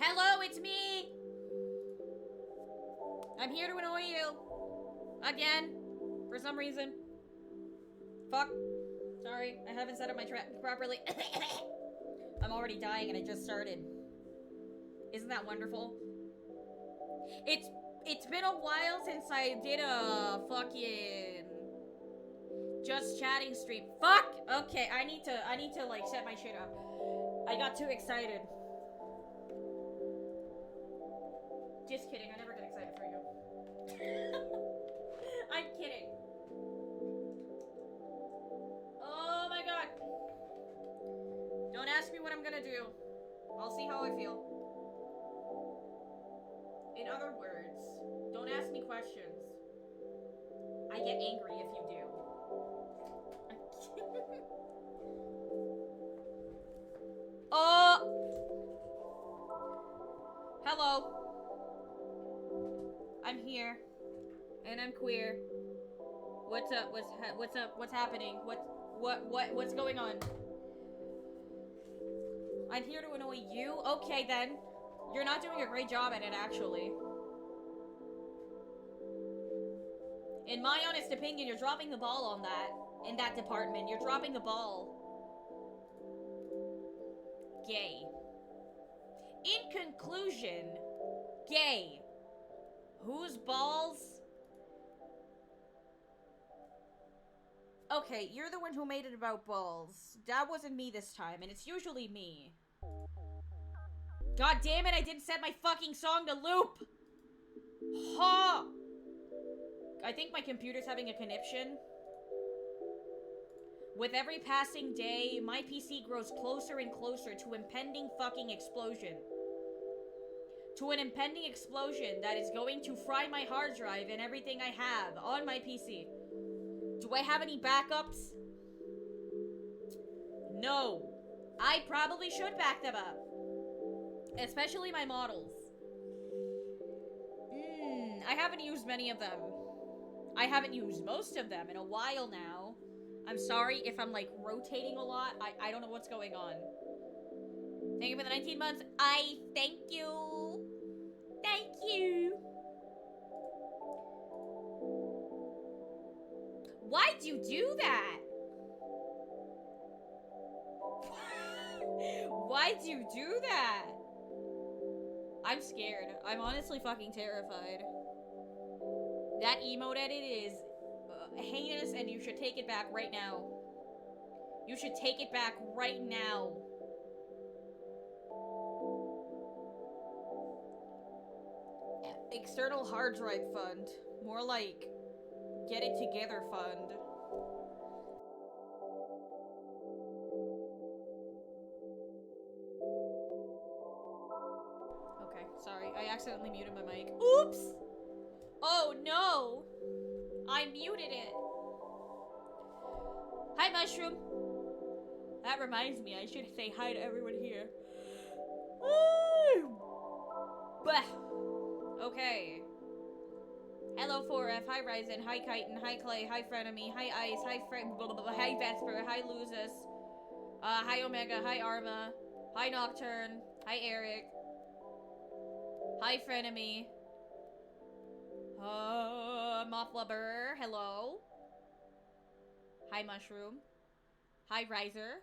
Hello, it's me! I'm here to annoy you. Again. For some reason. Fuck. Sorry, I haven't set up my trap properly. I'm already dying and I just started. Isn't that wonderful? It's been a while since I did a fucking just chatting stream. Fuck! Okay, I need to like set my shit up. I got too excited. Just kidding, I never get excited for you. I'm kidding. Oh my god. Don't ask me what I'm gonna do. I'll see how I feel. In other words, don't ask me questions. I get angry if you do. Hello. I'm here. And I'm queer. What's up? What's up? What's happening? What's going on? I'm here to annoy you? Okay then. You're not doing a great job at it, actually. In my honest opinion, you're dropping the ball on that. In that department. You're dropping the ball. Gay. In conclusion, gay. Whose balls? Okay, you're the one who made it about balls. That wasn't me this time, and it's usually me. God damn it, I didn't set my fucking song to loop! Ha! I think my computer's having a conniption. With every passing day, my PC grows closer and closer to impending fucking explosion. To an impending explosion that is going to fry my hard drive and everything I have on my PC. Do I have any backups? No. I probably should back them up. Especially my models. I haven't used many of them. I haven't used most of them in a while now. I'm sorry if I'm like rotating a lot. I don't know what's going on. Thank you for the 19 months. Thank you. Thank you. Why'd you do that? Why'd you do that? I'm scared. I'm honestly fucking terrified. That emote edit is heinous and you should take it back right now. You should take it back right now. External hard drive fund. More like get it together fund. Okay, sorry. I accidentally muted my mic. Oops! Oh no! I muted it. Hi, Mushroom. That reminds me, I should say hi to everyone here. Bah. Okay. Hello 4F, hi Ryzen, hi Chitin, hi Clay, hi Frenemy, hi Ice, hi hi Vesper, hi Luzus, hi Omega, hi Arma, hi Nocturne, hi Eric, hi Frenemy, Mothlover, hello, hi Mushroom, hi Riser.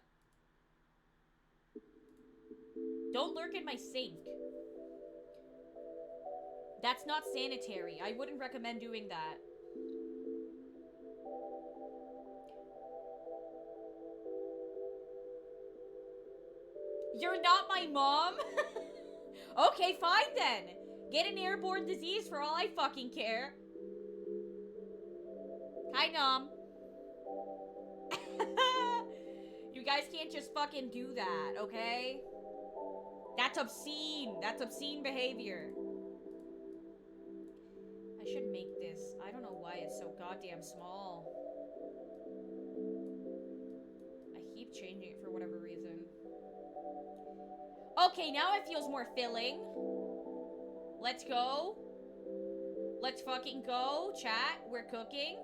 Don't lurk in my sink. That's not sanitary. I wouldn't recommend doing that. You're not my mom? Okay, fine then. Get an airborne disease for all I fucking care. Hi, Nom. You guys can't just fucking do that, okay? That's obscene. That's obscene behavior. I should make this. I don't know why it's so goddamn small. I keep changing it for whatever reason. Okay, now it feels more filling. Let's go. Let's fucking go. Chat, we're cooking.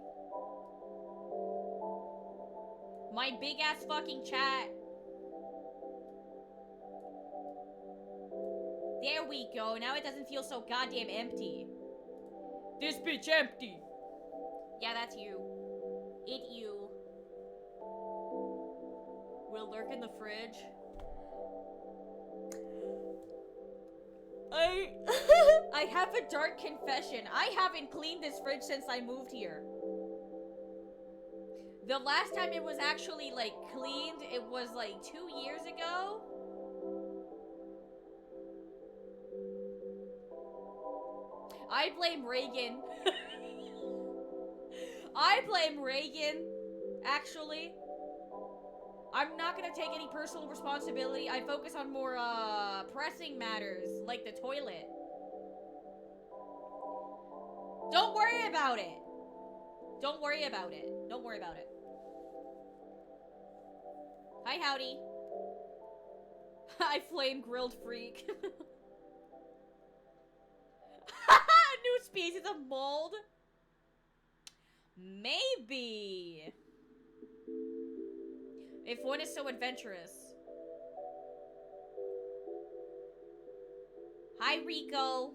My big ass fucking chat. There we go. Now it doesn't feel so goddamn empty. This bitch empty. Yeah, that's you. It you. Will lurk in the fridge. I have a dark confession. I haven't cleaned this fridge since I moved here. The last time it was actually, like, cleaned, it was, like, 2 years ago. I blame Reagan. I blame Reagan, actually. I'm not gonna take any personal responsibility. I focus on more, pressing matters, like the toilet. Don't worry about it. Don't worry about it. Don't worry about it. Hi, howdy. I flame grilled freak. New species of mold? Maybe. If one is so adventurous. Hi, Rico.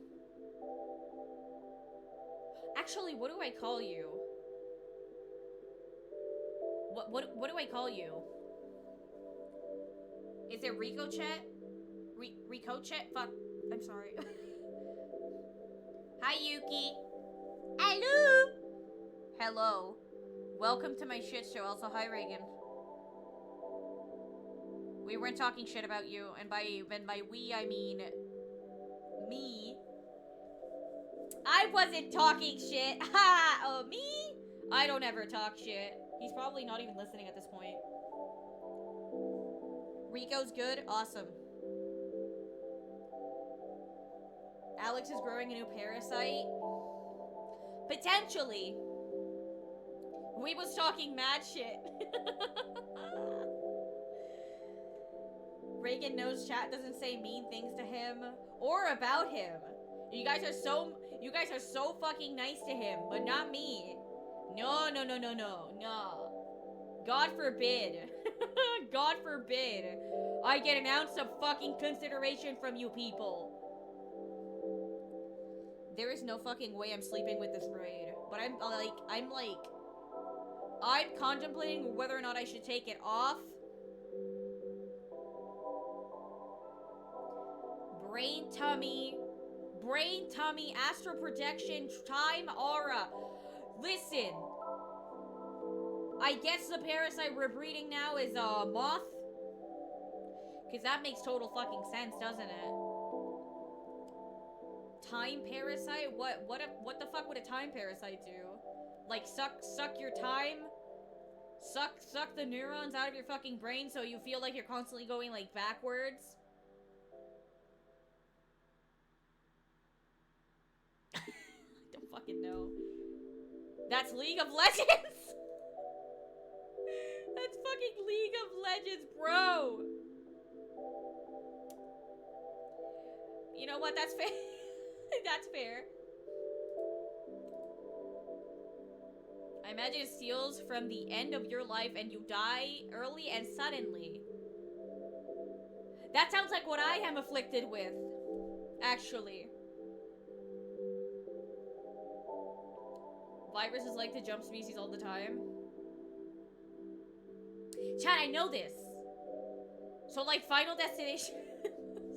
Actually, what do I call you? What do I call you? Is it Rico Chet? Rico Chet? Fuck. I'm sorry. Hi, Yuki. Hello. Hello. Welcome to my shit show. Also, hi, Reagan. We weren't talking shit about you, and by we, I mean me. I wasn't talking shit. Ha! Oh, me? I don't ever talk shit. He's probably not even listening at this point. Rico's good? Awesome. Alyx is growing a new parasite? Potentially. We was talking mad shit. Reagan knows chat doesn't say mean things to him or about him. You guys are so fucking nice to him, but not me. No. God forbid. God forbid. I get an ounce of fucking consideration from you people. There is no fucking way I'm sleeping with this braid. But I'm contemplating whether or not I should take it off. Brain tummy, astral projection, time aura. Listen. I guess the parasite we're breeding now is a moth. Cause that makes total fucking sense, doesn't it? Time parasite? What the fuck would a time parasite do? Like suck your time? Suck the neurons out of your fucking brain so you feel like you're constantly going like backwards? I don't fucking know. That's League of Legends! That's fucking League of Legends, bro! You know what? That's fair. That's fair. I imagine it steals from the end of your life and you die early and suddenly. That sounds like what I am afflicted with. Actually. Viruses like to jump species all the time. Chat, I know this. So, like, Final Destination...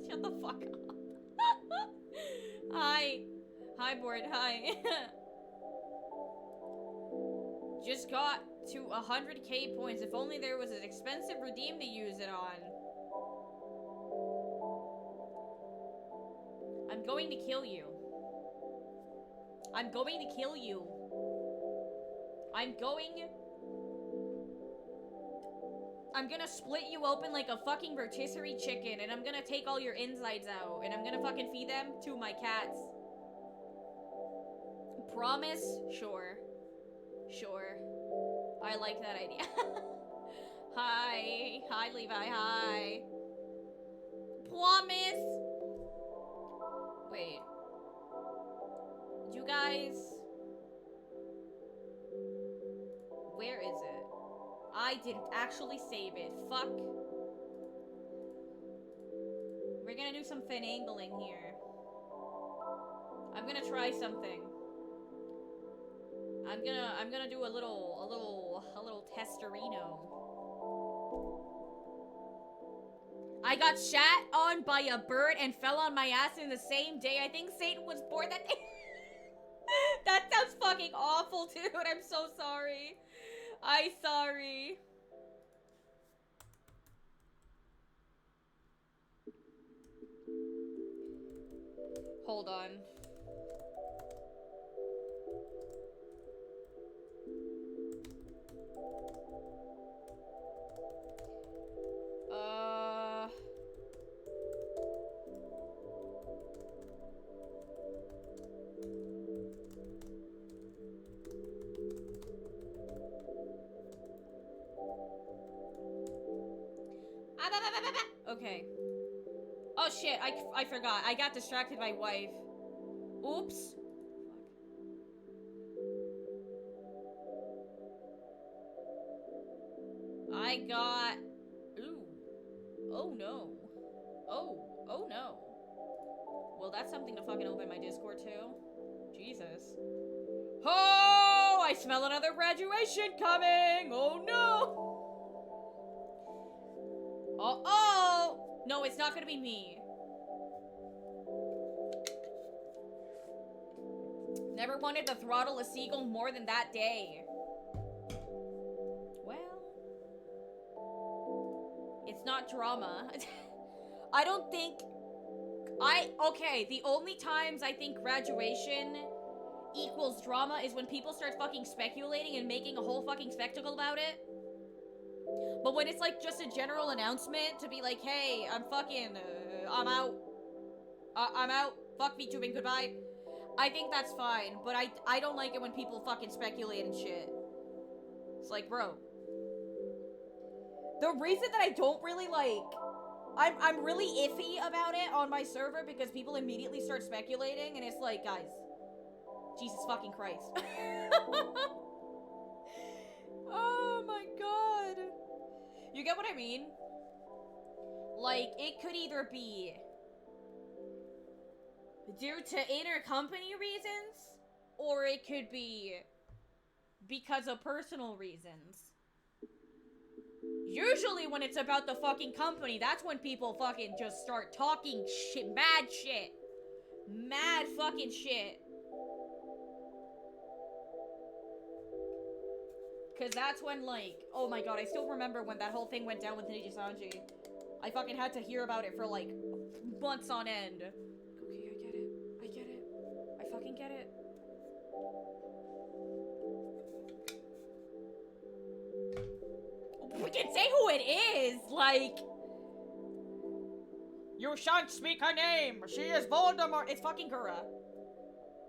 Shut the fuck up. Hi. Hi, board. Hi. Just got to 100k points. If only there was an expensive redeem to use it on. I'm going to kill you. I'm going to kill you. I'm gonna split you open like a fucking rotisserie chicken, and I'm gonna take all your insides out, and I'm gonna fucking feed them to my cats. Promise? Sure. Sure. I like that idea. Hi. Hi, Levi. Hi. Promise? Wait. You guys... Where is it? I didn't actually save it. Fuck. We're gonna do some finagling here. I'm gonna try something. I'm gonna do a little testerino. I got shat on by a bird and fell on my ass in the same day. I think Satan was born that day. That sounds fucking awful, dude. I'm so sorry. I'm sorry. Hold on. Okay. Oh shit, I forgot. I got distracted by wife. Oops. I got... Ooh. Oh no. Oh no. Well, that's something to fucking open my Discord too. Jesus. Oh, I smell another graduation coming. Oh no. Oh. No, it's not gonna be me. Never wanted to throttle a seagull more than that day. Well, it's not drama. I don't think... Okay, the only times I think graduation equals drama is when people start fucking speculating and making a whole fucking spectacle about it. But when it's like just a general announcement to be like, hey, I'm fucking, I'm out. I'm out. Fuck VTubing, goodbye. I think that's fine, but I don't like it when people fucking speculate and shit. It's like, bro. The reason that I don't really like... I'm really iffy about it on my server because people immediately start speculating and it's like, guys, Jesus fucking Christ. Oh my god. You get what I mean? Like, it could either be due to intercompany reasons, or it could be because of personal reasons. Usually when it's about the fucking company, that's when people fucking just start talking shit, mad shit. Mad fucking shit. Cause that's when, like, oh my god, I still remember when that whole thing went down with Niji Sanji. I fucking had to hear about it for, like, months on end. Okay, I get it. I get it. I fucking get it. We can say who it is, like... You shan't speak her name! She is Voldemort! It's fucking Kura.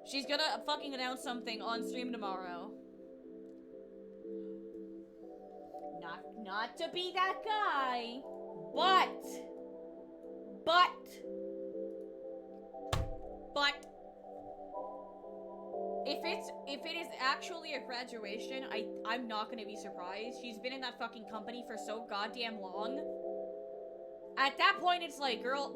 She's gonna fucking announce something on stream tomorrow. Not to be that guy, but if it is actually a graduation, I'm not gonna be surprised. She's been in that fucking company for so goddamn long. At that point, it's like, girl,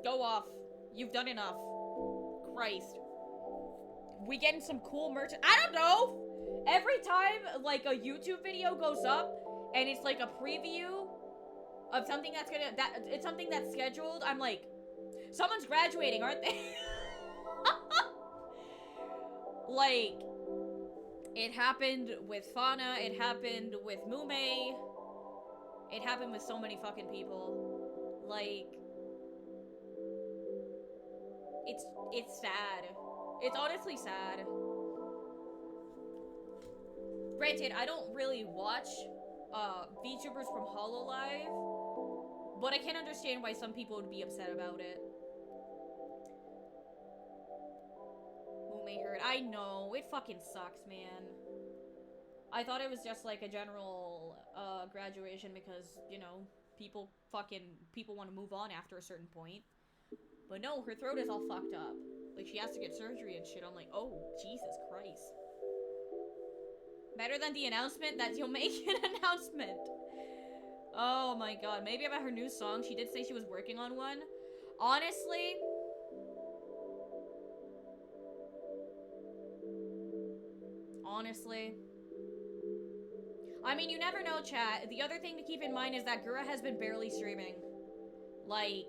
go off. You've done enough. Christ. We getting some cool merch. I don't know. Every time, like, a YouTube video goes up and it's like a preview of something it's something that's scheduled, I'm like, someone's graduating, aren't they? Like, it happened with Fauna, it happened with Mume, it happened with so many fucking people. Like, it's sad. It's honestly sad. Granted, I don't really watch VTubers from HoloLive, but I can understand why some people would be upset about it. Who may hurt? I know, it fucking sucks, man. I thought it was just like a general graduation because, you know, people want to move on after a certain point. But no, her throat is all fucked up. Like, she has to get surgery and shit. I'm like, oh, Jesus Christ. Better than the announcement that you'll make an announcement. Oh my god. Maybe about her new song. She did say she was working on one. Honestly... Honestly... I mean, you never know, chat. The other thing to keep in mind is that Gura has been barely streaming. Like...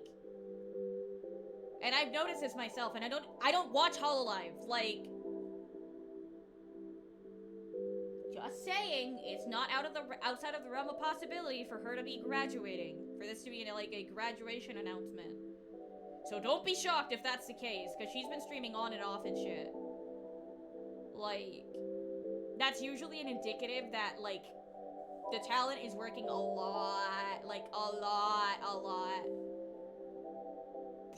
And I've noticed this myself, and I don't watch HoloLive. Like... Just saying, it's not outside of the realm of possibility for her to be graduating. For this to be like a graduation announcement. So don't be shocked if that's the case, because she's been streaming on and off and shit. Like, that's usually an indicative that, like, the talent is working a lot. Like, a lot.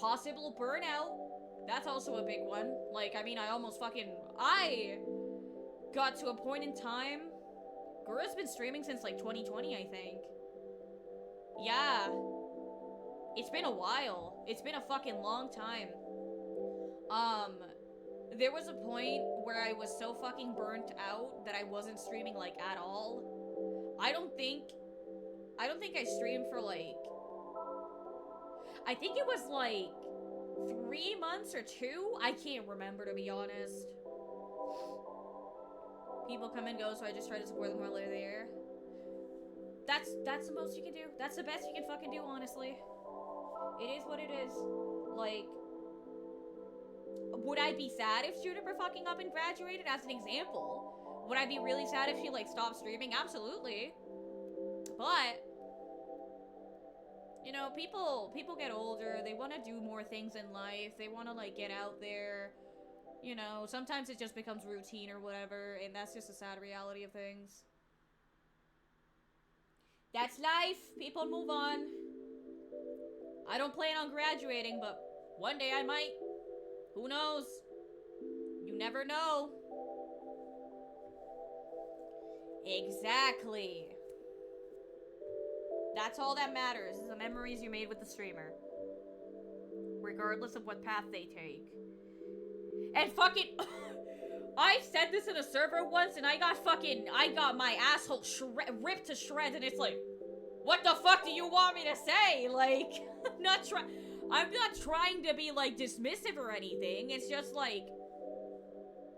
Possible burnout. That's also a big one. Like, I mean, I got to a point in time. Gura's been streaming since, like, 2020, I think. Yeah. It's been a while. It's been a fucking long time. There was a point where I was so fucking burnt out that I wasn't streaming, like, at all. I don't think I streamed for, like... I think it was, like, 3 months or 2? I can't remember, to be honest. People come and go, so I just try to support them while they're there. That's the most you can do. That's the best you can fucking do, honestly. It is what it is. Like... Would I be sad if Juniper fucking up and graduated, as an example? Would I be really sad if she, like, stopped streaming? Absolutely. But, you know, people get older, they want to do more things in life, they want to, like, get out there, you know, sometimes it just becomes routine or whatever, and that's just a sad reality of things. That's life, people move on. I don't plan on graduating, but one day I might. Who knows? You never know. Exactly. That's all that matters, is the memories you made with the streamer. Regardless of what path they take. And fucking... I said this in a server once, and I got my asshole ripped to shreds, and it's like, what the fuck do you want me to say? Like, I'm not trying to be, like, dismissive or anything. It's just, like,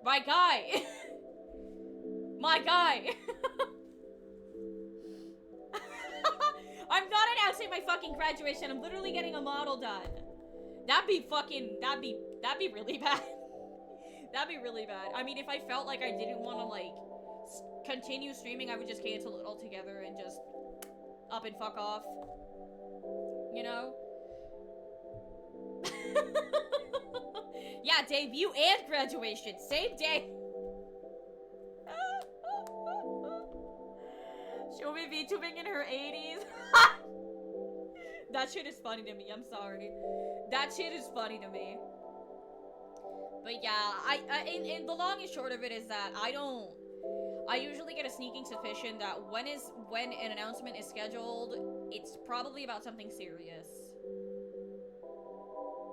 my guy. My guy. I'm not announcing my fucking graduation. I'm literally getting a model done. That'd be really bad. That'd be really bad. I mean, if I felt like I didn't want to, like, continue streaming, I would just cancel it altogether and just up and fuck off. You know? Yeah, debut and graduation. Same day. She'll be VTubing in her 80s. That shit is funny to me. I'm sorry. That shit is funny to me. But yeah, in the long and short of it is that I usually get a sneaking suspicion that when an announcement is scheduled, it's probably about something serious.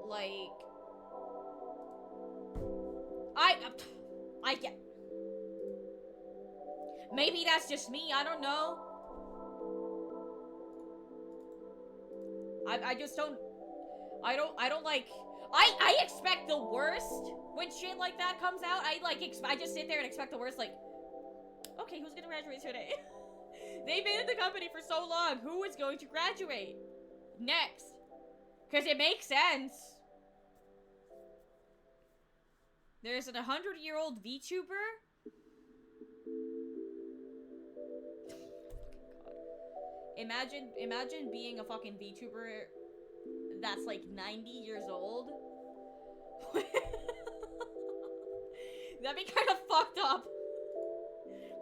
Like, I get... Maybe that's just me, I don't know. I just don't... I don't like... I expect the worst when shit like that comes out. I just sit there and expect the worst, like... Okay, who's gonna graduate today? They've been in the company for so long. Who is going to graduate next? Because it makes sense. There's an 100-year-old VTuber. Imagine being a fucking VTuber that's like 90 years old. That'd be kind of fucked up.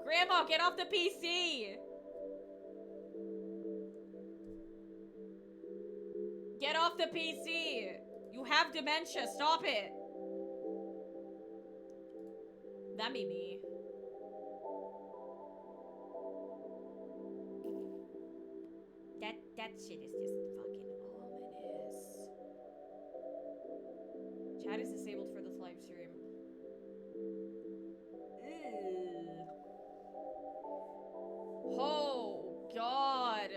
Grandma, get off the PC! Get off the PC! You have dementia, stop it! That'd be me. That shit is just fucking ominous. Chat is disabled for this live stream. Ew. Oh, God.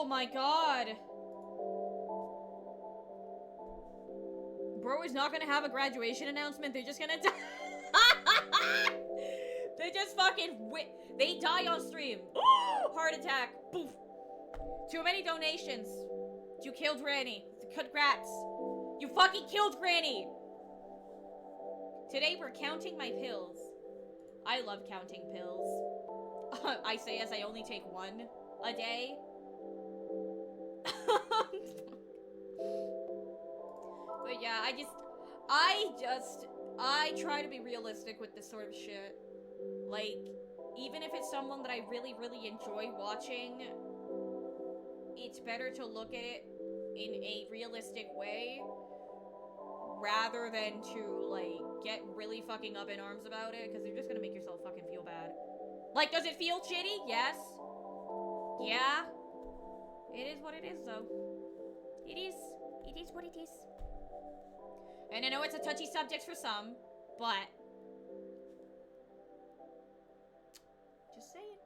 Oh my god. Bro is not gonna have a graduation announcement. They're just gonna die. They just fucking they die on stream. Heart attack. Poof. Too many donations. You killed Granny. Congrats. You fucking killed Granny. Today we're counting my pills. I love counting pills. I say as I only take one a day. But yeah, I try to be realistic with this sort of shit. Like, even if it's someone that I really, really enjoy watching, it's better to look at it in a realistic way rather than to, like, get really fucking up in arms about it, because you're just gonna make yourself fucking feel bad. Like, does it feel shitty? Yes. Yeah. It is what it is, though. It is. It is what it is. And I know it's a touchy subject for some, but... just saying.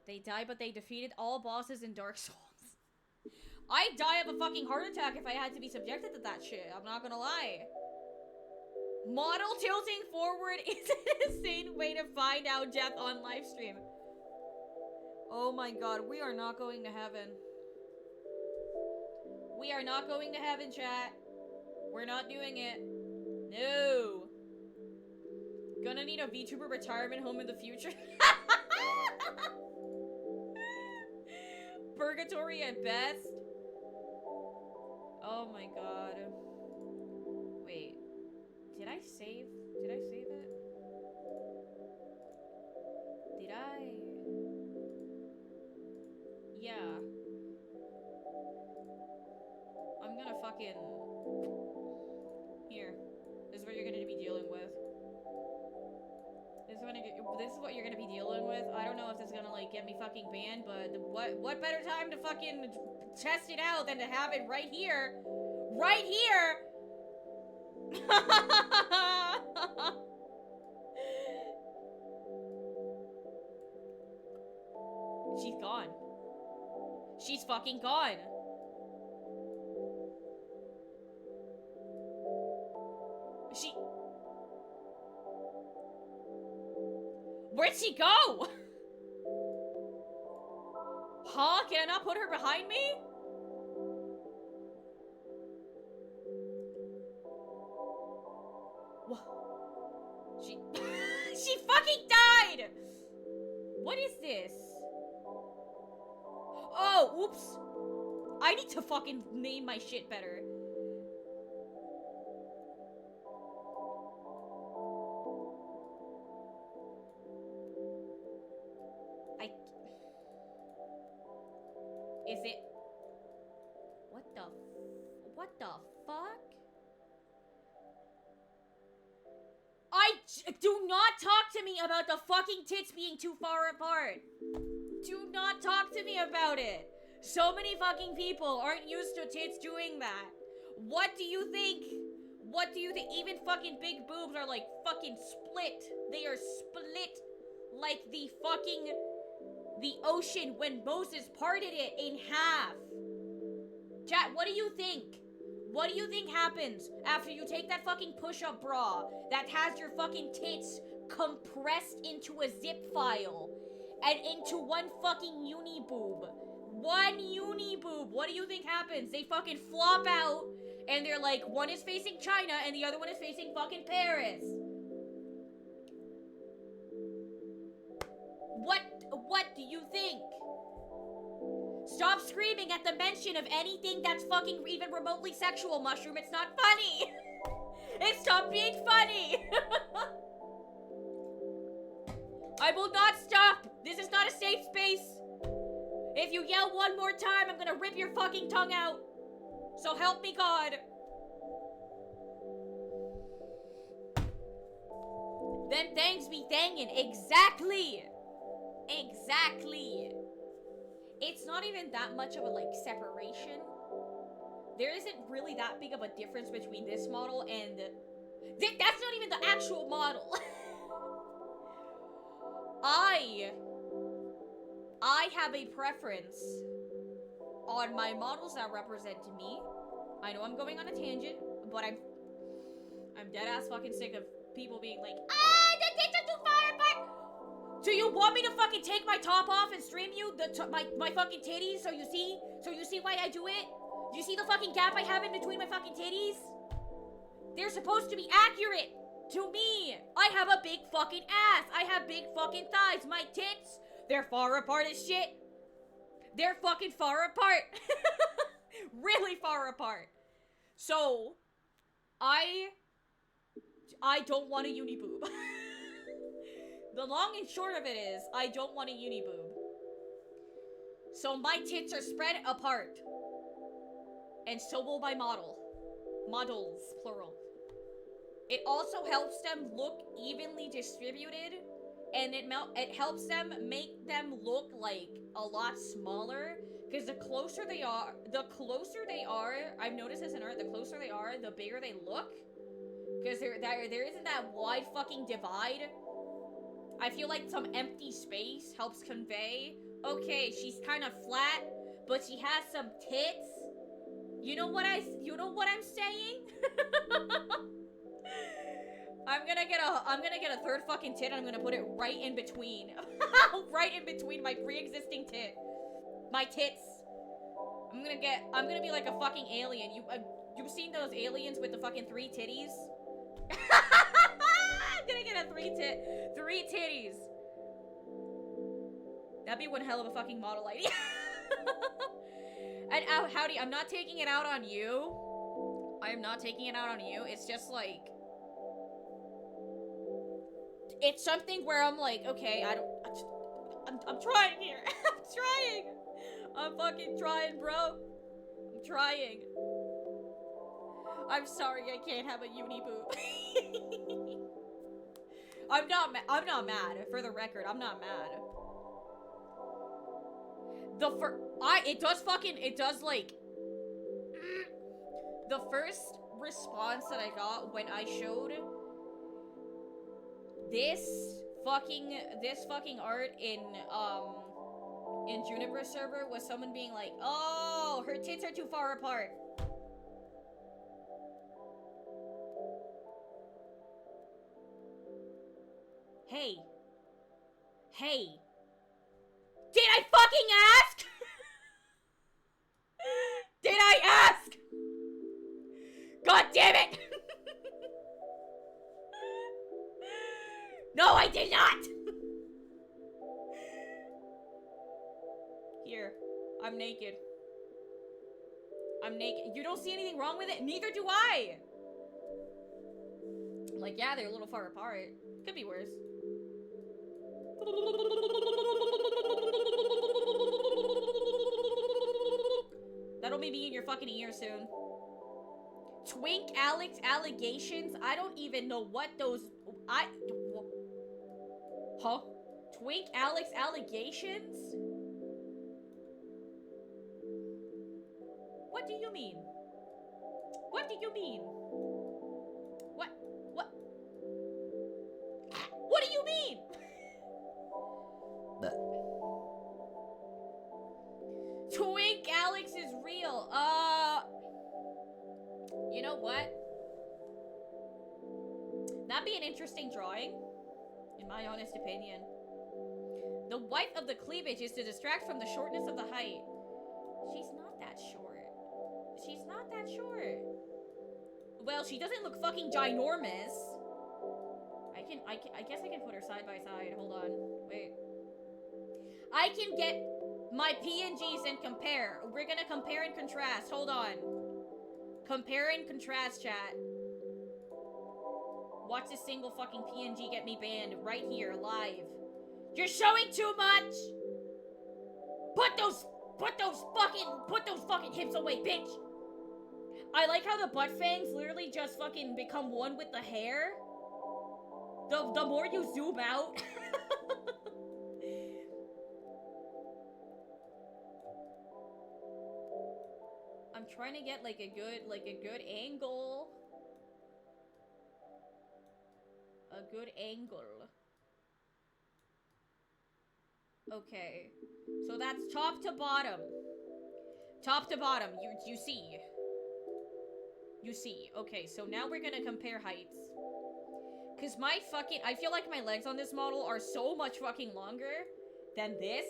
They die, but they defeated all bosses in Dark Souls. I'd die of a fucking heart attack if I had to be subjected to that shit. I'm not gonna lie. Model tilting forward is an insane way to find out death on livestream. Oh my god, we are not going to heaven. We are not going to heaven, chat. We're not doing it. No. Gonna need a VTuber retirement home in the future. Purgatory at best. Oh my god. Wait. Did I save? Did I save it? Did I? Yeah. I'm gonna fucking... Here. This is what you're gonna be dealing with. This is what you're gonna be dealing with. I don't know if this is gonna, like, get me fucking banned, but what better time to fucking test it out than to have it right here? Right here! She's gone. She's fucking gone. Where'd she go? Huh? Can I not put her behind me? What? She fucking died! What is this? Oh, oops. I need to fucking name my shit better. Is it... What the fuck? Do not talk to me about the fucking tits being too far apart. Do not talk to me about it. So many fucking people aren't used to tits doing that. What do you think? What do you think? Even fucking big boobs are like fucking split. They are split like the ocean when Moses parted it in half. Chat, what do you think? What do you think happens after you take that fucking push-up bra that has your fucking tits compressed into a zip file and into one fucking uni boob? One uni boob. What do you think happens? They fucking flop out and they're like, one is facing China and the other one is facing fucking Paris. What do you think? Stop screaming at the mention of anything that's fucking even remotely sexual, Mushroom. It's not funny. It stopped being funny. I will not stop. This is not a safe space. If you yell one more time, I'm gonna rip your fucking tongue out. So help me God. Then thanks be thangin'. Exactly. Exactly. It's not even that much of a, like, separation. There isn't really that big of a difference between this model and... that's not even the actual model. I I have a preference on my models that represent me. I know I'm going on a tangent, but I'm dead ass fucking sick of people being like, ah, the tits are too far apart. Do you want me to fucking take my top off and stream you my fucking titties so you see why I do it? Do you see the fucking gap I have in between my fucking titties? They're supposed to be accurate to me. I have a big fucking ass. I have big fucking thighs. My tits, they're far apart as shit. They're fucking far apart. Really far apart. So, I don't want a uni boob. The long and short of it is, I don't want a uni boob. So my tits are spread apart. And so will my model. Models, plural. It also helps them look evenly distributed. And it helps them make them look like a lot smaller. Because the closer they are, I've noticed this in art, the closer they are, the bigger they look. Because there isn't that wide fucking divide. I feel like some empty space helps convey, okay, she's kind of flat, but she has some tits. You know what I'm saying? I'm gonna get a third fucking tit and I'm gonna put it right in between. Right in between my pre-existing tit. My tits. I'm gonna be like a fucking alien. You've seen those aliens with the fucking 3 titties? I'm gonna get a 3 titties. That'd be one hell of a fucking model idea. And howdy, I'm not taking it out on you. I am not taking it out on you. It's just like, it's something where I'm like, okay, I'm trying here. I'm trying. I'm fucking trying, bro. I'm trying. I'm sorry I can't have a uni boob. I'm not mad. For the record, I'm not mad. It does like, the first response that I got when I showed this fucking art in Juniper server was someone being like, oh, her tits are too far apart. Hey. Did I fucking ask? Did I ask? God damn it! No, I did not! Here, I'm naked. You don't see anything wrong with it? Neither do I! Like, yeah, they're a little far apart. Could be worse. That'll be in your fucking ear soon. Twink Alyx allegations? I don't even know what those... Huh? Twink Alyx allegations? What do you mean? What do you mean? What do you mean? Twink Alyx is real. You know what? That'd be an interesting drawing, in my honest opinion. The width of the cleavage is to distract from the shortness of the height. She's not that short. She's not that short. Well, she doesn't look fucking ginormous. I guess I can put her side by side. Hold on. Wait. I can get my PNGs and compare. We're gonna compare and contrast. Hold on. Compare and contrast, chat. Watch this single fucking PNG get me banned right here, live. You're showing too much! Put those fucking hips away, bitch! I like how the butt fangs literally just fucking become one with the hair. The more you zoom out. I'm trying to get like a good angle. A good angle. Okay. So that's top to bottom. Top to bottom, you see. You see. Okay, so now we're gonna compare heights. Cause I feel like my legs on this model are so much fucking longer than this.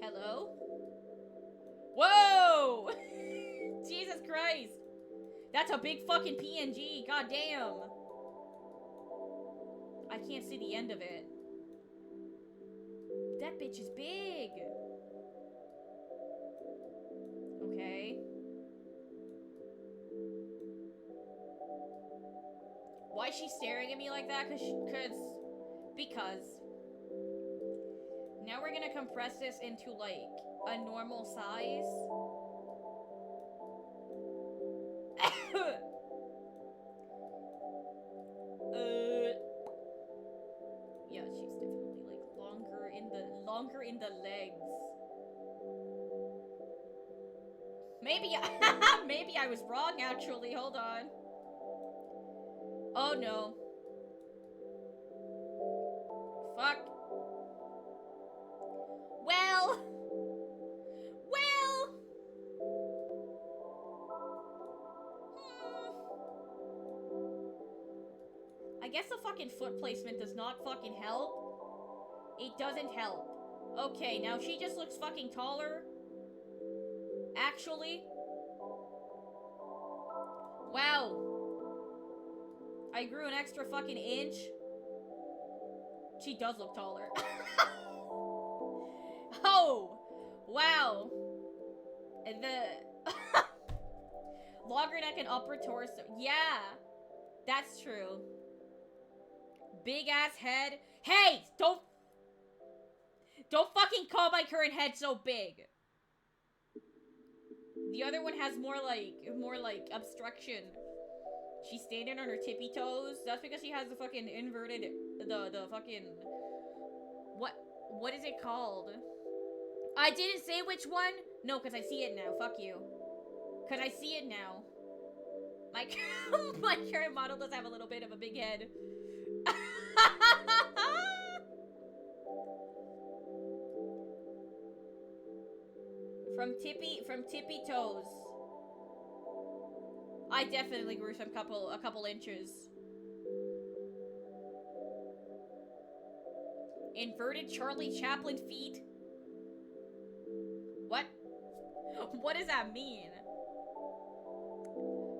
Hello? Whoa! Jesus Christ. That's a big fucking PNG. God damn. I can't see the end of it. That bitch is big. Okay. Why is she staring at me like that? Because. Now we're gonna compress this into, like, a normal size. Yeah, she's definitely, like, longer in the legs. Maybe maybe I was wrong, actually. Hold on. Oh, no. Fuck. Well. I guess the fucking foot placement does not fucking help. It doesn't help. Okay, now she just looks fucking taller. Actually. Wow. I grew an extra fucking inch. She does look taller. Oh! Wow. And the... longer neck and upper torso. Yeah. That's true. Big ass head. Hey! Don't fucking call my current head so big. The other one has more like obstruction. She's standing on her tippy toes. That's because she has the fucking inverted, the fucking, what is it called? I didn't say which one. No, because I see it now. Fuck you. Because I see it now. My, my current model does have a little bit of a big head. From tippy toes. I definitely grew a couple inches. Inverted Charlie Chaplin feet? What? What does that mean?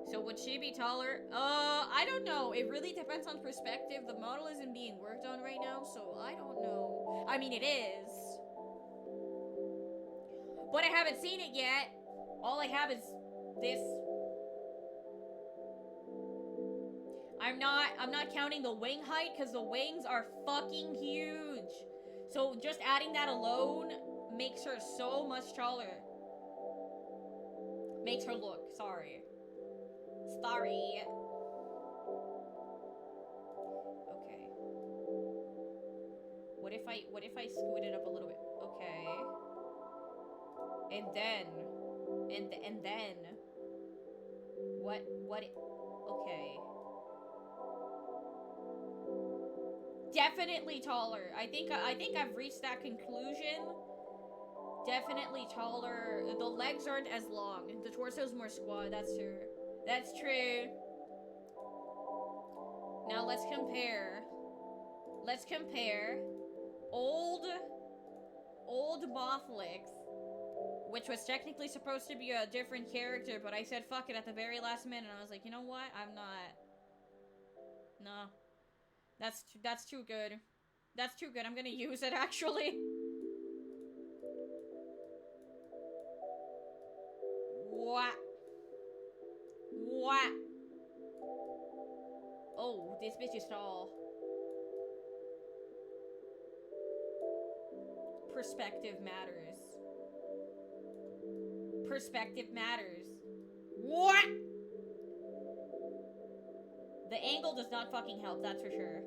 So would she be taller? I don't know. It really depends on perspective. The model isn't being worked on right now, so I don't know. I mean, it is. But I haven't seen it yet. All I have is this. I'm not counting the wing height, because the wings are fucking huge. So just adding that alone makes her so much taller. Makes her look, sorry. Sorry. Okay. What if I scoot it up a little bit? Okay. And then okay. Definitely taller. I think I've reached that conclusion. Definitely taller. The legs aren't as long. The torso's more squat. That's true. That's true. Now let's compare. Let's compare old Alyx, which was technically supposed to be a different character, but I said fuck it at the very last minute. I was like, you know what? I'm not. No. That's too good. That's too good. I'm gonna use it, actually. What? What? Oh, this bitch is tall. Perspective matters. Perspective matters. What? The angle does not fucking help, that's for sure.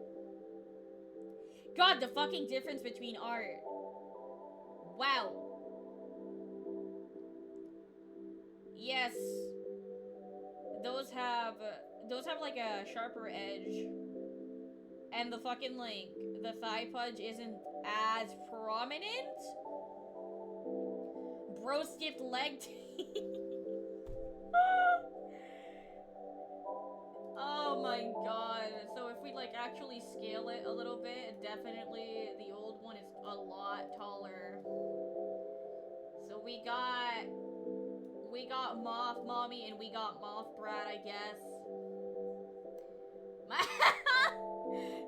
God, the fucking difference between art. Wow. Yes. Those those have like a sharper edge. And the fucking like, the thigh pudge isn't as prominent. Bro skipped leg Oh my god. So if we like actually scale it a little bit, definitely the old one is a lot taller. So we got Moth Mommy and we got Moth Brat, I guess.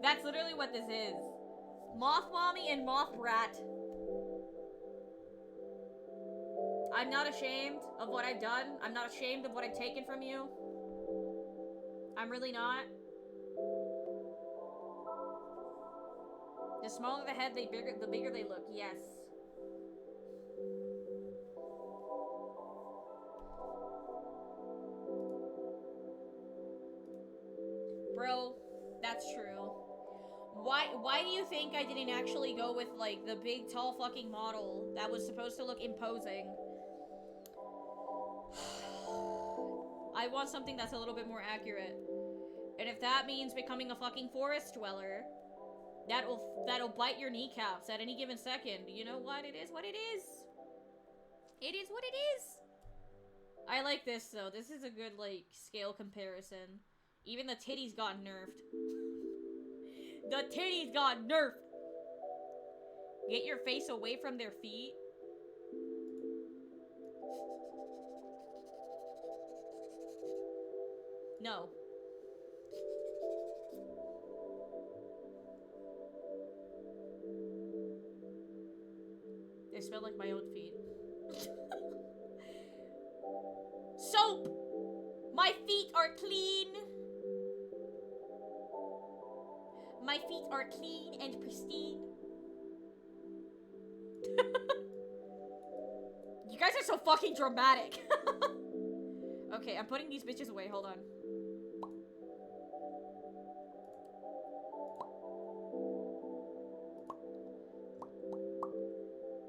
That's literally what this is. Moth Mommy and Moth Brat. I'm not ashamed of what I've done. I'm not ashamed of what I've taken from you. I'm really not. The smaller the head, the bigger they look. Yes. Bro, that's true. Why do you think I didn't actually go with, like, the big, tall fucking model that was supposed to look imposing? I want something that's a little bit more accurate. And if that means becoming a fucking forest dweller, that'll bite your kneecaps at any given second. You know what? It is what it is. It is what it is. I like this, though. This is a good, like, scale comparison. Even the titties got nerfed. The titties got nerfed! Get your face away from their feet. No. They smell like my own feet. Soap! My feet are clean! My feet are clean and pristine. You guys are so fucking dramatic. Okay, I'm putting these bitches away. Hold on.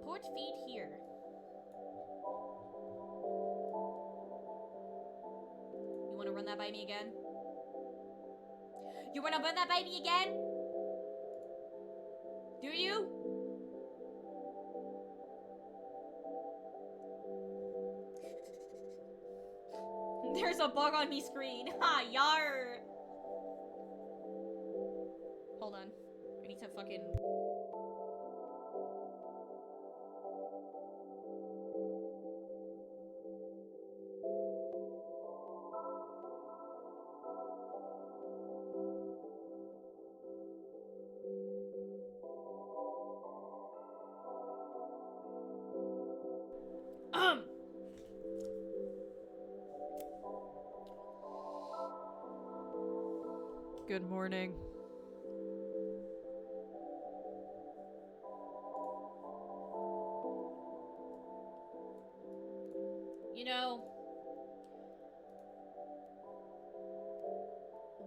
Put feet here. You wanna run that by me again? You wanna run that by me again? Do you? There's a bug on me screen. Ha, yar. Hold on. I need to fucking... Good morning. You know,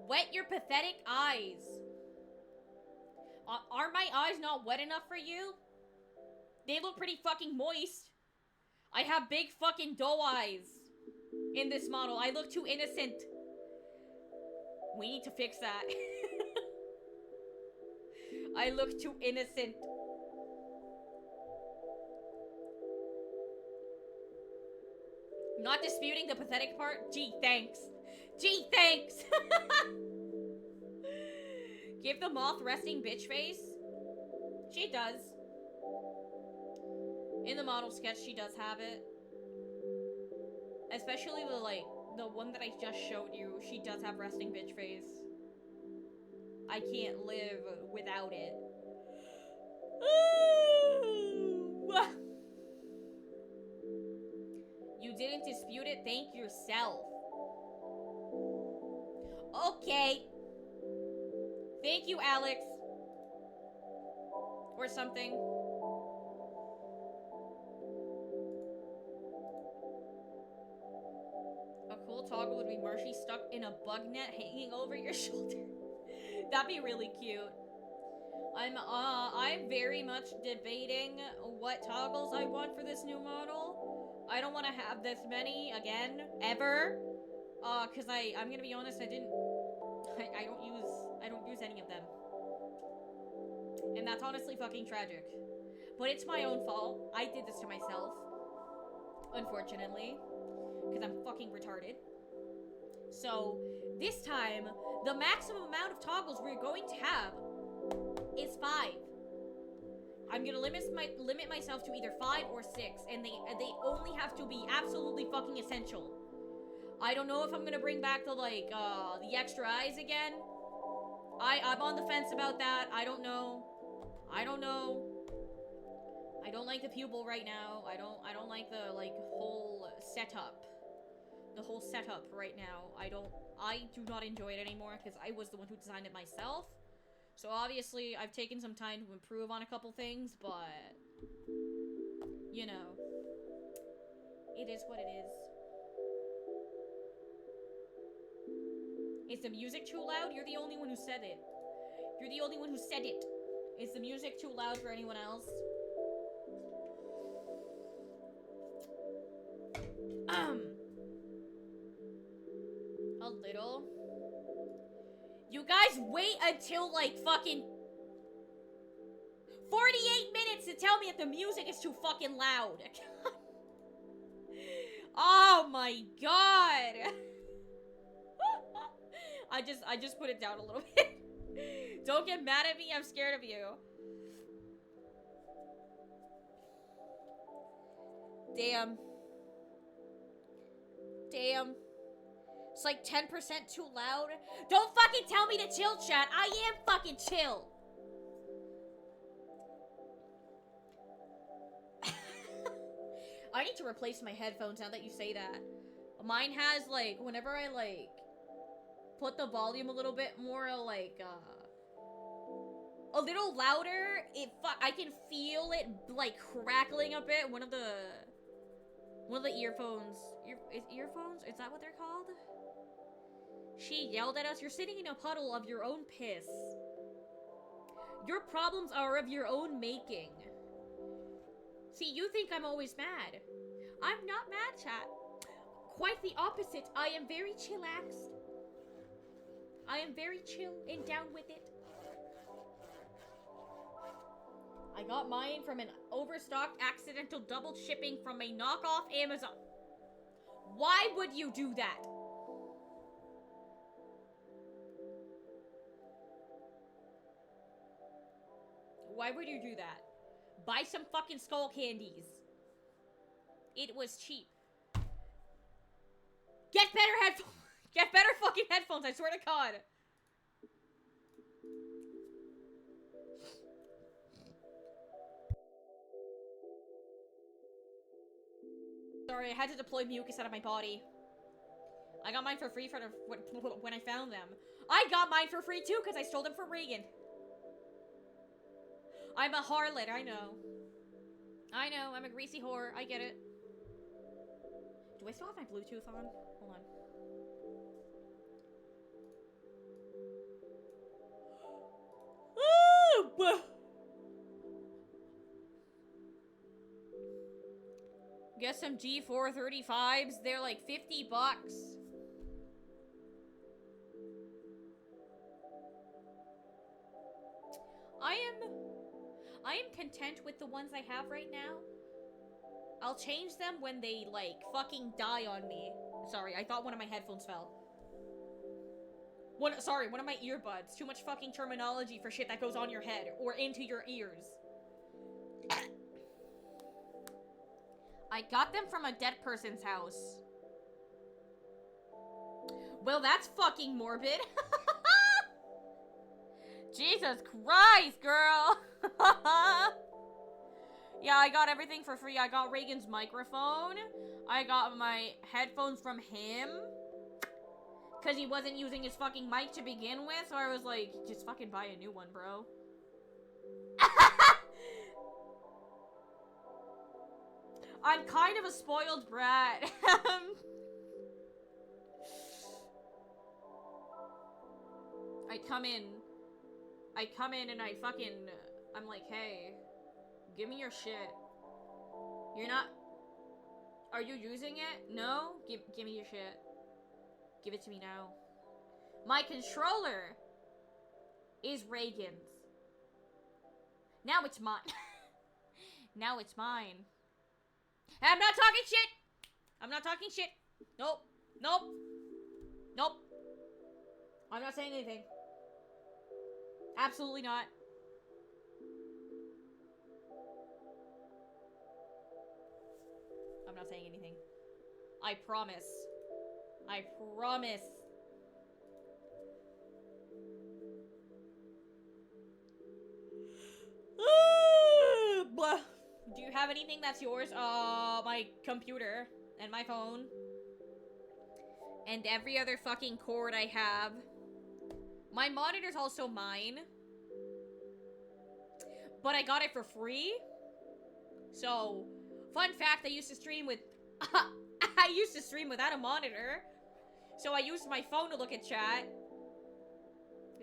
wet your pathetic eyes. Are my eyes not wet enough for you? They look pretty fucking moist. I have big fucking doe eyes in this model. I look too innocent. We need to fix that. I look too innocent. Not disputing the pathetic part. Gee, thanks. Gee, thanks. Give the moth resting bitch face. She does. In the model sketch, she does have it. Especially the, like, the one that I just showed you. She does have resting bitch face. I can't live without it. You didn't dispute it? Thank yourself. Okay. Thank you, Alyx. Or something. A cool toggle would be Marshy stuck in a bug net hanging over your shoulder. That'd be really cute. I'm very much debating what toggles I want for this new model. I don't want to have this many again, ever. Cause I'm gonna be honest, I didn't And that's honestly fucking tragic. But it's my own fault. I did this to myself. Unfortunately. Because I'm fucking retarded. So, this time, the maximum amount of toggles we're going to have is 5. I'm gonna limit myself to either 5 or 6, and they only have to be absolutely fucking essential. I don't know if I'm gonna bring back the, like, the extra eyes again. I'm on the fence about that. I don't know. I don't like the pupil right now. I don't like the, like, whole setup. The whole setup right now. I do not enjoy it anymore, because I was the one who designed it myself. So obviously, I've taken some time to improve on a couple things, but, you know, it is what it is. Is the music too loud? You're the only one who said it. You're the only one who said it. Is the music too loud for anyone else? A little. You guys wait until, like, fucking 48 minutes to tell me that the music is too fucking loud. Oh my god. I just put it down a little bit. Don't get mad at me, I'm scared of you. Damn. Damn. It's like 10% too loud. Don't fucking tell me to chill, chat. I am fucking chill. I need to replace my headphones now that you say that. Mine has, like, whenever I, like, put the volume a little bit more, like, a little louder, I can feel it, like, crackling a bit. One of the earphones. Earphones? Is that what they're called? She yelled at us, "You're sitting in a puddle of your own piss. Your problems are of your own making." See, you think I'm always mad. I'm not mad, chat. Quite the opposite. I am very chillaxed. I am very chill and down with it. I got mine from an overstocked accidental double shipping from a knockoff Amazon. Why would you do that? Why would you do that? Buy some fucking skull candies. It was cheap. Get better headphones. Get better fucking headphones, I swear to God. Sorry, I had to deploy mucus out of my body. I got mine for free when I found them. I got mine for free too because I stole them from Reagan. I'm a harlot, I know. I know, I'm a greasy whore, I get it. Do I still have my Bluetooth on? Hold on. Get some G435s, they're like 50 bucks. I am content with the ones I have right now. I'll change them when they, like, fucking die on me. Sorry, I thought one of my headphones fell. One of my earbuds. Too much fucking terminology for shit that goes on your head or into your ears. I got them from a dead person's house. Well, that's fucking morbid. Jesus Christ, girl. Yeah, I got everything for free. I got Reagan's microphone. I got my headphones from him. Because he wasn't using his fucking mic to begin with. So I was like, just fucking buy a new one, bro. I'm kind of a spoiled brat. I come in and I'm like, hey, give me your shit. You're not, are you using it? No? Give me your shit. Give it to me now. My controller is Reagan's. Now it's mine. Now it's mine. I'm not talking shit! I'm not talking shit. Nope. Nope. Nope. I'm not saying anything. Absolutely not. I'm not saying anything. I promise. I promise. Do you have anything that's yours? My computer and my phone. And every other fucking cord I have. My monitor's also mine. But I got it for free. So, fun fact, I used to stream with... I used to stream without a monitor. So I used my phone to look at chat.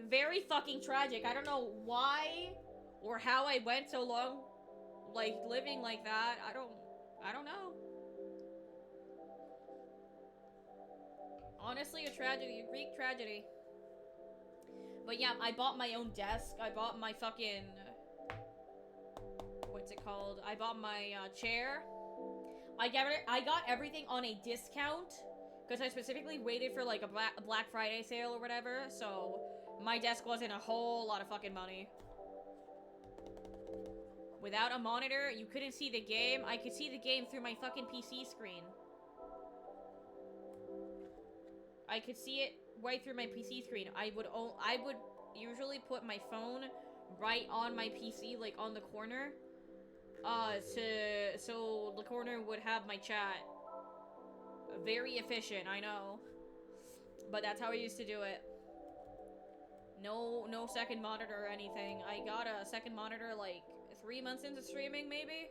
Very fucking tragic. I don't know why or how I went so long, like, living like that. I don't know. Honestly, a tragedy. A Greek tragedy. But yeah, I bought my own desk. I bought my fucking... What's it called? I bought my chair. I got everything on a discount. Because I specifically waited for like a Black Friday sale or whatever. So my desk wasn't a whole lot of fucking money. Without a monitor, you couldn't see the game. I could see the game through my fucking PC screen. I could see it right through my PC screen. I would usually put my phone right on my PC, like on the corner. So the corner would have my chat. Very efficient, I know. But that's how I used to do it. No second monitor or anything. I got a second monitor like 3 months into streaming, maybe?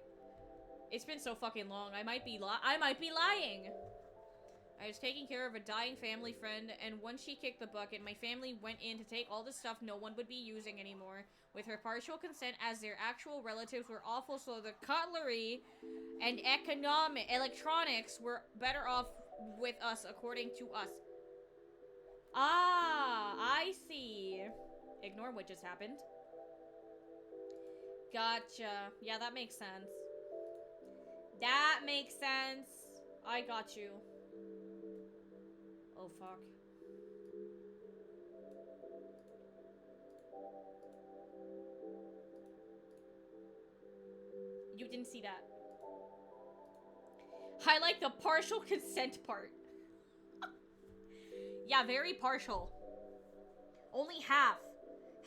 It's been so fucking long. I might be lying. I was taking care of a dying family friend, and once she kicked the bucket, my family went in to take all the stuff no one would be using anymore, with her partial consent, as their actual relatives were awful, so the cutlery and electronics were better off with us, according to us. Ah, I see. Ignore what just happened. Gotcha. Yeah, that makes sense. That makes sense. I got you. Oh, fuck. You didn't see that. I like the partial consent part. Yeah, very partial. Only half.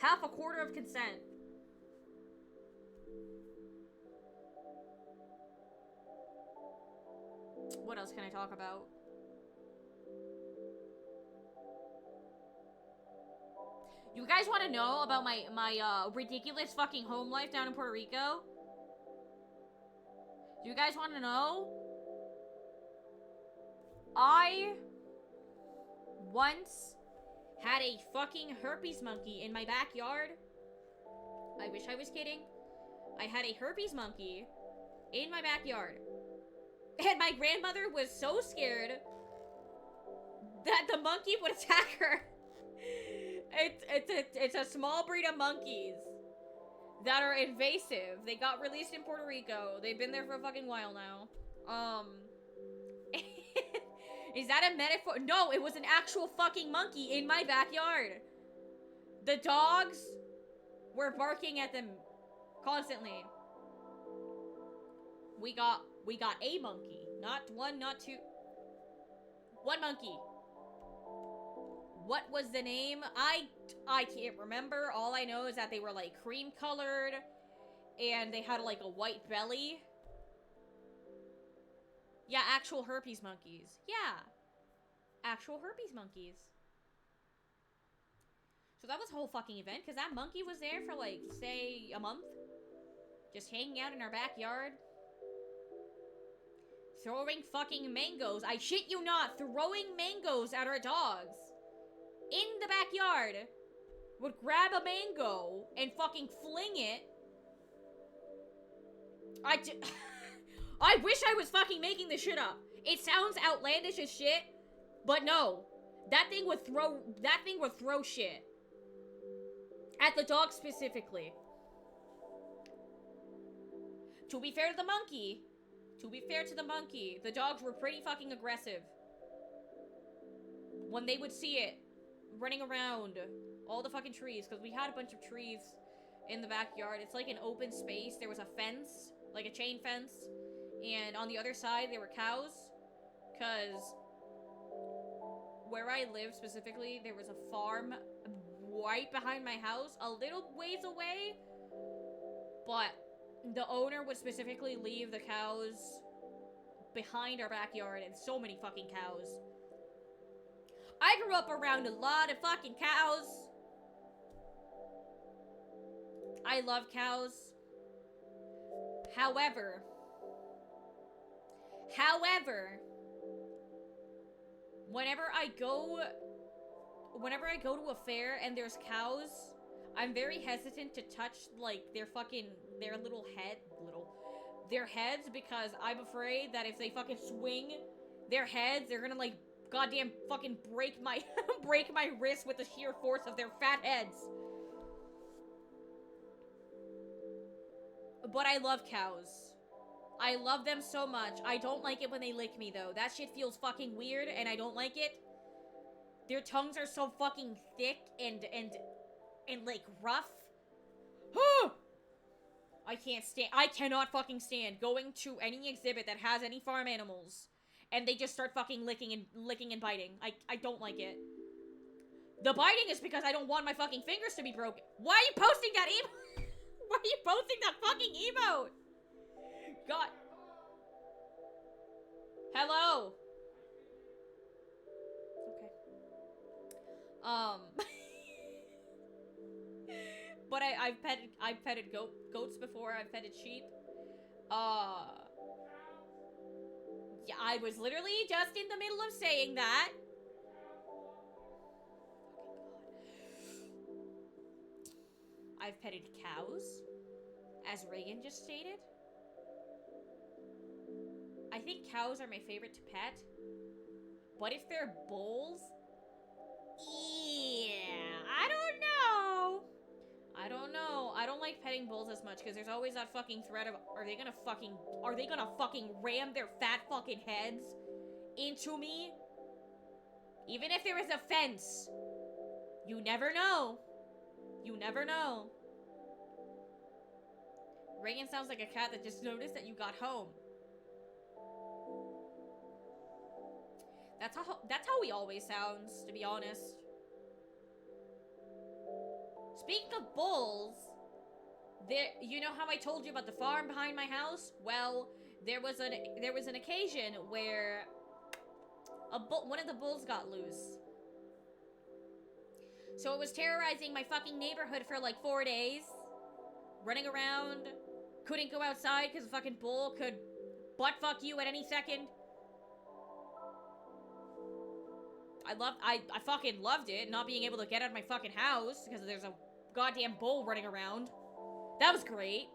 Half a quarter of consent. What else can I talk about? You guys want to know about my ridiculous fucking home life down in Puerto Rico? Do you guys want to know? I once had a fucking herpes monkey in my backyard. I wish I was kidding. I had a herpes monkey in my backyard. And my grandmother was so scared that the monkey would attack her. It's a small breed of monkeys that are invasive. They got released in Puerto Rico. They've been there for a fucking while now. Is that a metaphor? No, it was an actual fucking monkey in my backyard. The dogs were barking at them constantly. We got a monkey. Not one, not two. One monkey. What was the name? I can't remember. All I know is that they were like cream colored and they had like a white belly. Yeah, actual herpes monkeys. Yeah. Actual herpes monkeys. So that was a whole fucking event because that monkey was there for like, say, a month. Just hanging out in our backyard. Throwing fucking mangoes. I shit you not. Throwing mangoes at our dogs. In the backyard. Would grab a mango and fucking fling it. I wish I was fucking making this shit up. It sounds outlandish as shit, but no. That thing would throw shit. At the dog specifically. To be fair to the monkey, the dogs were pretty fucking aggressive. When they would see it running around all the fucking trees, because we had a bunch of trees in the backyard. It's like an open space. There was a fence, like a chain fence, and on the other side there were cows, because where I live specifically, there was a farm right behind my house, a little ways away, but the owner would specifically leave the cows behind our backyard, and so many fucking cows. I grew up around a lot of fucking cows. I love cows. However, whenever I go to a fair and there's cows, I'm very hesitant to touch, like, their heads, because I'm afraid that if they fucking swing their heads, they're gonna, like, goddamn fucking break my break my wrist with the sheer force of their fat heads. But I love cows. I love them so much. I don't like it when they lick me, though. That shit feels fucking weird, and I don't like it. Their tongues are so fucking thick and like, rough. I cannot fucking stand going to any exhibit that has any farm animals, and they just start fucking licking and biting. I don't like it. The biting is because I don't want my fucking fingers to be broken. Why are you posting that emote? Why are you posting that fucking emote? God. Hello. Okay. But I've petted goats before. I've petted sheep. Yeah, I was literally just in the middle of saying that. I've petted cows, as Reagan just stated. I think cows are my favorite to pet. But if they're bulls, yeah, I don't know. I don't like petting bulls as much, because there's always that fucking threat of, are they gonna fucking ram their fat fucking heads into me? Even if there is a fence. You never know. You never know. Reagan sounds like a cat that just noticed that you got home. That's how he always sounds, to be honest. Speaking of bulls, you know how I told you about the farm behind my house? Well, there was an occasion where one of the bulls got loose. So it was terrorizing my fucking neighborhood for like 4 days. Running around. Couldn't go outside because the fucking bull could butt fuck you at any second. I fucking loved it, not being able to get out of my fucking house because there's a goddamn bull running around. That was great.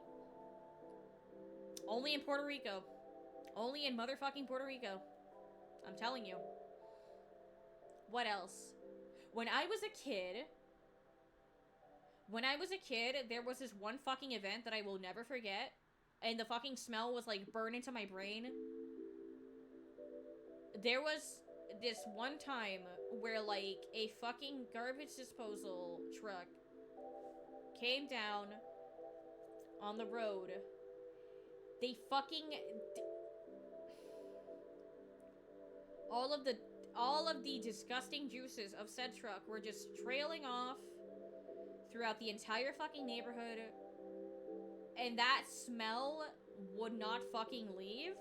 Only in Puerto Rico. Only in motherfucking Puerto Rico. I'm telling you. What else? When I was a kid, there was this one fucking event that I will never forget. And the fucking smell was like burned into my brain. There was this one time where like a fucking garbage disposal truck came down on the road. They fucking all of the disgusting juices of said truck were just trailing off throughout the entire fucking neighborhood, and that smell would not fucking leave.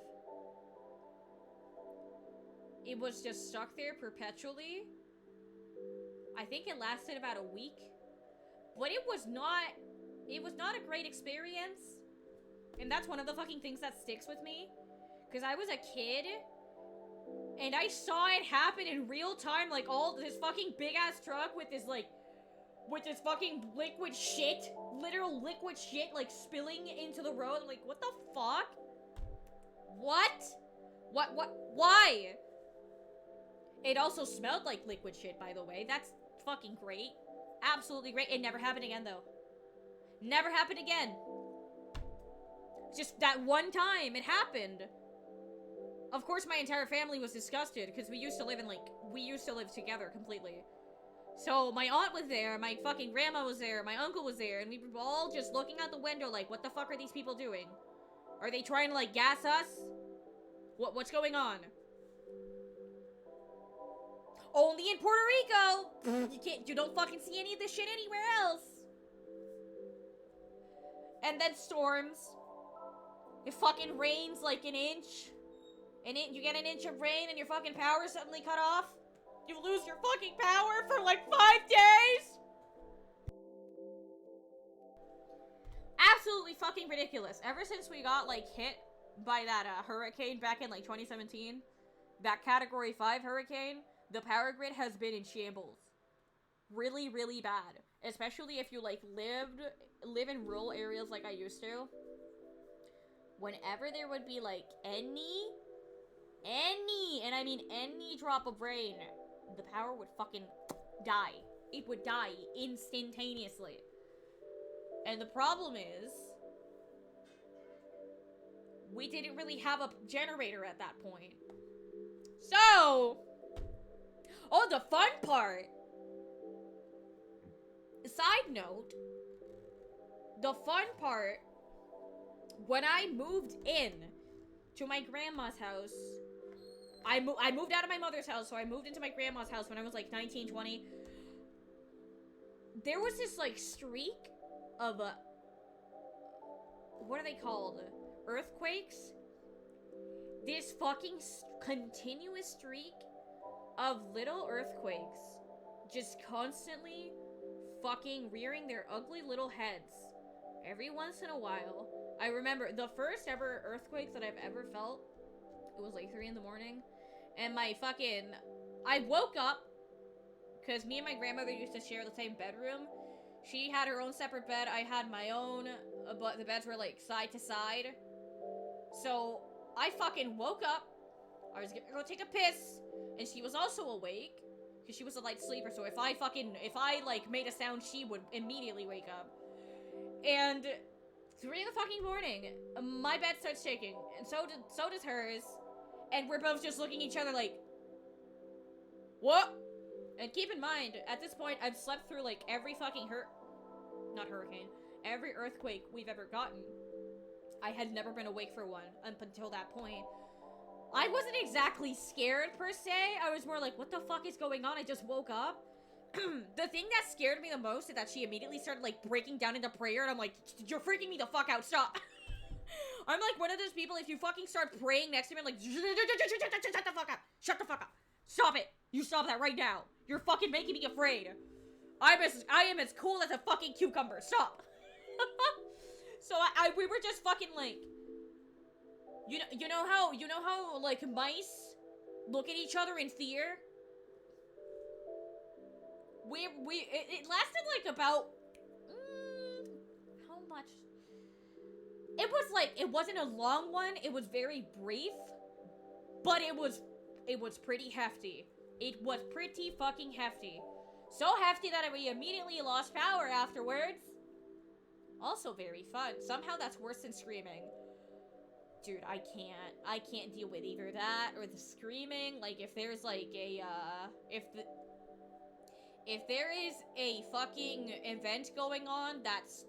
It was just stuck there perpetually. I think it lasted about a week, but it was not a great experience, and that's one of the fucking things that sticks with me, because I was a kid, and I saw it happen in real time, like all this fucking big ass truck with this fucking liquid shit, literal liquid shit, like spilling into the road. I'm like, what the fuck? What? Why? It also smelled like liquid shit, by the way. That's fucking great. Absolutely great. It never happened again, though. Never happened again. Just that one time it happened. Of course, my entire family was disgusted because we used to live together completely. So my aunt was there, my fucking grandma was there, my uncle was there, and we were all just looking out the window like, what the fuck are these people doing? Are they trying to, like, gas us? What's going on? Only in Puerto Rico! You don't fucking see any of this shit anywhere else. And then storms. It fucking rains like an inch. You get an inch of rain and your fucking power suddenly cut off. You lose your fucking power for like 5 days. Absolutely fucking ridiculous. Ever since we got like hit by that hurricane back in like 2017, that category 5 hurricane, the power grid has been in shambles. Really, really bad. Especially if you like live in rural areas like I used to. Whenever there would be like any, and I mean any drop of rain, the power would fucking die. It would die instantaneously. And the problem is, we didn't really have a generator at that point. So, oh, the fun part. Side note, the fun part, when I moved in to my grandma's house, I moved out of my mother's house, so I moved into my grandma's house when I was like 19, 20. There was this like streak of what are they called? Earthquakes? This fucking continuous streak of little earthquakes just constantly fucking rearing their ugly little heads every once in a while. I remember the first ever earthquakes that I've ever felt, it was like 3 in the morning, and I woke up, because me and my grandmother used to share the same bedroom. She had her own separate bed, I had my own, but the beds were like side to side. So, I fucking woke up, I was gonna go take a piss, and she was also awake, because she was a light sleeper, so if I like made a sound, she would immediately wake up. And 3 in the fucking morning, my bed starts shaking, and so does hers, and we're both just looking at each other like, what? And keep in mind, at this point, I've slept through like every fucking every earthquake we've ever gotten. I had never been awake for one up until that point. I wasn't exactly scared per se, I was more like, what the fuck is going on? I just woke up. The thing that scared me the most is that she immediately started like breaking down into prayer, and I'm like, you're freaking me the fuck out, stop. I'm like one of those people, if you fucking start praying next to me, I'm like, shut the fuck up, shut the fuck up, stop it, you stop that right now, you're fucking making me afraid. I am as cool as a fucking cucumber, stop. So we were just fucking like, you know how like mice look at each other in fear? It lasted like about, how much? It was like, it wasn't a long one, it was very brief, but it was pretty hefty. It was pretty fucking hefty. So hefty that we immediately lost power afterwards. Also very fun. Somehow that's worse than screaming. Dude, I can't deal with either that or the screaming. Like, if there's like a, if there is a fucking event going on that's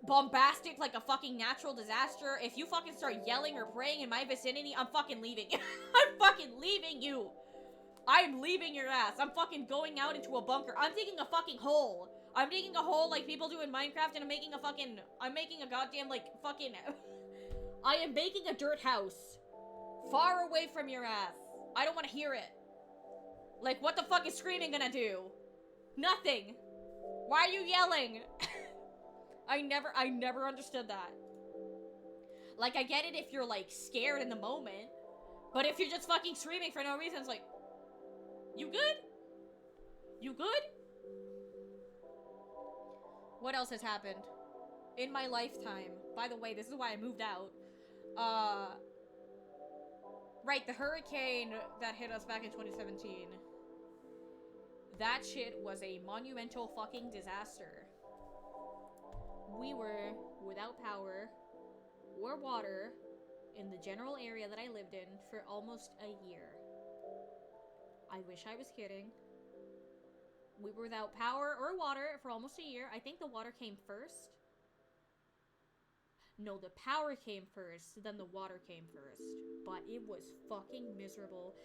bombastic like a fucking natural disaster, if you fucking start yelling or praying in my vicinity, I'm fucking leaving. I'm fucking leaving you. I'm leaving your ass. I'm fucking going out into a bunker. I'm digging a fucking hole. I'm digging a hole like people do in Minecraft, and I'm making a goddamn like fucking I am making a dirt house far away from your ass. I don't want to hear it. Like, what the fuck is screaming gonna do? Nothing. Why are you yelling? I never understood that. Like, I get it if you're, like, scared in the moment. But if you're just fucking screaming for no reason, it's like, you good? You good? What else has happened? In my lifetime. By the way, this is why I moved out. Right, the hurricane that hit us back in 2017. That shit was a monumental fucking disaster. we were without power or water in the general area that I lived in for almost a year. I wish I was kidding. We were without power or water for almost a year. I think the water came first. No, the power came first, then the water came first. But it was fucking miserable.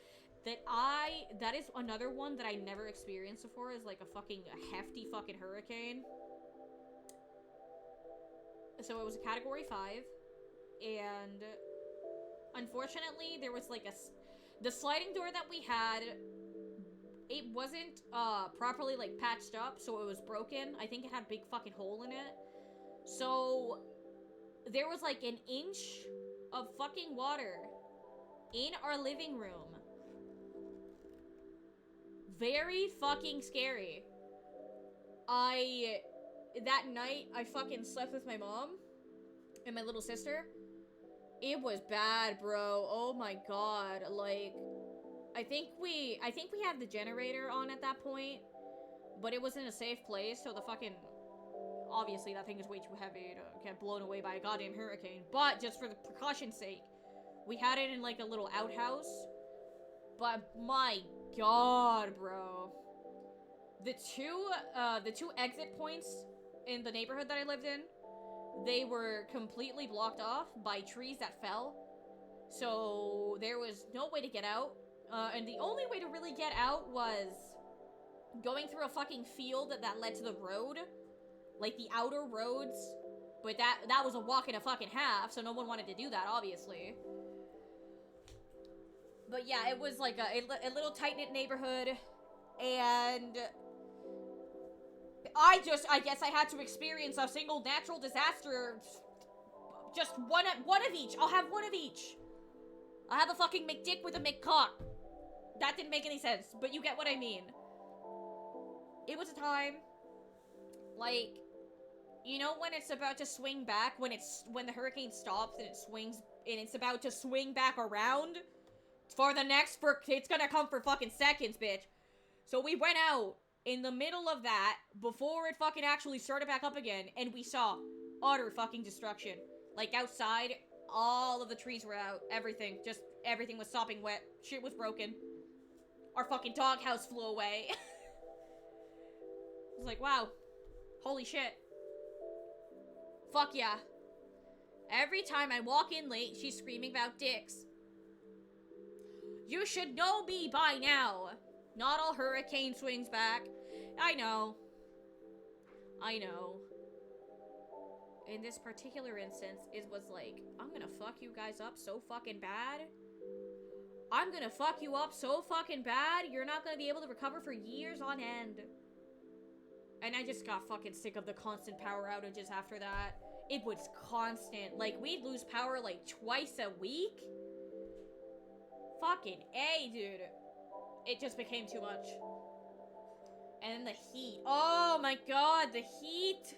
That is another one that I never experienced before, is like a hefty fucking hurricane. So it was a category 5, and unfortunately there was like the sliding door that we had, it wasn't properly like patched up, so it was broken. I think it had a big fucking hole in it. So there was like an inch of fucking water in our living room. Very fucking scary. That night, I fucking slept with my mom and my little sister. It was bad, bro. Oh my god. Like, I think we had the generator on at that point, but it was in a safe place, so the fucking... Obviously, that thing is way too heavy to get blown away by a goddamn hurricane. But, just for the precaution's sake, we had it in, like, a little outhouse. But, my god, bro. The two exit points in the neighborhood that I lived in, they were completely blocked off by trees that fell. So, there was no way to get out. And the only way to really get out was going through a fucking field that led to the road. Like, the outer roads. But that was a walk and a fucking half, so no one wanted to do that, obviously. But yeah, it was like a little tight-knit neighborhood. And I guess I had to experience a single natural disaster. Just one of each. I'll have one of each. I'll have a fucking McDick with a McCock. That didn't make any sense, but you get what I mean. It was a time, like, you know when it's about to swing back, when the hurricane stops and it swings, and it's about to swing back around for the next, it's gonna come for fucking seconds, bitch. So we went out in the middle of that, before it fucking actually started back up again, and we saw utter fucking destruction. Like, outside, all of the trees were out, everything was sopping wet, shit was broken. Our fucking doghouse flew away. I was like, wow. Holy shit. Fuck yeah. Every time I walk in late, she's screaming about dicks. You should know me by now. Not all hurricane swings back. I know. In this particular instance, it was like, I'm gonna fuck you guys up so fucking bad. I'm gonna fuck you up so fucking bad, you're not gonna be able to recover for years on end. And I just got fucking sick of the constant power outages after that. It was constant. Like, we'd lose power like twice a week. Fucking A, dude. It just became too much. And then the heat. Oh my god, the heat.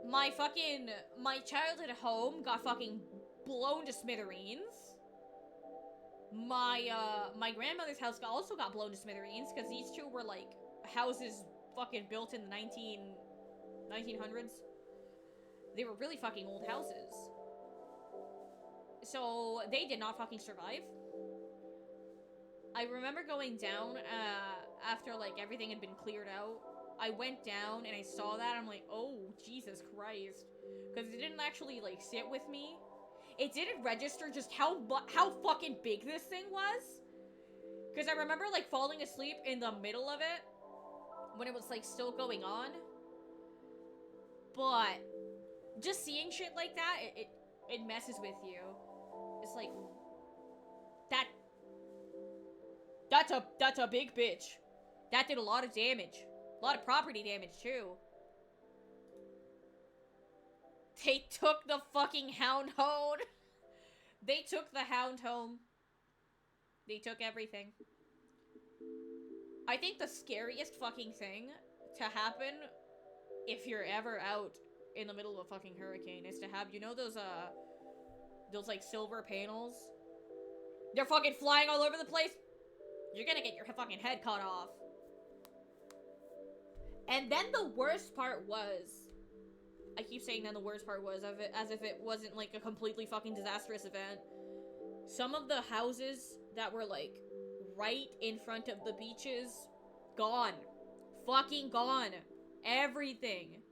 My childhood home got fucking blown to smithereens. My grandmother's house also got blown to smithereens, because these two were, like, houses fucking built in the 1900s. They were really fucking old houses. So, they did not fucking survive. I remember going down, after, like, everything had been cleared out. I went down and I saw that, I'm like, oh, Jesus Christ. Because it didn't actually, like, sit with me. It didn't register just how fucking big this thing was. Because I remember, like, falling asleep in the middle of it when it was, like, still going on. But just seeing shit like that, it messes with you. It's like, that's a big bitch. That did a lot of damage. A lot of property damage, too. They took the fucking hound home. They took the hound home. They took everything. I think the scariest fucking thing to happen if you're ever out in the middle of a fucking hurricane is to have, you know those like silver panels? They're fucking flying all over the place. You're gonna get your fucking head cut off. And then the worst part was, I keep saying then the worst part was, as if it wasn't like a completely fucking disastrous event. Some of the houses that were like right in front of the beaches, gone. Fucking gone. Everything.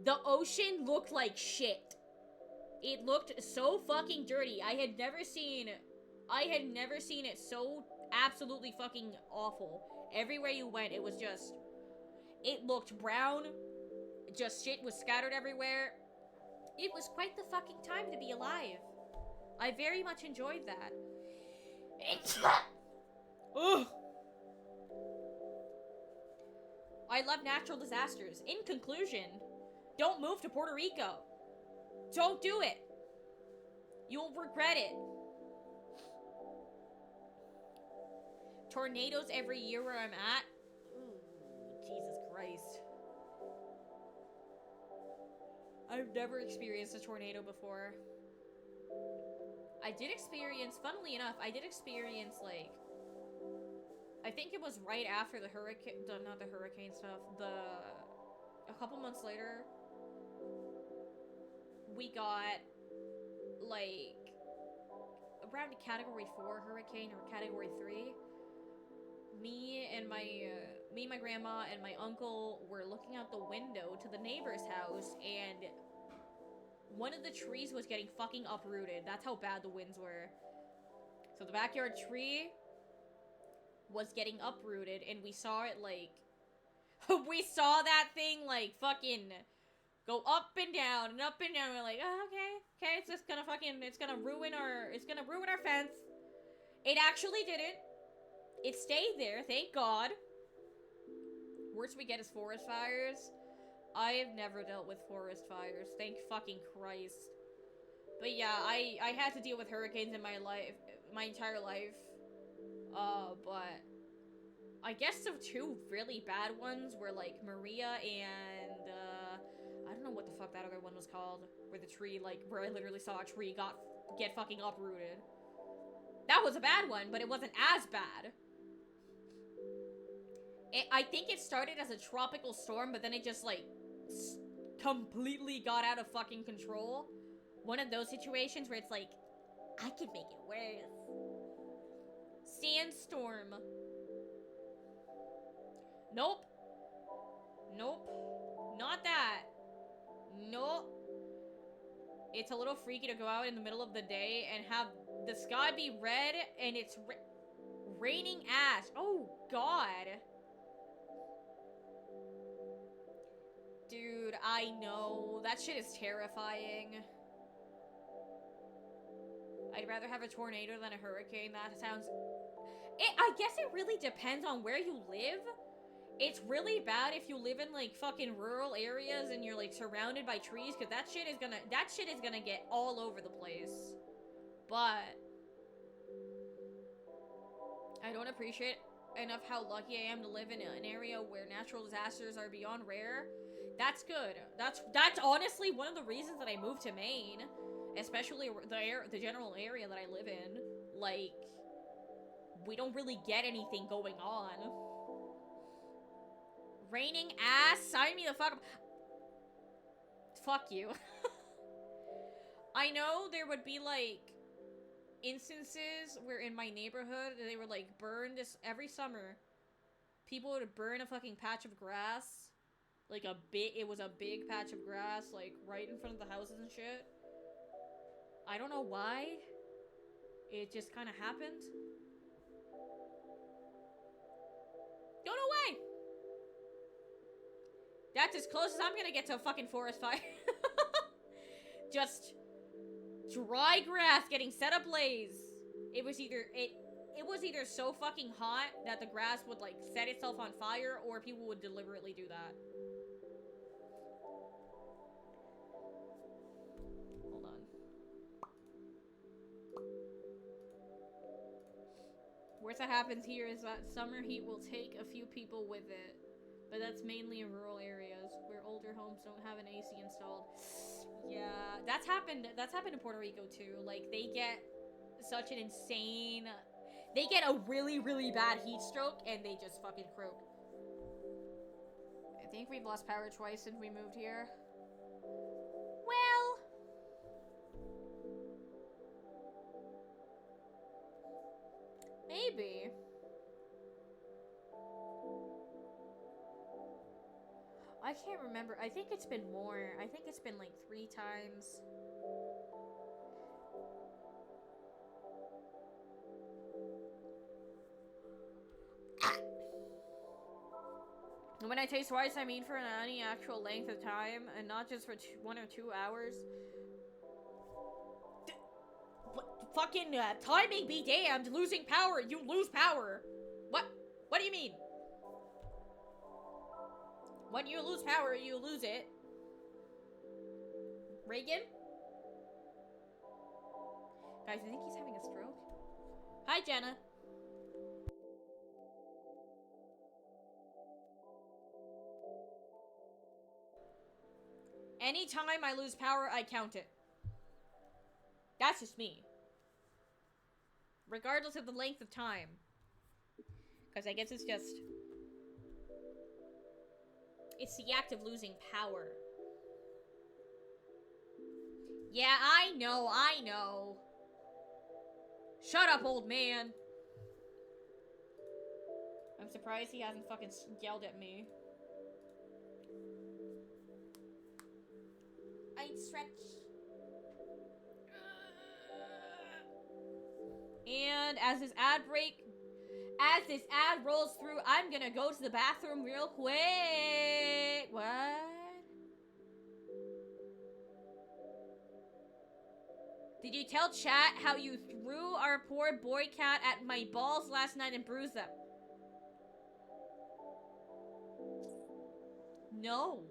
The ocean looked like shit. It looked so fucking dirty. I had never seen it so absolutely fucking awful. Everywhere you went, it was just, it looked brown. Just shit was scattered everywhere. It was quite the fucking time to be alive. I very much enjoyed that. Ugh. I love natural disasters. In conclusion, don't move to Puerto Rico. Don't do it. You'll regret it. Tornadoes every year where I'm at. Ooh, Jesus Christ. I've never experienced a tornado before. I did experience, funnily enough, like, I think it was right after the hurricane, not the hurricane stuff, a couple months later, we got, like, around a Category 4 hurricane, or Category 3. Me and my grandma and my uncle were looking out the window to the neighbor's house, and one of the trees was getting fucking uprooted. That's how bad the winds were. So the backyard tree was getting uprooted, and we saw it, like, we saw that thing, like, fucking go up and down and up and down. We're like, oh, okay, it's just gonna fucking, it's gonna ruin our fence. It actually didn't. It stayed there, thank God. Worst we get is forest fires. I have never dealt with forest fires, thank fucking Christ. But yeah, I had to deal with hurricanes in my life, my entire life. But I guess the two really bad ones were like Maria and I don't know what the fuck that other one was called, where the tree, like, where I literally saw a tree get fucking uprooted. That was a bad one, but it wasn't as bad. I think it started as a tropical storm, but then it just, like, completely got out of fucking control. One of those situations where it's like, I could make it worse. Sandstorm. Nope. Not that. Nope. It's a little freaky to go out in the middle of the day and have the sky be red and it's raining ash. Oh, God. Dude, I know. That shit is terrifying. I'd rather have a tornado than a hurricane. That sounds... I guess it really depends on where you live. It's really bad if you live in, like, fucking rural areas and you're, like, surrounded by trees, because that shit is gonna get all over the place. But I don't appreciate enough how lucky I am to live in an area where natural disasters are beyond rare. That's good. That's honestly one of the reasons that I moved to Maine, especially the general area that I live in. Like, we don't really get anything going on. Raining ass? Sign me the fuck up. Fuck you. I know there would be, like, instances where in my neighborhood they would, like, burn this every summer. People would burn a fucking patch of grass. Like, it was a big patch of grass, like, right in front of the houses and shit. I don't know why. It just kind of happened. Go away! That's as close as I'm gonna get to a fucking forest fire. Just dry grass getting set ablaze. It was either so fucking hot that the grass would, like, set itself on fire, or people would deliberately do that. Hold on. Worst that happens here is that summer heat will take a few people with it. But that's mainly in rural areas where older homes don't have an AC installed. Yeah, that's happened in Puerto Rico too. Like, they get such an insane... They get a really, really bad heat stroke and they just fucking croak. I think we've lost power twice since we moved here. Well... maybe. I can't remember. I think it's been more. I think it's been like 3 times. When I taste twice, I mean for any actual length of time, and not just for 1 or 2 hours. Fucking timing be damned. Losing power, you lose power. What? What do you mean? When you lose power, you lose it. Reagan? Guys, I think he's having a stroke. Hi, Jenna. Anytime I lose power, I count it. That's just me. Regardless of the length of time. Because I guess it's just... it's the act of losing power. Yeah, I know. Shut up, old man. I'm surprised he hasn't fucking yelled at me. I stretch. And as this ad rolls through, I'm gonna go to the bathroom real quick. What? Did you tell chat how you threw our poor boy cat at my balls last night and bruised them? No.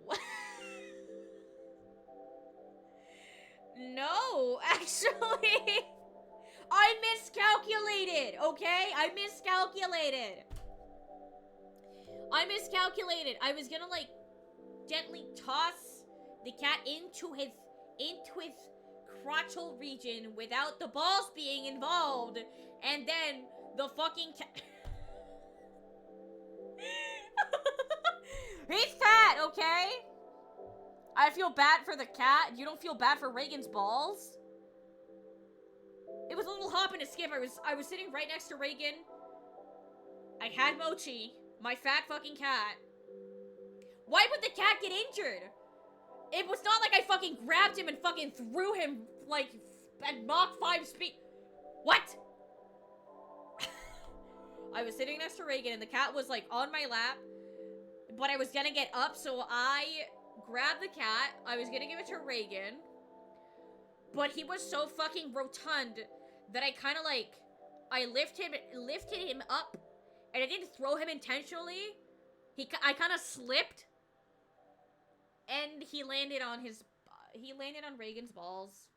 No, actually. I miscalculated, okay? I miscalculated. I was gonna, like, gently toss the cat into his crotchal region without the balls being involved, and then the fucking cat... He's fat, okay? I feel bad for the cat. You don't feel bad for Reagan's balls? It was a little hop and a skip. I was sitting right next to Reagan. I had Mochi, my fat fucking cat. Why would the cat get injured? It was not like I fucking grabbed him and fucking threw him, like, at Mach 5 speed. What? I was sitting next to Reagan and the cat was, like, on my lap. But I was gonna get up, so I grabbed the cat. I was gonna give it to Reagan. But he was so fucking rotund that I kind of, like, I lifted him up, and I didn't throw him intentionally. I kind of slipped, and he landed on Reagan's balls.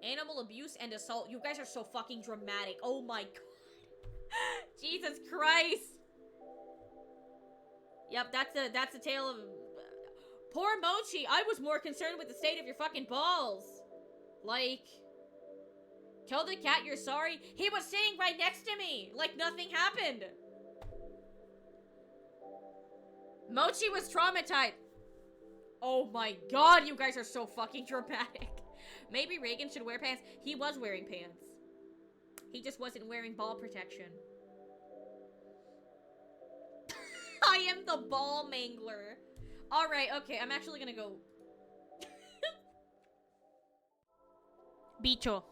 Animal abuse and assault. You guys are so fucking dramatic. Oh my god. Jesus Christ. Yep, that's a tale of... Poor Mochi. I was more concerned with the state of your fucking balls. Like... Tell the cat you're sorry. He was sitting right next to me. Like nothing happened. Mochi was traumatized. Oh my god, you guys are so fucking dramatic. Maybe Reagan should wear pants. He was wearing pants. He just wasn't wearing ball protection. I am the ball mangler. Alright, okay, I'm actually gonna go. Bicho.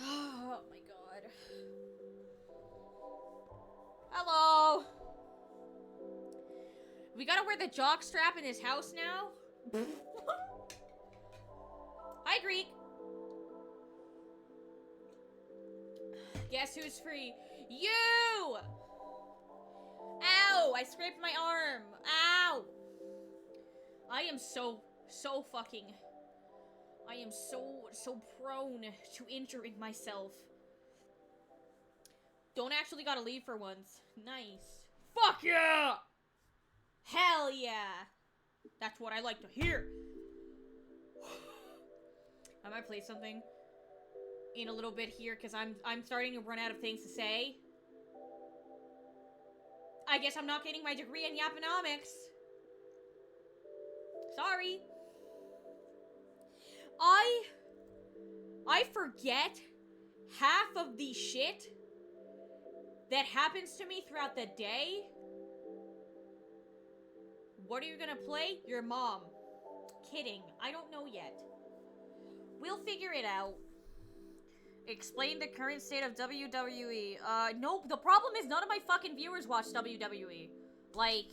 Oh my god. Hello. We gotta wear the jock strap in his house now? Hi, Greek. Guess who's free? You! Ow! I scraped my arm. Ow! I am so prone to injuring myself. Don't actually gotta leave for once. Nice. Fuck yeah! Hell yeah! That's what I like to hear. I might play something. in a little bit here because I'm starting to run out of things to say. I guess I'm not getting my degree in yappanomics. Sorry. I forget half of the shit that happens to me throughout the day. What are you gonna play? Your mom. Kidding. I don't know yet. We'll figure it out. Explain the current state of WWE. No, the problem is none of my fucking viewers watch WWE. Like...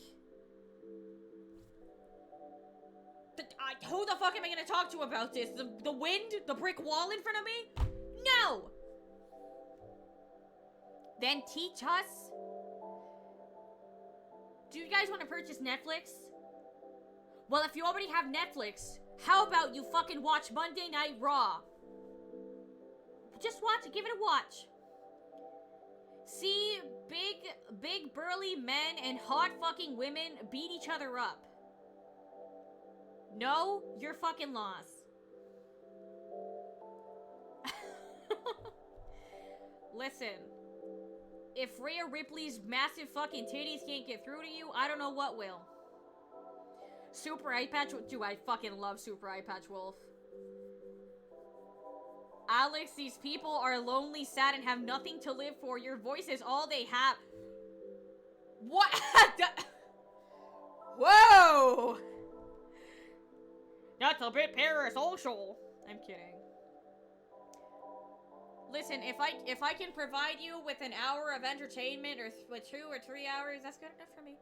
who the fuck am I gonna talk to about this? The wind? The brick wall in front of me? No! Then teach us? Do you guys want to purchase Netflix? Well, if you already have Netflix, how about you fucking watch Monday Night Raw? Just watch it, give it a watch. See big burly men and hot fucking women beat each other up. No, you're fucking lost. Listen, if Rhea Ripley's massive fucking titties can't get through to you, I don't know what will. Super Eye Patch, dude, I fucking love Super Eye Patch Wolf. Alyx, these people are lonely, sad, and have nothing to live for. Your voice is all they have. What? Whoa! That's a bit parasocial. I'm kidding. Listen, if I can provide you with an hour of entertainment, or 2 or 3 hours, that's good enough for me.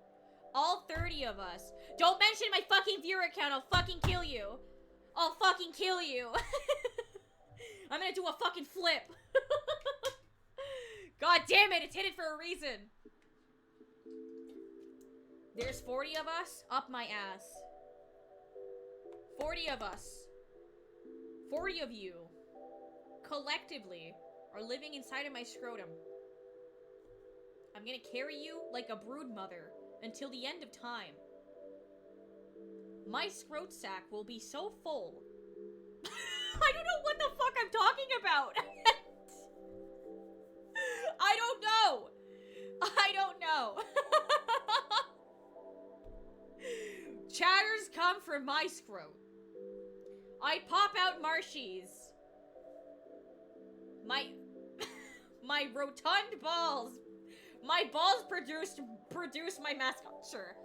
All 30 of us. Don't mention my fucking viewer account. I'll fucking kill you. I'll fucking kill you. I'm gonna do a fucking flip. God damn it, it's hidden for a reason. There's 40 of us up my ass. 40 of us. 40 of you. Collectively are living inside of my scrotum. I'm gonna carry you like a brood mother until the end of time. My scrot sack will be so full. I don't know what the fuck I'm talking about. I don't know. I don't know. Chatters come from my scrot. I pop out marshies. My rotund balls. My balls produce my mascot. Sure.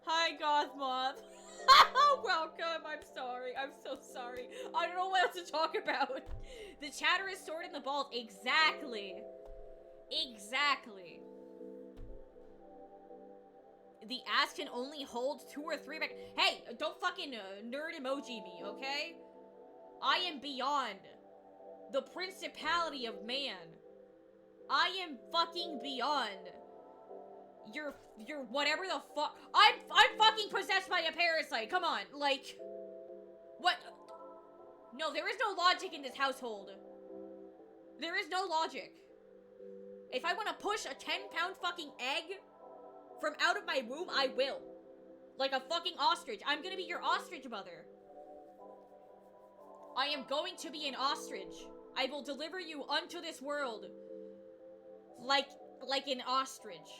Hi, Gothmoth. Welcome. I'm sorry. I'm so sorry. I don't know what else to talk about. The chatter is stored in the balls. Exactly. Exactly. The ass can only hold 2 or 3 back. Hey, don't fucking nerd emoji me, okay? I am beyond the principality of man. I am fucking beyond your whatever the fuck. I'm fucking possessed by a parasite. Come on, like, what? No, there is no logic in this household. There is no logic. If I want to push a 10-pound fucking egg from out of my womb, I will. Like a fucking ostrich. I'm gonna be your ostrich mother. I am going to be an ostrich. I will deliver you unto this world. Like an ostrich.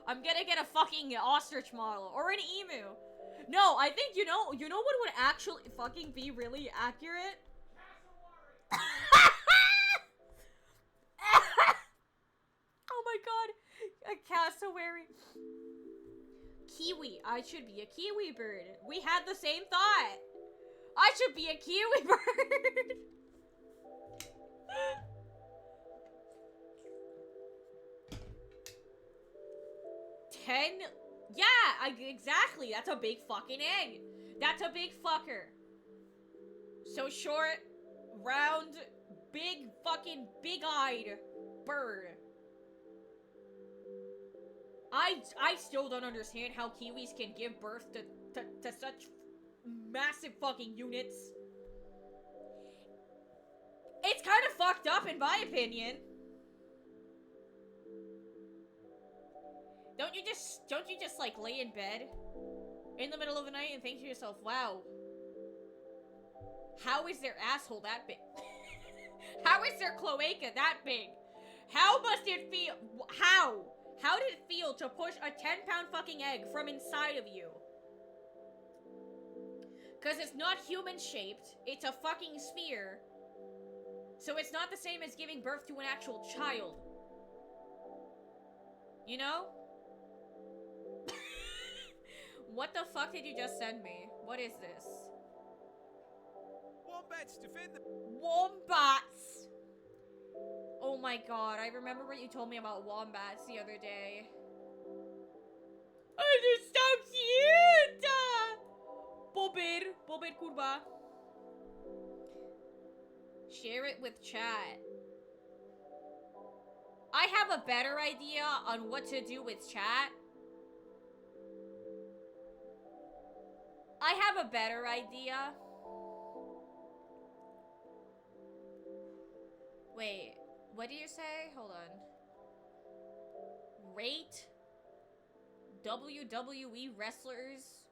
I'm gonna get a fucking ostrich model. Or an emu. No, I think, you know what would actually fucking be really accurate? Oh my god. A cassowary. Kiwi. I should be a kiwi bird. We had the same thought. I should be a kiwi bird. 10? Yeah, exactly. That's a big fucking egg. That's a big fucker. So short, round, big fucking big-eyed bird. I still don't understand how kiwis can give birth to such massive fucking units. It's kind of fucked up in my opinion. Don't you just like lay in bed in the middle of the night and think to yourself, wow, how is their asshole that big? How is their cloaca that big? How must it feel? How? How did it feel to push a 10-pound fucking egg from inside of you? Because it's not human-shaped. It's a fucking sphere. So it's not the same as giving birth to an actual child. You know? What the fuck did you just send me? What is this? Wombats defend the... Wombats! Oh my god, I remember what you told me about wombats the other day. Oh, they're so cute! Bobir kurba. Share it with chat. I have a better idea on what to do with chat. I have a better idea. Wait, what do you say? Hold on. Rate WWE wrestlers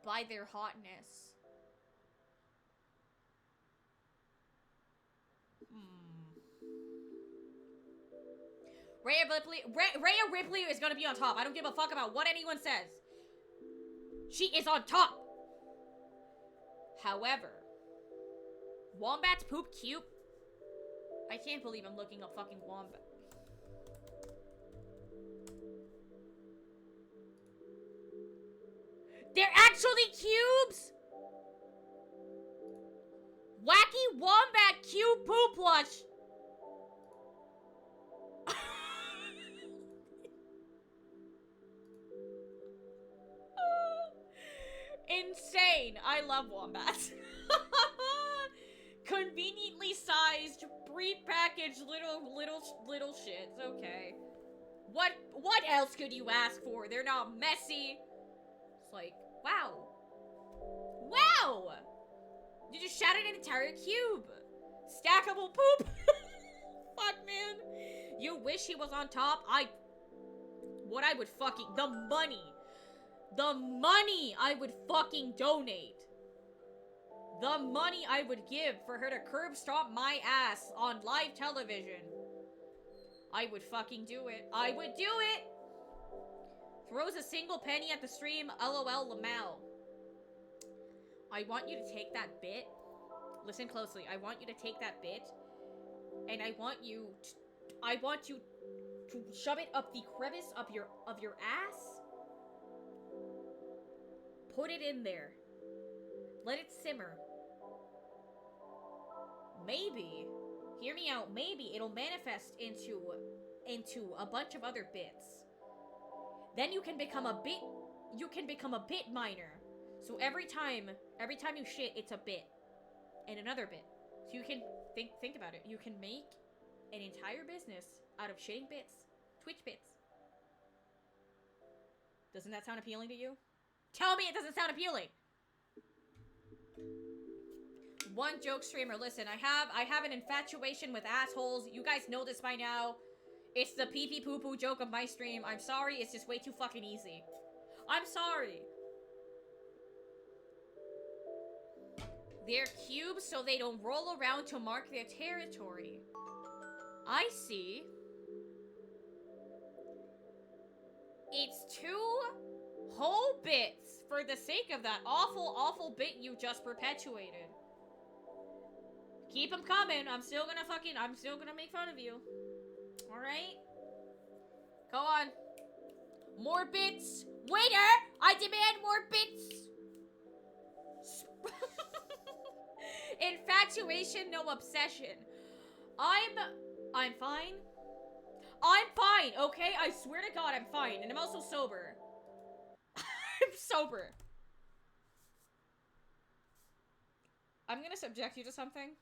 by their hotness. Rhea Ripley is gonna be on top. I don't give a fuck about what anyone says. She is on top. However, wombats poop cute. I can't believe I'm looking up fucking wombat. They're actually cubes! Wacky wombat cube poop plush! Insane! I love wombats. Conveniently sized, pre-packaged little shits. Okay. What else could you ask for? They're not messy. It's like, wow. Wow! You just shattered an entire cube. Stackable poop. Fuck, man. You wish he was on top? What I would fucking... The money I would fucking donate. The money I would give for her to curb stomp my ass on live television. I would fucking do it. I would do it! Throws a single penny at the stream, LOL Lamau. I want you to take that bit. Listen closely. I want you to take that bit. And I want you to shove it up the crevice of your ass. Put it in there. Let it simmer. Maybe, hear me out, maybe it'll manifest into a bunch of other bits. Then you can become a bit miner. So every time you shit, it's a bit. And another bit. So you can think about it. You can make an entire business out of shitting bits. Twitch bits. Doesn't that sound appealing to you? Tell me it doesn't sound appealing! One joke streamer, listen, I have an infatuation with assholes. You guys know this by now. It's the pee-pee poo-poo joke of my stream. I'm sorry, it's just way too fucking easy. I'm sorry. They're cubes so they don't roll around to mark their territory. I see. It's 2 whole bits for the sake of that awful bit you just perpetuated. Keep them coming. I'm still gonna make fun of you. Alright? Go on. More bits. Waiter! I demand more bits! Infatuation, no obsession. I'm fine. I'm fine, okay? I swear to God, I'm fine. And I'm also sober. I'm sober. I'm gonna subject you to something.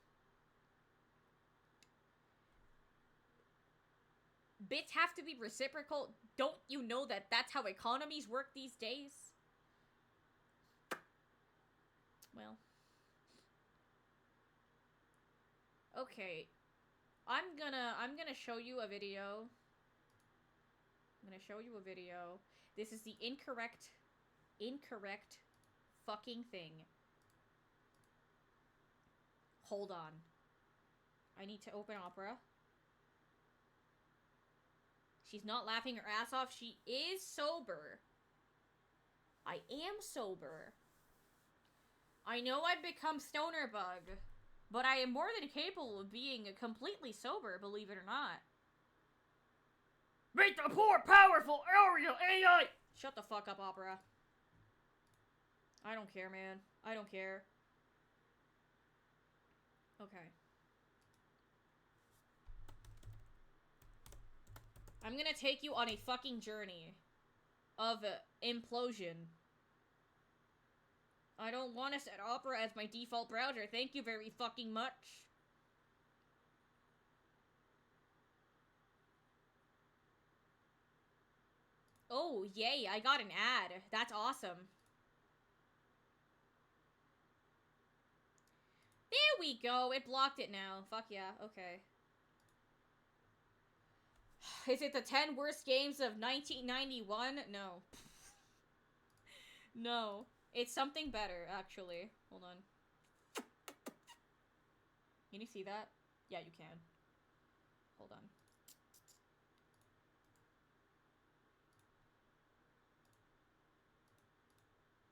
Bits have to be reciprocal. Don't you know that that's how economies work these days? Well. Okay. I'm gonna show you a video. I'm gonna show you a video. This is the incorrect fucking thing. Hold on. I need to open Opera. She's not laughing her ass off. She is sober. I am sober. I know I've become stoner bug, but I am more than capable of being completely sober, believe it or not. Make the poor powerful Ariel AI! Shut the fuck up, Opera. I don't care, man. I don't care. Okay. I'm gonna take you on a fucking journey of implosion. I don't want to set Opera as my default browser. Thank you very fucking much. Oh, yay, I got an ad. That's awesome. There we go. It blocked it now. Fuck yeah. Okay. Is it the 10 worst games of 1991? No. No. It's something better, actually. Hold on. Can you see that? Yeah, you can. Hold on.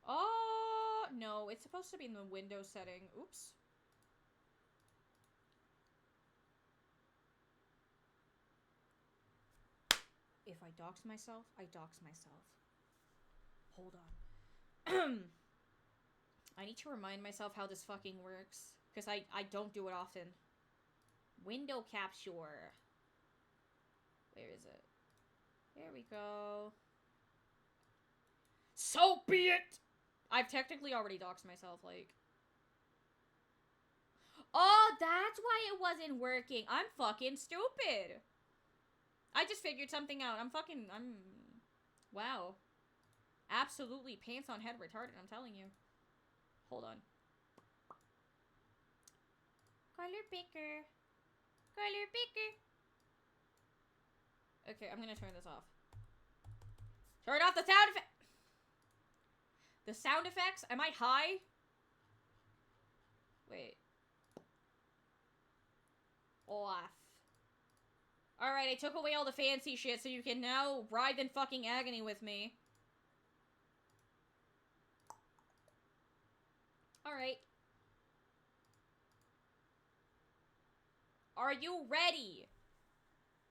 Oh, no. It's supposed to be in the Windows setting. Oops. If I dox myself, I dox myself. Hold on. I need to remind myself how this fucking works. Because I don't do it often. Window capture. Where is it? There we go. So be it! I've technically already doxed myself, like... Oh, that's why it wasn't working. I'm fucking stupid. I just figured something out. I'm... Wow. Absolutely pants on head retarded, I'm telling you. Hold on. Color picker. Color picker. Okay, I'm gonna turn this off. Turn off the sound effect. The sound effects? Am I high? Wait. Off. Alright, I took away all the fancy shit so you can now writhe in fucking agony with me. Alright. Are you ready?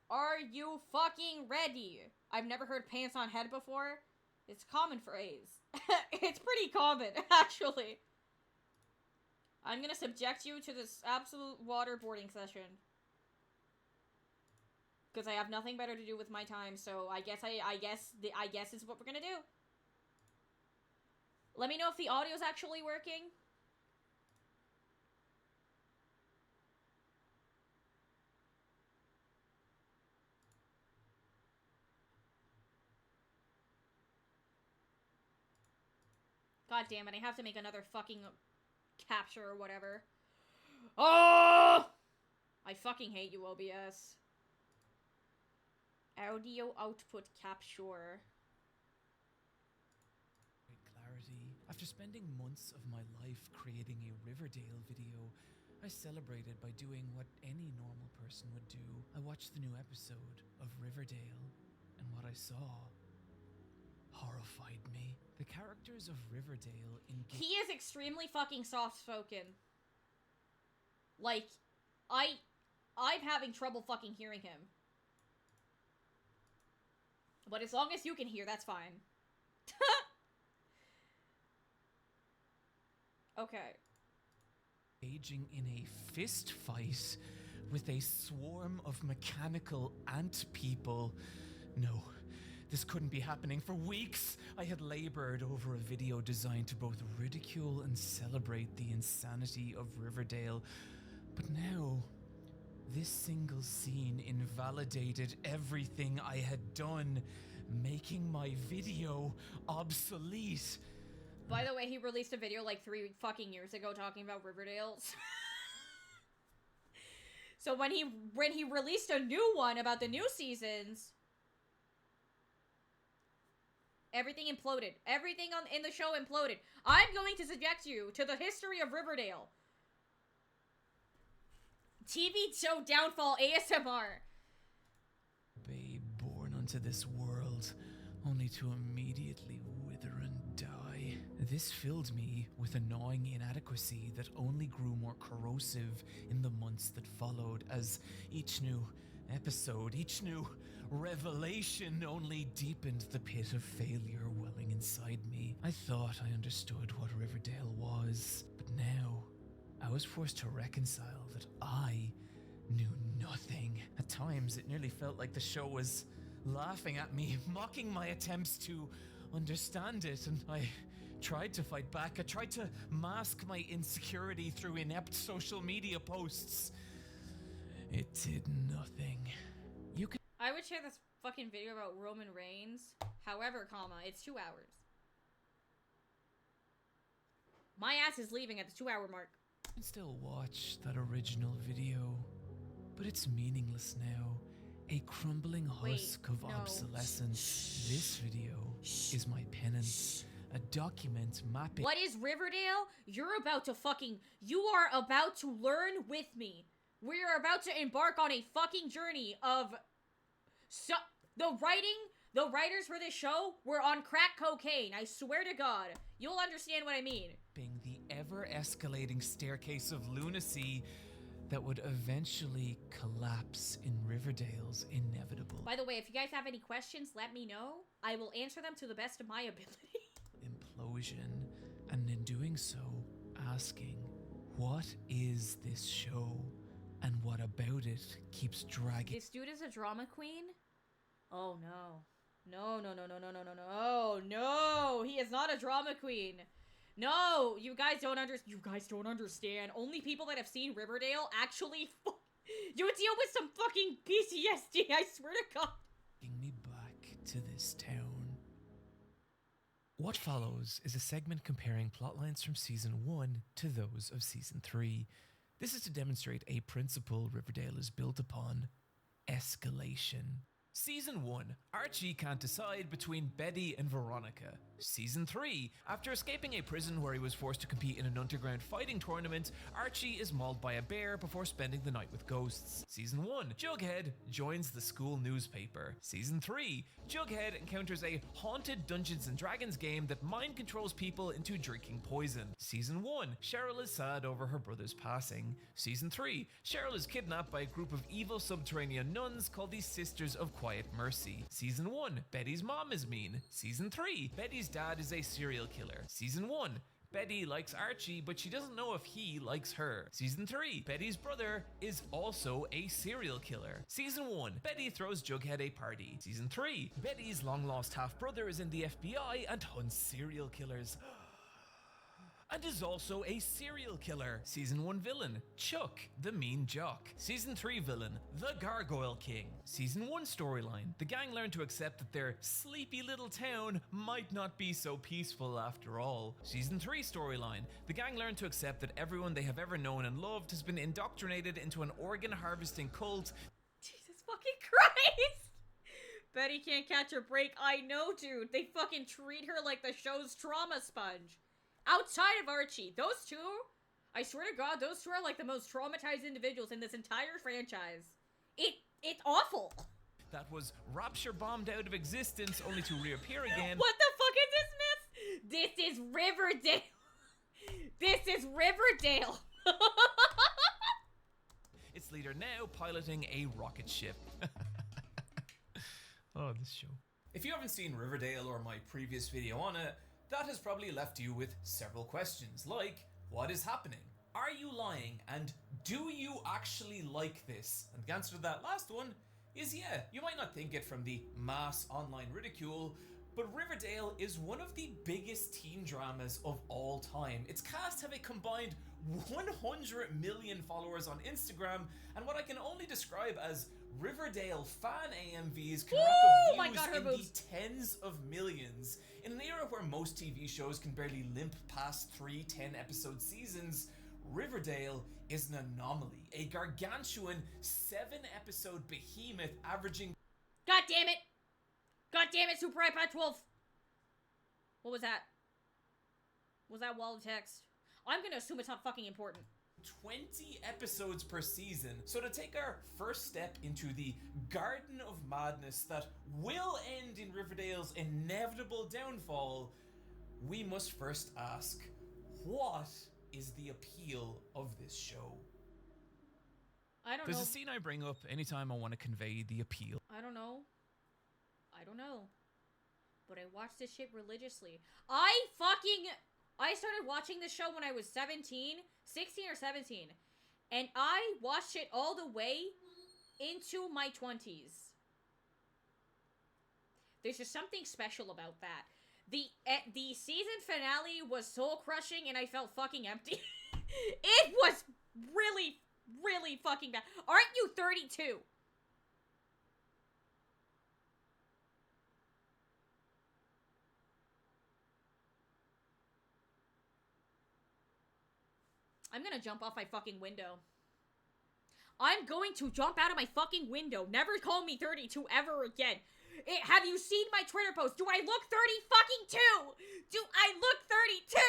Are you fucking ready? I've never heard pants on head before. It's a common phrase. It's pretty common, actually. I'm gonna subject you to this absolute waterboarding session. Because I have nothing better to do with my time, so I guess it's what we're gonna do. Let me know if the audio's actually working. God damn it, I have to make another fucking capture or whatever. Oh! I fucking hate you, OBS. Audio output capture. Clarity. After spending months of my life creating a Riverdale video, I celebrated by doing what any normal person would do. I watched the new episode of Riverdale, and what I saw horrified me. The characters of Riverdale He is extremely fucking soft-spoken. Like, I'm having trouble fucking hearing him. But as long as you can hear, that's fine. Okay. engaging in a fist fight with a swarm of mechanical ant people. No, this couldn't be happening for weeks. I had labored over a video designed to both ridicule and celebrate the insanity of Riverdale. But now, this single scene invalidated everything I had done, making my video obsolete. By the way, he released a video like 3 fucking years ago talking about Riverdale. So when he released a new one about the new seasons, Everything imploded. Everything in the show imploded. I'm going to subject you to the history of Riverdale. TV show downfall ASMR. Babe born unto this world, only to immediately wither and die. This filled me with a gnawing inadequacy that only grew more corrosive in the months that followed, as each new episode, each new revelation only deepened the pit of failure welling inside me. I thought I understood what Riverdale was, but now I was forced to reconcile that I knew nothing. At times, it nearly felt like the show was laughing at me, mocking my attempts to understand it, and I tried to fight back. I tried to mask my insecurity through inept social media posts. It did nothing. You could. I would share this fucking video about Roman Reigns. However, it's 2 hours. My ass is leaving at the 2-hour mark. Still watch that original video, but it's meaningless now. A crumbling husk of obsolescence. This video is my penance. A document mapping. What is Riverdale? You are about to learn with me. We are about to embark on a fucking journey of the writers for this show were on crack cocaine. I swear to God. You'll understand what I mean. The ever-escalating staircase of lunacy that would eventually collapse in Riverdale's inevitable By the way, if you guys have any questions, let me know. I will answer them to the best of my ability. implosion, and in doing so, asking, what is this show, and what about it keeps dragging? This dude is a drama queen? Oh no. No, he is not a drama queen. No, you guys don't understand. Only people that have seen Riverdale actually you would deal with some fucking PTSD, I swear to God. Taking me back to this town. What follows is a segment comparing plotlines from Season 1 to those of Season 3. This is to demonstrate a principle Riverdale is built upon: escalation. Season 1, Archie can't decide between Betty and Veronica. Season 3, after escaping a prison where he was forced to compete in an underground fighting tournament, Archie is mauled by a bear before spending the night with ghosts. Season 1, Jughead joins the school newspaper. Season 3, Jughead encounters a haunted Dungeons & Dragons game that mind controls people into drinking poison. Season 1, Cheryl is sad over her brother's passing. Season 3, Cheryl is kidnapped by a group of evil subterranean nuns called the Sisters of Quiet Mercy. Season 1, Betty's mom is mean. Season 3, Betty's dad is a serial killer. Season 1, Betty likes Archie, but she doesn't know if he likes her. Season 3, Betty's brother is also a serial killer. Season 1, Betty throws Jughead a party. Season 3, Betty's long-lost half-brother is in the FBI and hunts serial killers. And is also a serial killer. Season 1 villain, Chuck, the mean jock. Season 3 villain, the Gargoyle King. Season 1 storyline, the gang learn to accept that their sleepy little town might not be so peaceful after all. Season 3 storyline, the gang learn to accept that everyone they have ever known and loved has been indoctrinated into an organ harvesting cult. Jesus fucking Christ! Betty can't catch a break. I know, dude. They fucking treat her like the show's trauma sponge. Outside of Archie, those two, I swear to God, those two are like the most traumatized individuals in this entire franchise. It's awful. That was rapture bombed out of existence only to reappear again. What the fuck is this myth? This is Riverdale. This is Riverdale. Its leader now piloting a rocket ship. Oh, this show. If you haven't seen Riverdale or my previous video on it, that has probably left you with several questions like, what is happening? Are you lying? And do you actually like this? And the answer to that last one is yeah. You might not think it from the mass online ridicule, but Riverdale is one of the biggest teen dramas of all time. Its cast have a combined 100 million followers on Instagram, and what I can only describe as Riverdale fan AMVs can rack up views in the tens of millions. In an era where most TV shows can barely limp past 3 10-episode seasons, Riverdale is an anomaly, a gargantuan 7-episode behemoth averaging... God damn it! God damn it, Super iPad 12! What was that? Was that wall of text? I'm gonna assume it's not fucking important. 20 episodes per season. So to take our first step into the Garden of Madness that will end in Riverdale's inevitable downfall, we must first ask, what is the appeal of this show? I don't There's know. a scene I bring up anytime I want to convey the appeal. I don't know. But I watch this shit religiously. I started watching this show when I was 16 or 17. And I watched it all the way into my 20s. There's just something special about that. The season finale was soul crushing and I felt fucking empty. It was really, really fucking bad. Aren't you 32? I'm gonna jump off my fucking window. I'm going to jump out of my fucking window. Never call me 32 ever again. Have you seen my Twitter post? Do I look 30 fucking 2? Do I look 32?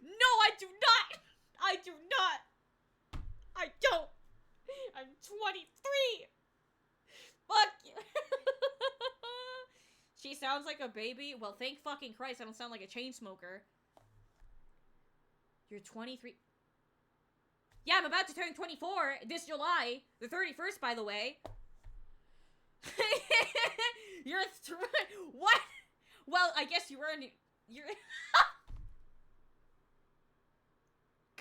No, I do not. I do not. I don't. I'm 23. Fuck you. She sounds like a baby. Well, thank fucking Christ I don't sound like a chain smoker. You're 23. Yeah, I'm about to turn 24 this July. The 31st, by the way. You're what? Well, I guess you were in... You're...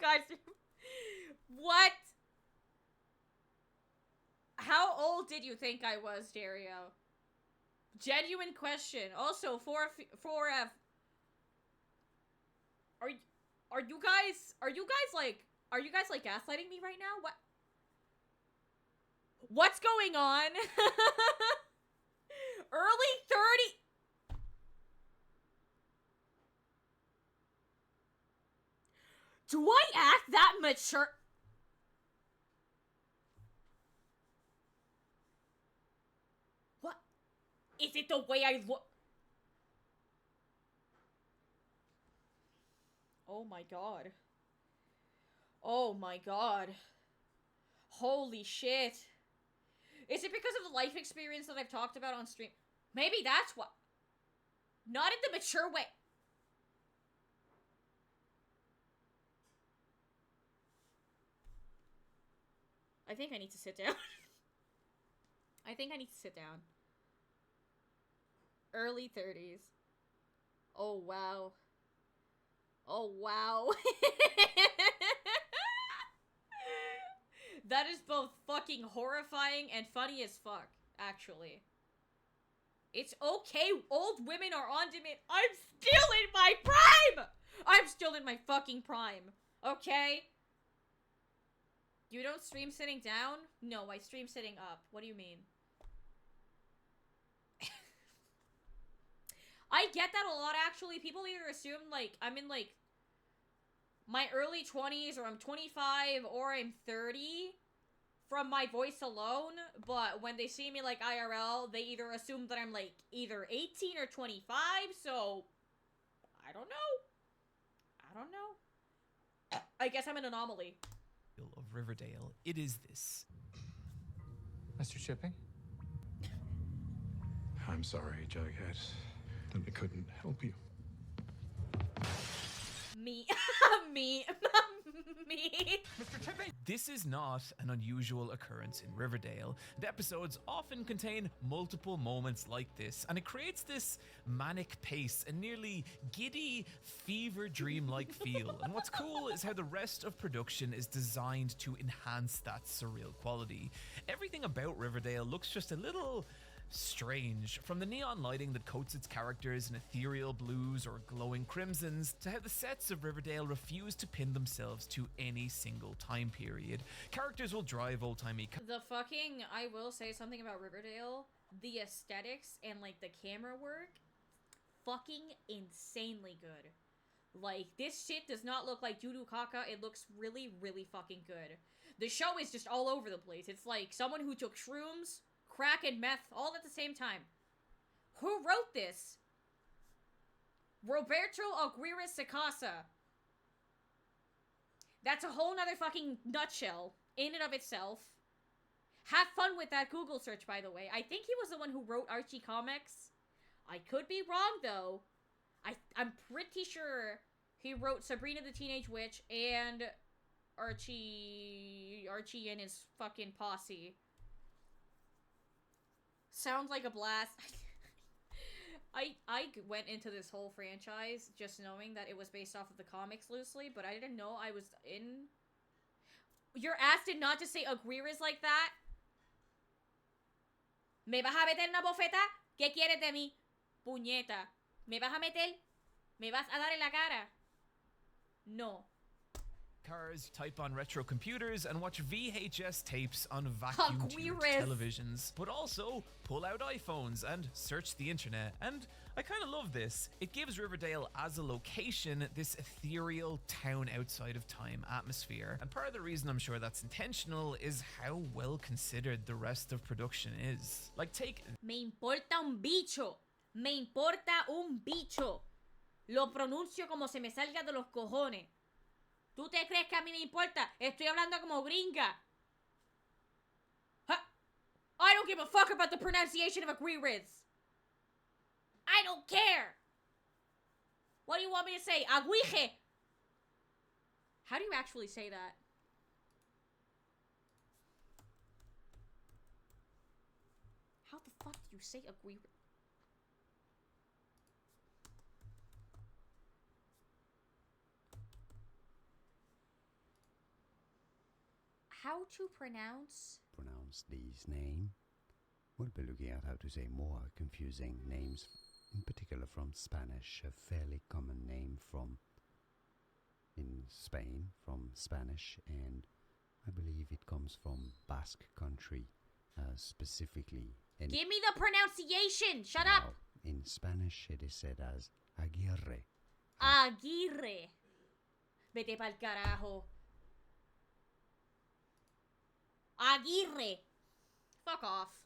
Guys. What? How old did you think I was, Dario? Genuine question. Also, 4F... Are you guys like gaslighting me right now? What? What's going on? Early 30. Do I act that mature? What? Is it the way I look? Oh my god. Oh my god. Holy shit. Is it because of the life experience that I've talked about on stream? Maybe that's what. Not in the mature way. I think I need to sit down. I think I need to sit down. Early 30s. Oh, wow. Oh, wow. That is both fucking horrifying and funny as fuck, actually. It's okay, old women are on demand. I'm still in my prime! I'm still in my fucking prime, okay? You don't stream sitting down? No, I stream sitting up. What do you mean? I get that a lot, actually. People either assume, like, I'm in, like, my early 20s, or I'm 25, or I'm 30 from my voice alone, but when they see me, like, IRL, they either assume that I'm, like, either 18 or 25, so I don't know. I guess I'm an anomaly. Of Riverdale, it is this. Mr. Shipping? I'm sorry, Jughead, that I couldn't help you. Me. Me. Mr. Chipping! This is not an unusual occurrence in Riverdale. The episodes often contain multiple moments like this, and it creates this manic pace and nearly giddy, fever dream-like feel. And what's cool is how the rest of production is designed to enhance that surreal quality. Everything about Riverdale looks just a little strange, from the neon lighting that coats its characters in ethereal blues or glowing crimsons, to how the sets of Riverdale refuse to pin themselves to any single time period. Characters will drive old-timey I will say something about Riverdale. The aesthetics and, like, the camera work, fucking insanely good. Like, this shit does not look like doo-doo caca. It looks really, really fucking good. The show is just all over the place. It's like someone who took shrooms, crack, and meth all at the same time. Who wrote this? Roberto Aguirre Sacasa. That's a whole nother fucking nutshell in and of itself. Have fun with that Google search, by the way. I think he was the one who wrote Archie comics. I could be wrong, though. I'm pretty sure he wrote Sabrina the Teenage Witch and Archie and his fucking posse. Sounds like a blast. I went into this whole franchise just knowing that it was based off of the comics loosely, but I didn't know I was in... Your ass did not just say Aguirre's like that. ¿Me vas a meter una bofeta? ¿Qué quieres de mí? Puñeta. ¿Me vas a meter? ¿Me vas a dar en la cara? No. Cars, type on retro computers, and watch VHS tapes on vacuum-tubed televisions. But also, pull out iPhones and search the internet. And I kind of love this. It gives Riverdale as a location this ethereal town outside of time atmosphere. And part of the reason I'm sure that's intentional is how well considered the rest of production is. Like, take... Me importa un bicho. Me importa un bicho. Lo pronuncio como se me salga de los cojones. ¿Tú te crees que a mí me importa? Estoy hablando como gringa. Huh? I don't give a fuck about the pronunciation of Aguirre's. I don't care. What do you want me to say? Aguije. How do you actually say that? How the fuck do you say Aguirre? How to pronounce these name. We'll be looking at how to say more confusing names, in particular from Spanish, a fairly common name in Spain, from Spanish, and I believe it comes from Basque country, specifically. Give me the pronunciation! Shut now, up! In Spanish, it is said as Aguirre. Aguirre. Vete pa'l carajo. Aguirre. Fuck off.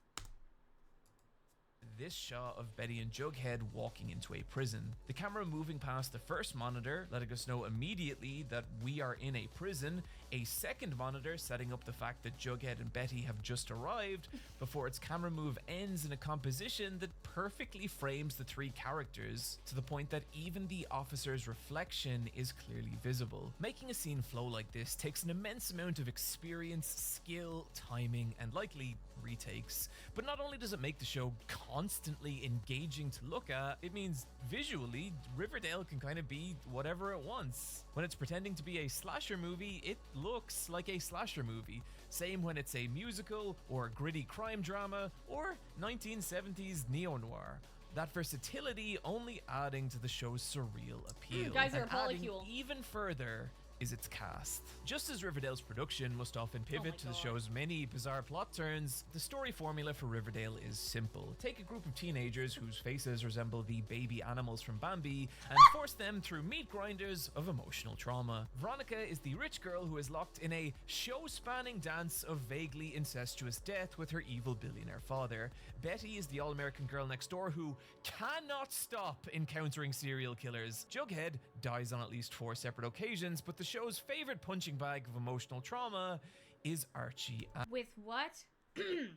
This shot of Betty and Jughead walking into a prison. The camera moving past the first monitor, letting us know immediately that we are in a prison. A second monitor setting up the fact that Jughead and Betty have just arrived before its camera move ends in a composition that perfectly frames the three characters to the point that even the officer's reflection is clearly visible. Making a scene flow like this takes an immense amount of experience, skill, timing, and likely retakes. But not only does it make the show constantly engaging to look at, it means visually Riverdale can kind of be whatever it wants. When it's pretending to be a slasher movie, it looks like a slasher movie. Same when it's a musical or gritty crime drama or 1970s neo-noir. That versatility only adding to the show's surreal appeal. Guys are and a adding polycule. even further is its cast. Just as Riverdale's production must often pivot to the show's many bizarre plot turns, the story formula for Riverdale is simple. Take a group of teenagers whose faces resemble the baby animals from Bambi and force them through meat grinders of emotional trauma. Veronica is the rich girl who is locked in a show-spanning dance of vaguely incestuous death with her evil billionaire father. Betty is the all-American girl next door who cannot stop encountering serial killers. Jughead dies on at least 4 separate occasions, but the show's favorite punching bag of emotional trauma is Archie. With what? Gonna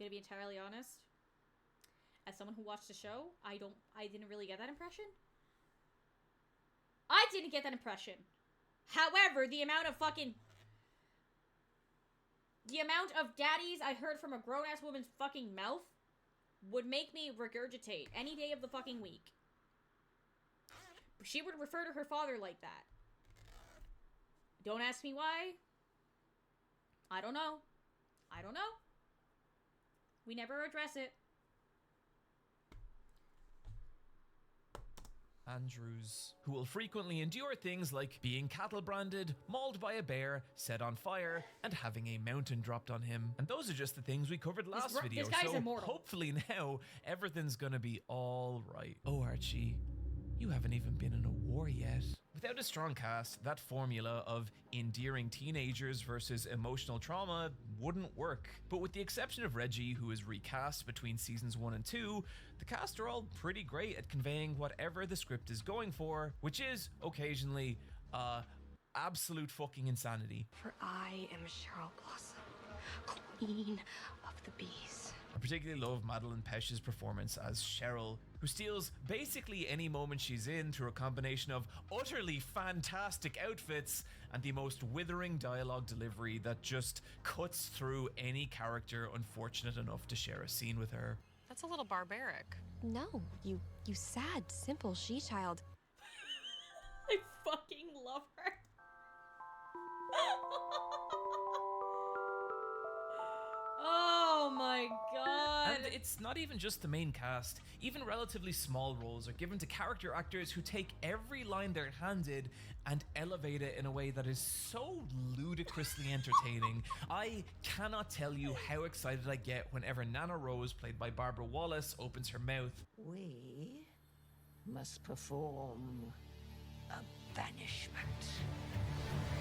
be entirely honest. As someone who watched the show, I didn't really get that impression. I didn't get that impression. However, the amount of daddies I heard from a grown-ass woman's fucking mouth would make me regurgitate any day of the fucking week. She would refer to her father like that. Don't ask me why. I don't know. We never address it. Andrews, who will frequently endure things like being cattle branded, mauled by a bear, set on fire, and having a mountain dropped on him. And those are just the things we covered last video, this guy's so immortal. Hopefully now everything's gonna be all right. Oh, Archie, you haven't even been in a war yet. With Without a strong cast, that formula of endearing teenagers versus emotional trauma wouldn't work. But with the exception of Reggie, who is recast between seasons 1 and 2, the cast are all pretty great at conveying whatever the script is going for, which is occasionally absolute fucking insanity. For I am Cheryl Blossom, queen of the bees. I particularly love Madeline Pesch's performance as Cheryl, who steals basically any moment she's in through a combination of utterly fantastic outfits and the most withering dialogue delivery that just cuts through any character unfortunate enough to share a scene with her. That's a little barbaric. No, you sad, simple she-child. I fucking love her. Oh my god. And it's not even just the main cast. Even relatively small roles are given to character actors who take every line they're handed and elevate it in a way that is so ludicrously entertaining. I cannot tell you how excited I get whenever Nana Rose, played by Barbara Wallace, opens her mouth. We must perform a banishment.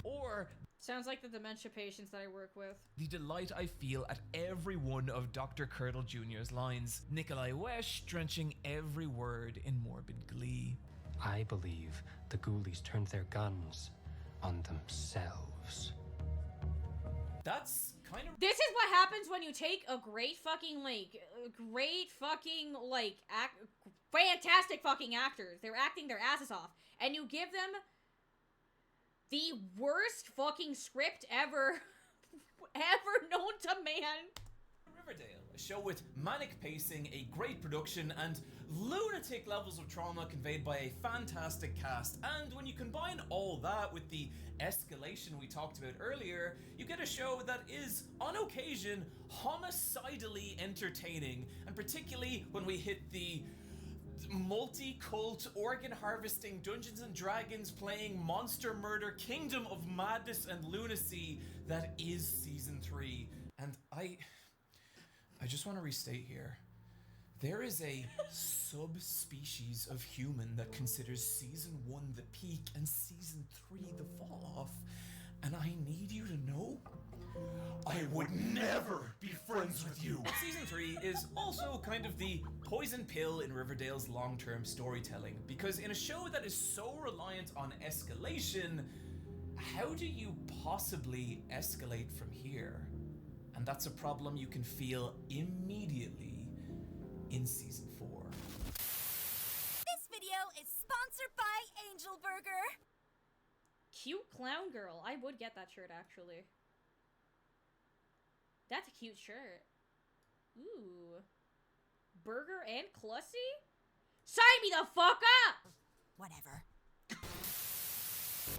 Or Sounds like the dementia patients that I work with. the delight I feel at every one of Dr. Curdle Jr.'s lines, Nikolai Wesh drenching every word in morbid glee. I believe the ghoulies turned their guns on themselves. That's kind of... This is what happens when you take a great fucking, fantastic fucking actors. They're acting their asses off. And you give them the worst fucking script ever known to man. Riverdale, a show with manic pacing, a great production, and lunatic levels of trauma conveyed by a fantastic cast. And when you combine all that with the escalation we talked about earlier, you get a show that is, on occasion, homicidally entertaining. And particularly when we hit the multi-cult, organ harvesting, Dungeons and Dragons playing monster murder kingdom of madness and lunacy that is season 3. And I just want to restate here, there is a subspecies of human that considers season 1 the peak and season 3 the fall off. And I need you to know, I would never be friends with you. Season 3 is also kind of the poison pill in Riverdale's long-term storytelling, because in a show that is so reliant on escalation, how do you possibly escalate from here? And that's a problem you can feel immediately in season 4. This video is sponsored by Angel Burger. Cute clown girl. I would get that shirt, actually. That's a cute shirt. Ooh. Burger and Clussy? Sign me the fuck up! Whatever.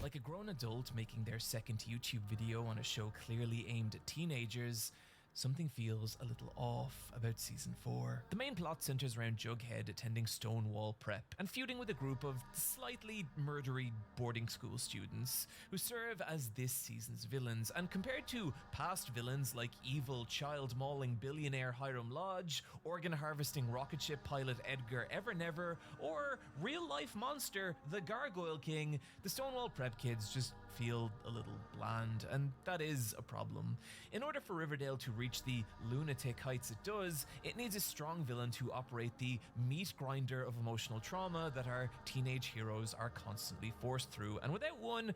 Like a grown adult making their second YouTube video on a show clearly aimed at teenagers, something feels a little off about season 4. The main plot centers around Jughead attending Stonewall Prep and feuding with a group of slightly murdery boarding school students who serve as this season's villains. And compared to past villains like evil child-mauling billionaire Hiram Lodge, organ-harvesting rocket ship pilot Edgar Evernever, or real-life monster the Gargoyle King, the Stonewall Prep kids just feel a little bland, and that is a problem. In order for Riverdale to reach the lunatic heights it does, it needs a strong villain to operate the meat grinder of emotional trauma that our teenage heroes are constantly forced through. And without one,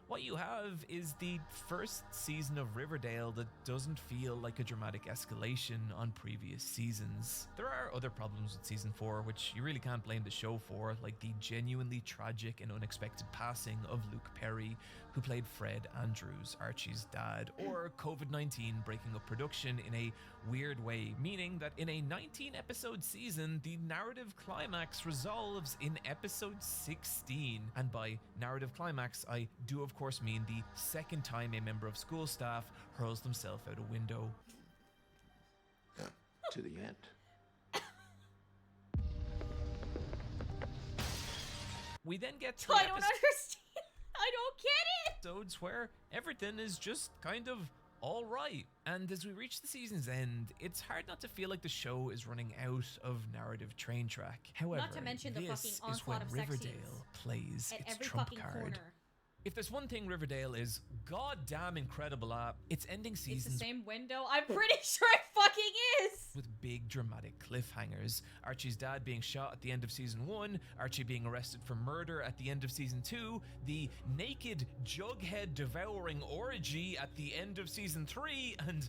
what you have is the first season of Riverdale that doesn't feel like a dramatic escalation on previous seasons. There are other problems with season 4 which you really can't blame the show for, like the genuinely tragic and unexpected passing of Luke Perry, who played Fred Andrews, Archie's dad, or COVID-19 breaking up production in a weird way, meaning that in a 19-episode season, the narrative climax resolves in episode 16. And by narrative climax, I do of course mean the second time a member of school staff hurls themselves out a window. To the end. We then get to I don't understand. I don't get it. episodes where everything is just kind of all right. And as we reach the season's end, it's hard not to feel like the show is running out of narrative train track. However, Not to mention the this fucking is when onslaught of sex Riverdale scenes plays at its every trump fucking card. corner. If there's one thing Riverdale is goddamn incredible at, it's ending It's seasons the same window. I'm pretty sure it fucking is. with big dramatic cliffhangers. Archie's dad being shot at the end of season 1, Archie being arrested for murder at the end of season 2, the naked Jughead devouring orgy at the end of season 3, and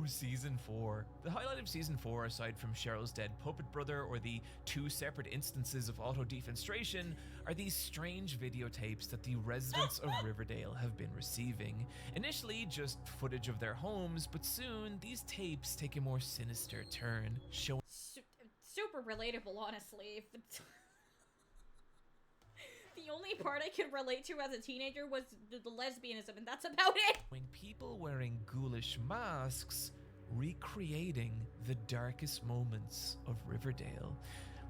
season 4. The highlight of season 4, aside from Cheryl's dead puppet brother or the 2 separate instances of auto-defenestration, are these strange videotapes that the residents of Riverdale have been receiving. Initially just footage of their homes, but soon these tapes take a more sinister turn, showing Super relatable, honestly. The only part I could relate to as a teenager was the lesbianism, and that's about it. people wearing ghoulish masks recreating the darkest moments of Riverdale.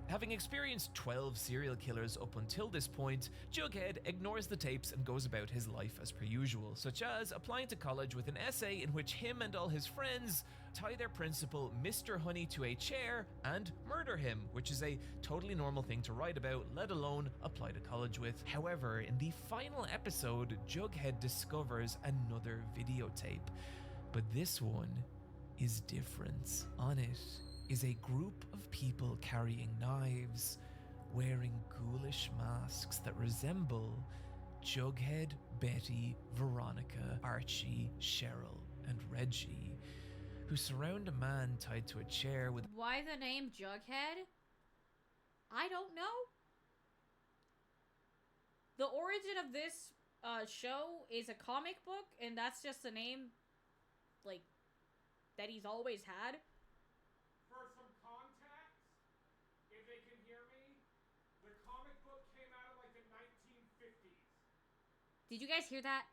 Having experienced 12 serial killers up until this point, Jughead ignores the tapes and goes about his life as per usual, such as applying to college with an essay in which him and all his friends tie their principal, Mr. Honey, to a chair and murder him, which is a totally normal thing to write about, let alone apply to college with. However, in the final episode, Jughead discovers another videotape, but this one is different. On it is a group of people carrying knives, wearing ghoulish masks that resemble Jughead, Betty, Veronica, Archie, Cheryl, and Reggie, who surround a man tied to a chair with... Why the name Jughead? I don't know. The origin of this show is a comic book, and that's just the name, like, that he's always had. For some context, if they can hear me, the comic book came out in like the 1950s. Did you guys hear that?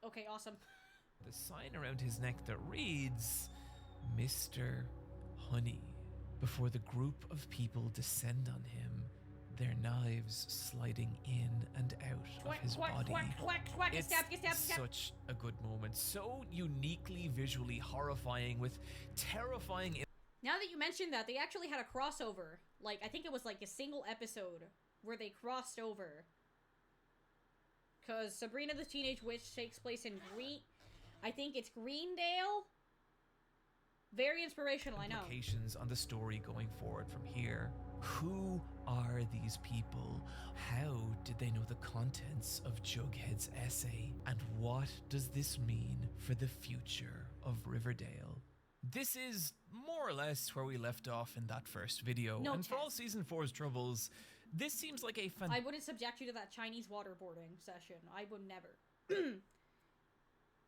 Okay, awesome. The sign around his neck that reads, Mr. Honey. Before the group of people descend on him, their knives sliding in and out of his body. It's Stab. such a good moment. So uniquely visually horrifying with terrifying... Now that you mentioned that, they actually had a crossover. Like, I think it was like a single episode where they crossed over. Because Sabrina the Teenage Witch takes place in I think it's Greendale? Very inspirational, I know. Implications on the story going forward from here. Who are these people? How did they know the contents of Jughead's essay? And what does this mean for the future of Riverdale? This is more or less where we left off in that first video. No and for all test. season 4's troubles, this seems like a I wouldn't subject you to that Chinese waterboarding session. I would never.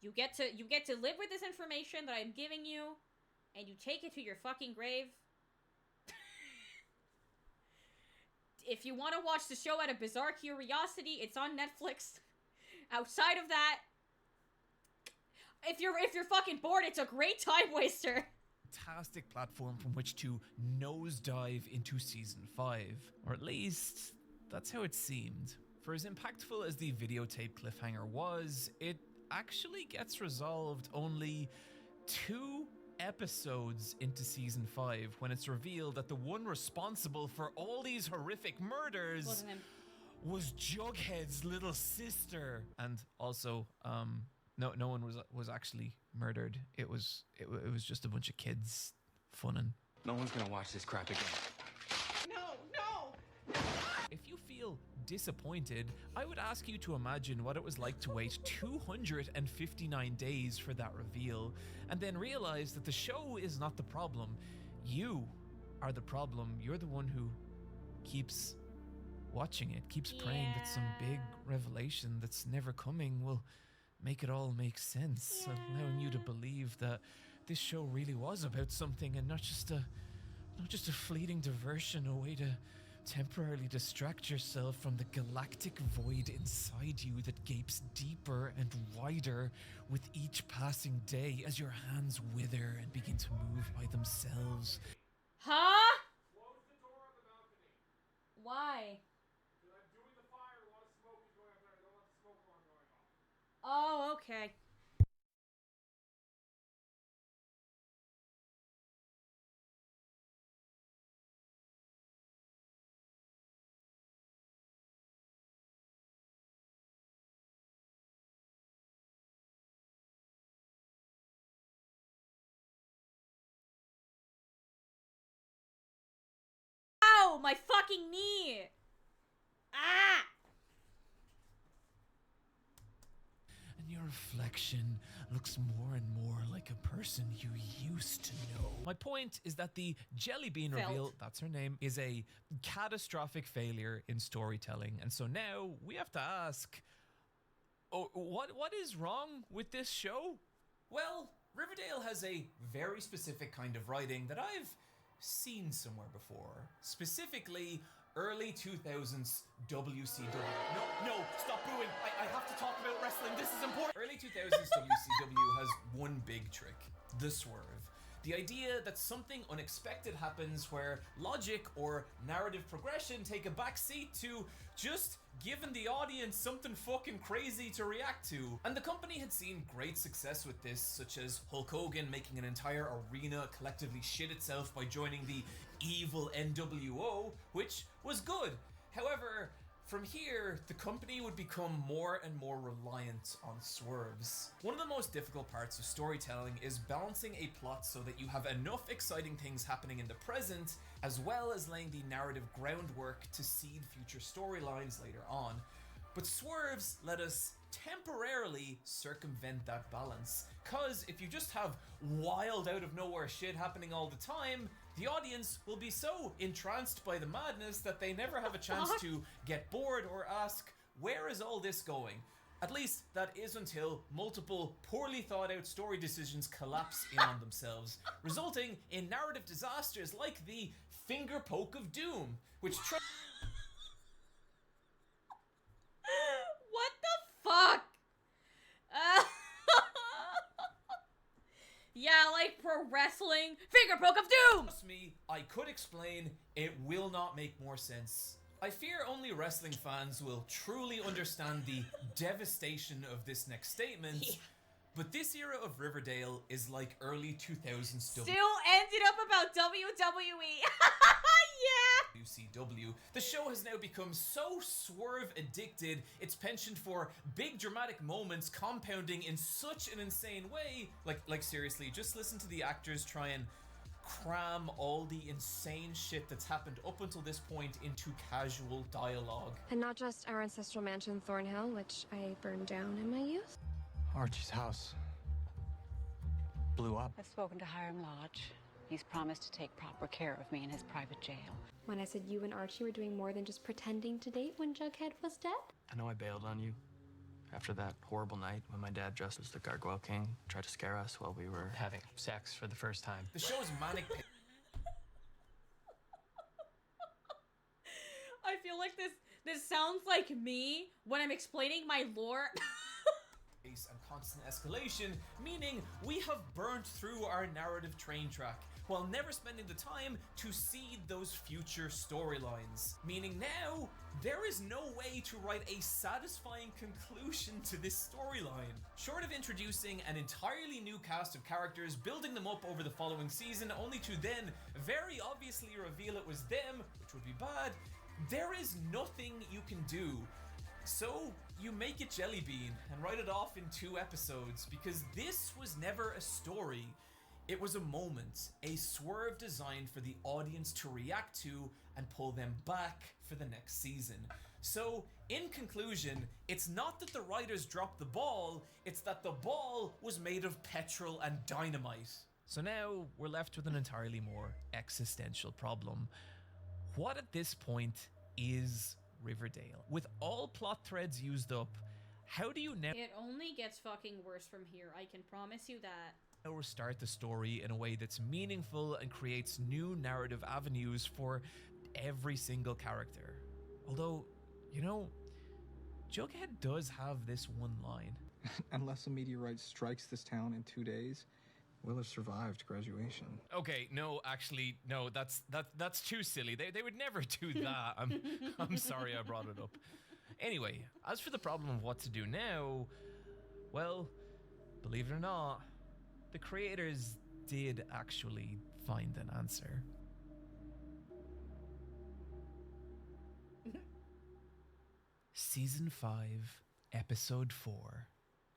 You get to live with this information that I'm giving you, and you take it to your fucking grave. If you want to watch the show out of bizarre curiosity, it's on Netflix. Outside of that, if you're fucking bored, it's a great time waster. fantastic platform from which to nosedive into season 5. Or at least, that's how it seemed. For as impactful as the videotape cliffhanger was, it actually gets resolved only 2 episodes into season 5 when it's revealed that the one responsible for all these horrific murders Wasn't him. was Jughead's little sister. And also, no one was actually murdered. It was just a bunch of kids funning. No one's gonna watch this crap again. If you feel disappointed, I would ask you to imagine what it was like to wait 259 days for that reveal, and then realize that the show is not the problem. You are the problem. You're the one who keeps watching it, keeps praying that some big revelation that's never coming will make it all make sense, allowing you to believe that this show really was about something and not just a fleeting diversion, a way to temporarily distract yourself from the galactic void inside you that gapes deeper and wider with each passing day as your hands wither and begin to move by themselves. Huh? Close the door on the balcony. Why? I'm doing the fire alarm. Okay. Ow! My fucking knee! Ah! And your reflection looks more and more like a person you used to know. My point is that the jelly bean Felt. reveal, that's her name, is a catastrophic failure in storytelling. And so now we have to ask, oh, what is wrong with this show? Well, Riverdale has a very specific kind of writing that I've seen somewhere before. Specifically, early 2000s WCW. No, stop booing. I have to talk about wrestling. This is important. Early 2000s WCW has one big trick: the swerve. The idea that something unexpected happens where logic or narrative progression take a backseat to just giving the audience something fucking crazy to react to. And the company had seen great success with this, such as Hulk Hogan making an entire arena collectively shit itself by joining the evil NWO, which was good. However, from here, the company would become more and more reliant on swerves. One of the most difficult parts of storytelling is balancing a plot so that you have enough exciting things happening in the present, as well as laying the narrative groundwork to seed future storylines later on. But swerves let us temporarily circumvent that balance, cause if you just have wild out of nowhere shit happening all the time, the audience will be so entranced by the madness that they never have a chance to get bored or ask, where is all this going? At least that is until multiple poorly thought out story decisions collapse in on themselves, resulting in narrative disasters like the finger poke of doom, which What the fuck? Yeah, like pro wrestling. Finger poke of doom! Trust me, I could explain, it will not make more sense. I fear only wrestling fans will truly understand the devastation of this next statement, but this era of Riverdale is like early 2000s Still ended up about WWE. Yeah! WCW. The show has now become so swerve addicted, its penchant for big dramatic moments compounding in such an insane way. Like seriously, just listen to the actors try and cram all the insane shit that's happened up until this point into casual dialogue. And not just our ancestral mansion, Thornhill, which I burned down in my youth. Archie's house blew up. I've spoken to Hiram Lodge. He's promised to take proper care of me in his private jail. When I said you and Archie were doing more than just pretending to date when Jughead was dead? I know I bailed on you after that horrible night when my dad, dressed as the Gargoyle King, tried to scare us while we were having sex for the first time. The show's manic I feel like this sounds like me when I'm explaining my lore. pace and constant escalation, meaning we have burned through our narrative train track, while never spending the time to seed those future storylines. Meaning now, there is no way to write a satisfying conclusion to this storyline. Short of introducing an entirely new cast of characters, building them up over the following season, only to then very obviously reveal it was them, which would be bad, there is nothing you can do. So, you make it Jelly Bean and write it off in 2 episodes, because this was never a story. It was a moment, a swerve designed for the audience to react to and pull them back for the next season. So, in conclusion, it's not that the writers dropped the ball, it's that the ball was made of petrol and dynamite. So now, we're left with an entirely more existential problem. What at this point is Riverdale? With all plot threads used up, how do you now It only gets fucking worse from here, I can promise you that. restart the story in a way that's meaningful and creates new narrative avenues for every single character? Although, you know, Jughead does have this one line. Unless a meteorite strikes this town in 2 days, we'll have survived graduation. Okay, no, actually, no, that's too silly. They would never do that. I'm sorry I brought it up. Anyway, as for the problem of what to do now, Well, believe it or not, the creators did actually find an answer. Season 5, Episode 4.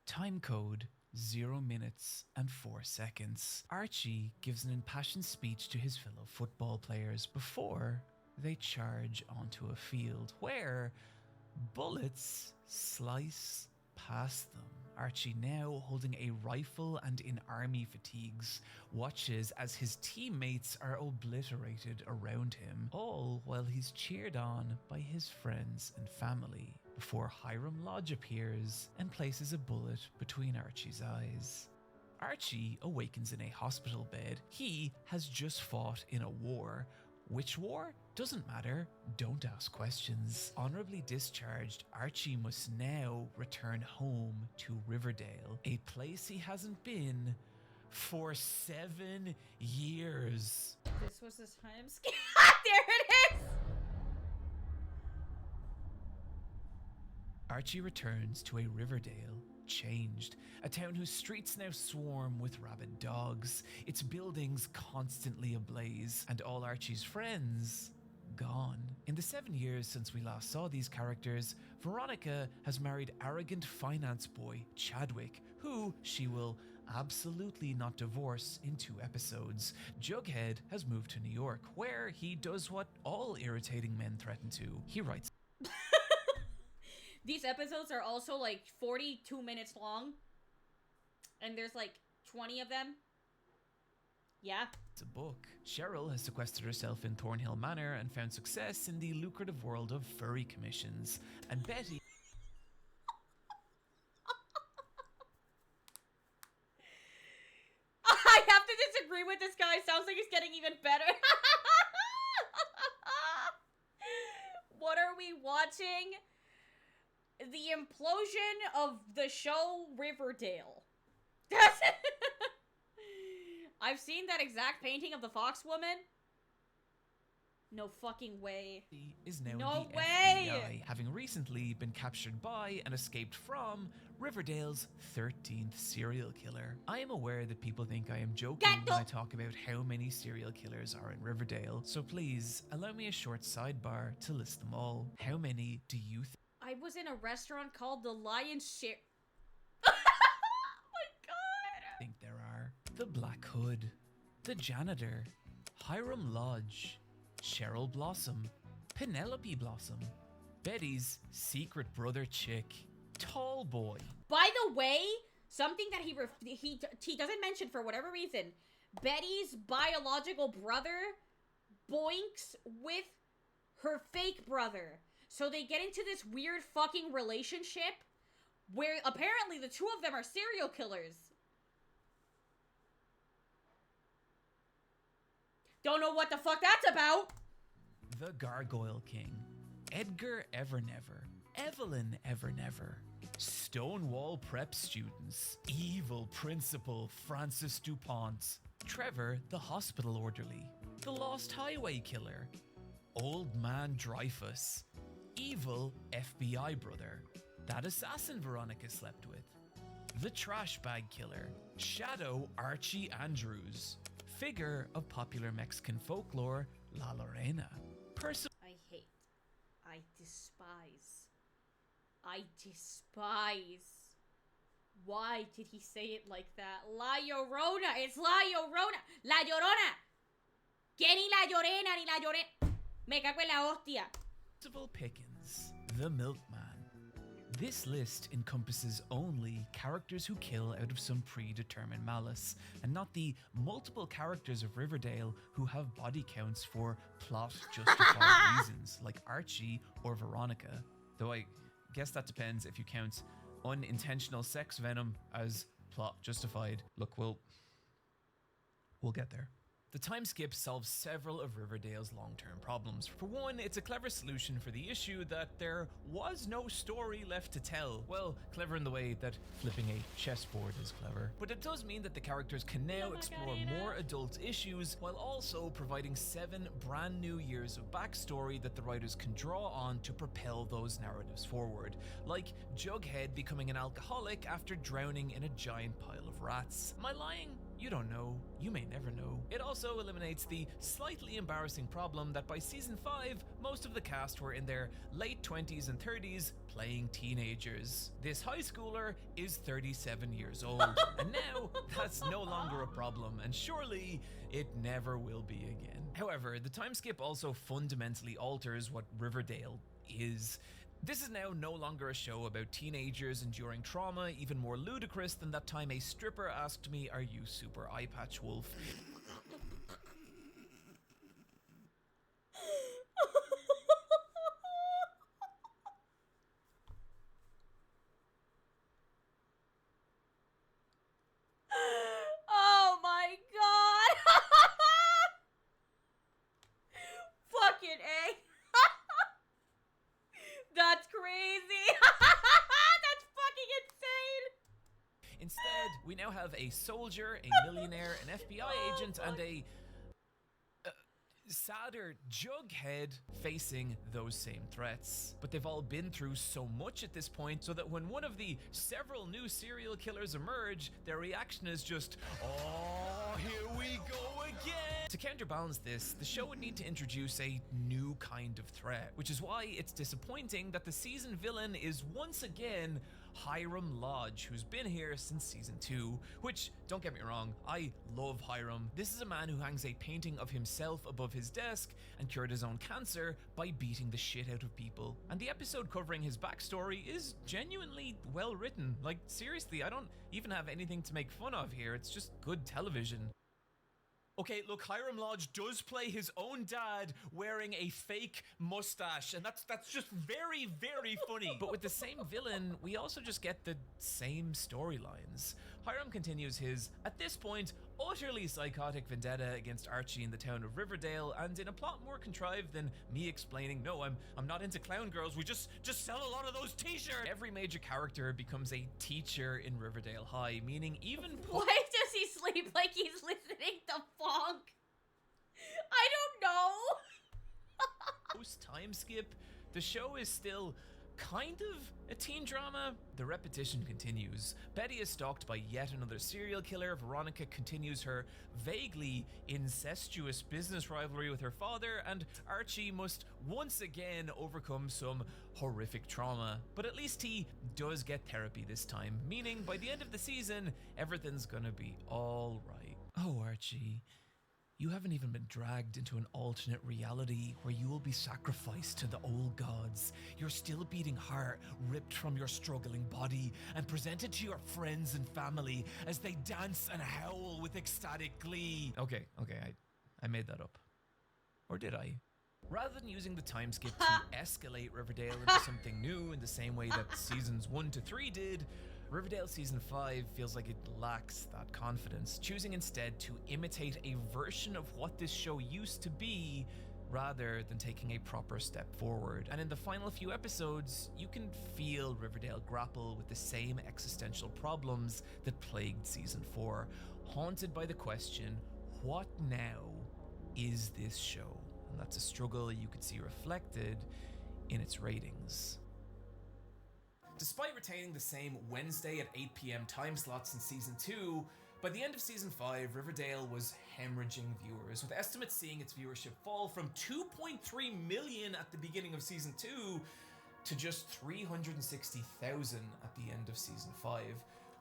Time code 0 minutes and 4 seconds. Archie gives an impassioned speech to his fellow football players before they charge onto a field where bullets slice past them. Archie, now holding a rifle and in army fatigues, watches as his teammates are obliterated around him, all while he's cheered on by his friends and family, before Hiram Lodge appears and places a bullet between Archie's eyes. Archie awakens in a hospital bed. He has just fought in a war. Which war? Doesn't matter. Don't ask questions. Honorably discharged, Archie must now return home to Riverdale, a place he hasn't been for 7 years. This was his time skip. There it is! Archie returns to a Riverdale changed, a town whose streets now swarm with rabid dogs, its buildings constantly ablaze, and all Archie's friends gone. In the 7 years since we last saw these characters, Veronica has married arrogant finance boy Chadwick, who she will absolutely not divorce in 2 episodes. Jughead has moved to New York, where he does what all irritating men threaten to. He writes These episodes are also like 42 minutes long. And there's like 20 of them. Yeah. It's a book. Cheryl has sequestered herself in Thornhill Manor and found success in the lucrative world of furry commissions. And Betty... I have to disagree with this guy. Sounds like he's getting even better. What are we watching? The implosion of the show Riverdale. That's it. I've seen that exact painting of the Fox woman. No fucking way. Is now No in the way! FBI, having recently been captured by and escaped from Riverdale's 13th serial killer. I am aware that people think I am joking when I talk about how many serial killers are in Riverdale, so please allow me a short sidebar to list them all. How many do you think? I was in a restaurant called the Lion's Share. Think there are? The Black Hood, the Janitor, Hiram Lodge, Cheryl Blossom, Penelope Blossom, Betty's secret brother chick, Tall Boy. By the way, something that he doesn't mention for whatever reason, Betty's biological brother boinks with her fake brother. So they get into this weird fucking relationship where apparently the two of them are serial killers. Don't know what the fuck that's about. The Gargoyle King, Edgar Evernever, Evelyn Evernever, Stonewall Prep students, Evil Principal Francis DuPont, Trevor the Hospital Orderly, the Lost Highway Killer, Old Man Dreyfus, Evil FBI Brother, that assassin Veronica slept with, the Trash Bag Killer, Shadow Archie Andrews, figure of popular Mexican folklore La Lorena, I despise. Why did he say it like that? La Llorona. It's La Llorona. La Llorona. Que ni la llorena ni la llorena. Me cago en la hostia. Percival Pickens, the Milkman. This list encompasses only characters who kill out of some predetermined malice, and not the multiple characters of Riverdale who have body counts for plot-justified reasons, like Archie or Veronica. Though I guess that depends if you count unintentional sex venom as plot-justified. Look, we'll get there. The time skip solves several of Riverdale's long-term problems. For one, it's a clever solution for the issue that there was no story left to tell. Well, clever in the way that flipping a chessboard is clever. But it does mean that the characters can now explore more adult issues while also providing 7 brand new years of backstory that the writers can draw on to propel those narratives forward. Like Jughead becoming an alcoholic after drowning in a giant pile of rats. Am I lying? You don't know. You may never know. It also eliminates the slightly embarrassing problem that by season 5, most of the cast were in their late 20s and 30s playing teenagers. This high schooler is 37 years old, and now that's no longer a problem, and surely it never will be again. However, the time skip also fundamentally alters what Riverdale is. This is now no longer a show about teenagers enduring trauma, even more ludicrous than that time a stripper asked me, "Are you super eye patch wolf?" Oh my god! Fucking A. That's crazy. That's fucking insane. Instead, we now have a soldier, a millionaire, an FBI agent, and a sadder Jughead facing those same threats. But they've all been through so much at this point, so that when one of the several new serial killers emerge, their reaction is just, "Oh, here we go again." To counterbalance this, the show would need to introduce a new kind of threat, which is why it's disappointing that the season villain is once again Hiram Lodge, who's been here since season 2, which, don't get me wrong, I love Hiram. This is a man who hangs a painting of himself above his desk and cured his own cancer by beating the shit out of people. And the episode covering his backstory is genuinely well written. Like, seriously, I don't even have anything to make fun of here. It's just good television. Okay, look, Hiram Lodge does play his own dad wearing a fake mustache, and that's just very, very funny. But with the same villain, we also just get the same storylines. Hiram continues his, at this point, utterly psychotic vendetta against Archie in the town of Riverdale, and in a plot more contrived than me explaining, "No, I'm not into clown girls, we just sell a lot of those t-shirts." Every major character becomes a teacher in Riverdale High, meaning even Why does he sleep like he's listening to funk? I don't know. Post time skip, the show is still kind of a teen drama. The repetition continues. Betty is stalked by yet another serial killer. Veronica continues her vaguely incestuous business rivalry with her father, and Archie must once again overcome some horrific trauma. But at least he does get therapy this time, meaning by the end of the season, everything's gonna be all right. Oh, Archie. You haven't even been dragged into an alternate reality where you will be sacrificed to the old gods. You're still beating heart ripped from your struggling body and presented to your friends and family as they dance and howl with ecstatic glee. Okay, I made that up. Or did I? Rather than using the time skip to escalate Riverdale into something new in the same way that seasons 1 to 3 did, Riverdale Season 5 feels like it lacks that confidence, choosing instead to imitate a version of what this show used to be rather than taking a proper step forward. And in the final few episodes, you can feel Riverdale grapple with the same existential problems that plagued Season 4, haunted by the question, what now is this show? And that's a struggle you could see reflected in its ratings. Despite retaining the same Wednesday at 8 p.m. time slots in Season 2, by the end of Season 5, Riverdale was hemorrhaging viewers, with estimates seeing its viewership fall from 2.3 million at the beginning of Season 2 to just 360,000 at the end of Season 5,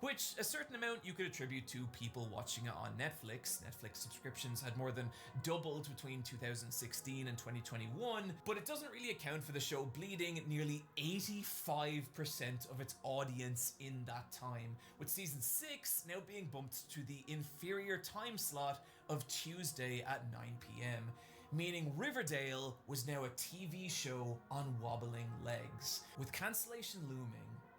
which a certain amount you could attribute to people watching it on Netflix. Netflix subscriptions had more than doubled between 2016 and 2021, but it doesn't really account for the show bleeding nearly 85% of its audience in that time, with Season 6 now being bumped to the inferior time slot of Tuesday at 9 p.m, meaning Riverdale was now a TV show on wobbling legs. With cancellation looming,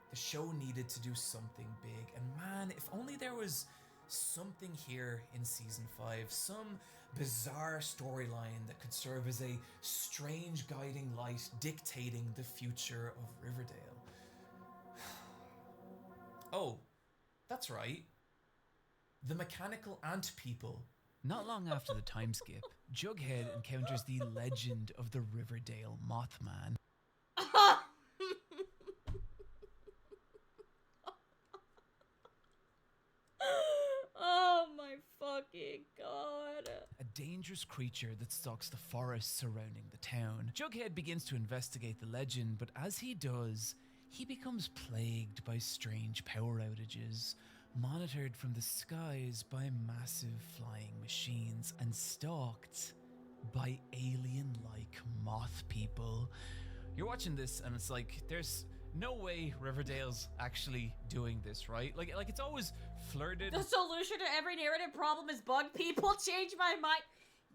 the show needed to do something big, and man, if only there was something here in season 5, some bizarre storyline that could serve as a strange guiding light dictating the future of Riverdale. Oh, that's right. The mechanical ant people. Not long after the time skip, Jughead encounters the legend of the Riverdale Mothman. Oh my fucking god. A dangerous creature that stalks the forests surrounding the town. Jughead begins to investigate the legend, but as he does, he becomes plagued by strange power outages, monitored from the skies by massive flying machines, and stalked by alien-like moth people. You're watching this and it's like, there's no way Riverdale's actually doing this, right? Like it's always flirted. The solution to every narrative problem is bug people. Change my mind.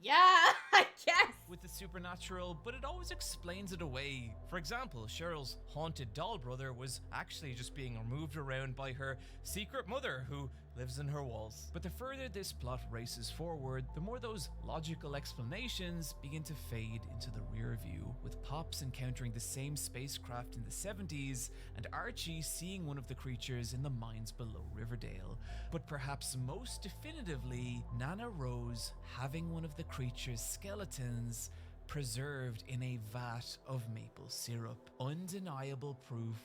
Yeah, I guess. With the supernatural, but it always explains it away. For example, Cheryl's haunted doll brother was actually just being removed around by her secret mother who lives in her walls. But the further this plot races forward, the more those logical explanations begin to fade into the rear view, with Pops encountering the same spacecraft in the 70s and Archie seeing one of the creatures in the mines below Riverdale. But perhaps most definitively, Nana Rose having one of the creature's skeletons preserved in a vat of maple syrup. Undeniable proof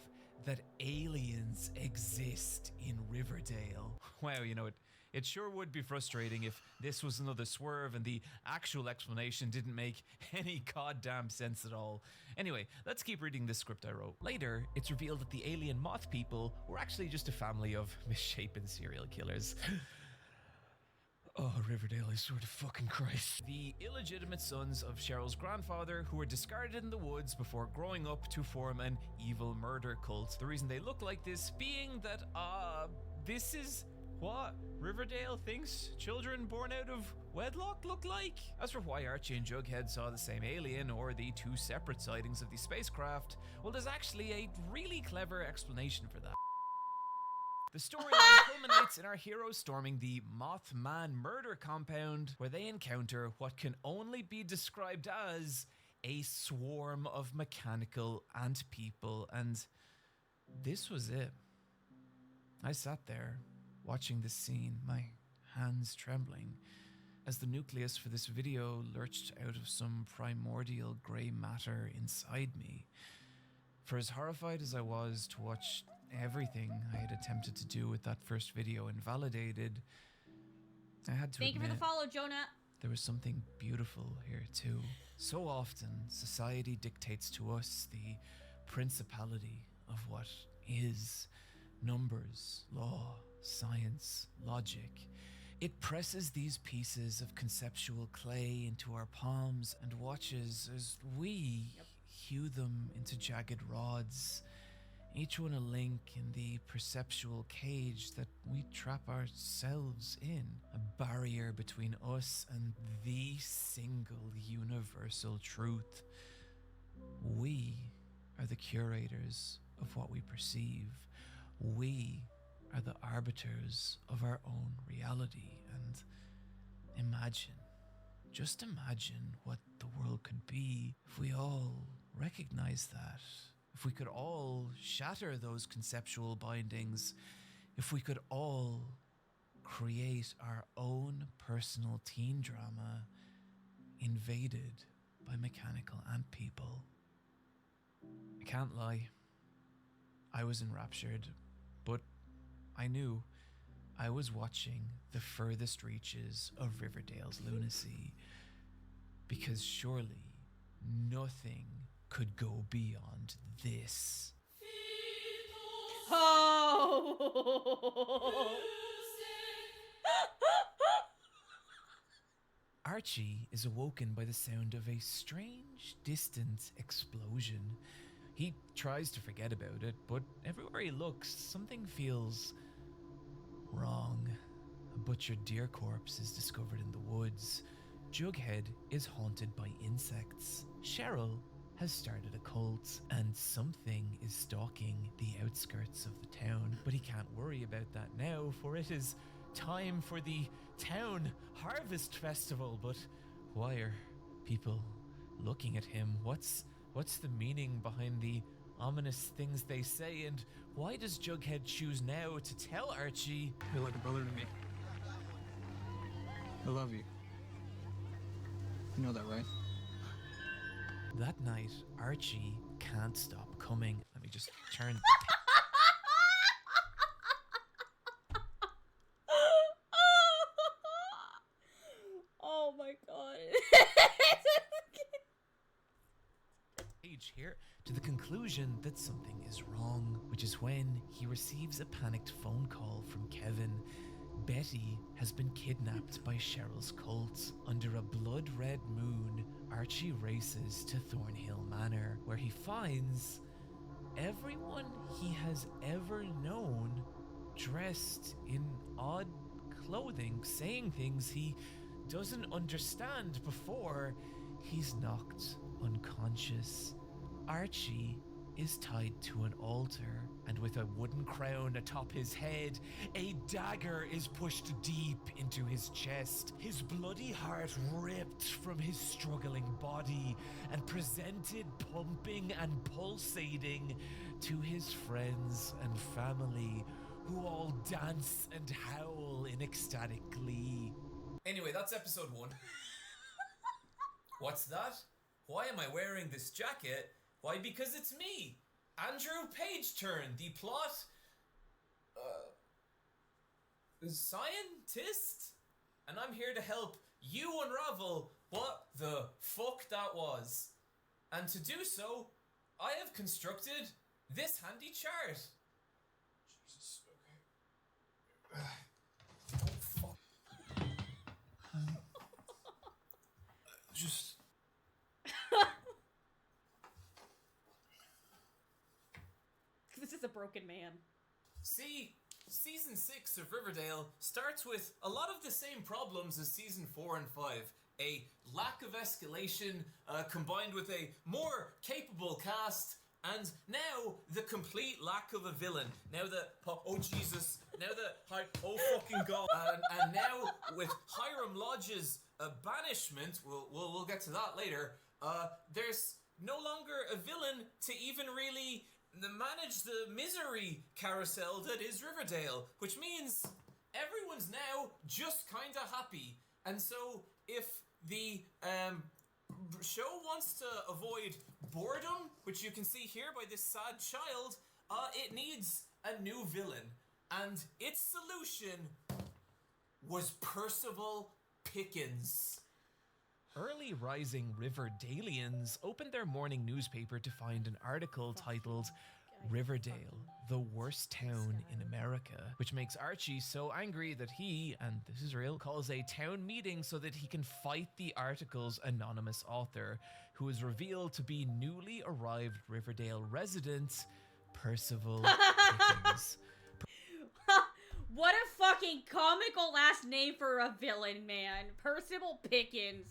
that aliens exist in Riverdale. Wow, you know, it sure would be frustrating if this was another swerve and the actual explanation didn't make any goddamn sense at all. Anyway, let's keep reading this script I wrote. Later, it's revealed that the alien moth people were actually just a family of misshapen serial killers. Oh, Riverdale, I swear to fucking Christ. The illegitimate sons of Cheryl's grandfather who were discarded in the woods before growing up to form an evil murder cult. The reason they look like this being that, this is what Riverdale thinks children born out of wedlock look like. As for why Archie and Jughead saw the same alien or the two separate sightings of the spacecraft, well, there's actually a really clever explanation for that. The storyline culminates in our heroes storming the Mothman murder compound, where they encounter what can only be described as a swarm of mechanical ant people, and this was it. I sat there, watching this scene, my hands trembling, as the nucleus for this video lurched out of some primordial grey matter inside me. For as horrified as I was to watch everything I had attempted to do with that first video invalidated, I had to Thank you for the admit, follow, Jonah. there was something beautiful here too. So often, society dictates to us the principality of what is: numbers, law, science, logic. It presses these pieces of conceptual clay into our palms and watches as we hew them into jagged rods, each one a link in the perceptual cage that we trap ourselves in, a barrier between us and the single universal truth. We are the curators of what we perceive. We are the arbiters of our own reality. And just imagine what the world could be if we all recognized that. If we could all shatter those conceptual bindings, if we could all create our own personal teen drama invaded by mechanical ant people. I can't lie, I was enraptured, but I knew I was watching the furthest reaches of Riverdale's lunacy, because surely nothing could go beyond this. Oh! Archie is awoken by the sound of a strange, distant explosion. He tries to forget about it, but everywhere he looks, something feels wrong. A butchered deer corpse is discovered in the woods. Jughead is haunted by insects. Cheryl has started a cult, and something is stalking the outskirts of the town. But he can't worry about that now, for it is time for the town harvest festival, but why are people looking at him? What's the meaning behind the ominous things they say, and why does Jughead choose now to tell Archie? You're like a brother to me. I love you. You know that, right? That night, Archie can't stop coming. Let me just turn. Oh my god. Page here to the conclusion that something is wrong, which is when he receives a panicked phone call from Kevin. Betty has been kidnapped by Cheryl's cult. Under a blood-red moon, Archie races to Thornhill Manor, where he finds everyone he has ever known dressed in odd clothing, saying things he doesn't understand before he's knocked unconscious. Archie is tied to an altar, and with a wooden crown atop his head, a dagger is pushed deep into his chest. His bloody heart ripped from his struggling body and presented pumping and pulsating to his friends and family, who all dance and howl in ecstatic glee. Anyway, that's episode 1. What's that? Why am I wearing this jacket? Why, because it's me, Andrew Page Turn, the plot scientist, and I'm here to help you unravel what the fuck that was. And to do so, I have constructed this handy chart. Jesus, okay. Oh fuck. Just... This is a broken man. See, season 6 of Riverdale starts with a lot of the same problems as season 4 and 5. A lack of escalation, combined with a more capable cast, and now the complete lack of a villain. Now that, oh Jesus, now that, oh fucking god, and now with Hiram Lodge's banishment, we'll get to that later, there's no longer a villain to even really manage the misery carousel that is Riverdale, which means everyone's now just kinda happy. And so if the show wants to avoid boredom, which you can see here by this sad child, it needs a new villain. And its solution was Percival Pickens. Early rising Riverdalians opened their morning newspaper to find an article titled Riverdale, the worst town in America, which makes Archie so angry that he, and this is real, calls a town meeting so that he can fight the article's anonymous author, who is revealed to be newly arrived Riverdale resident Percival Pickens. What a fucking comical last name for a villain, man. Percival Pickens.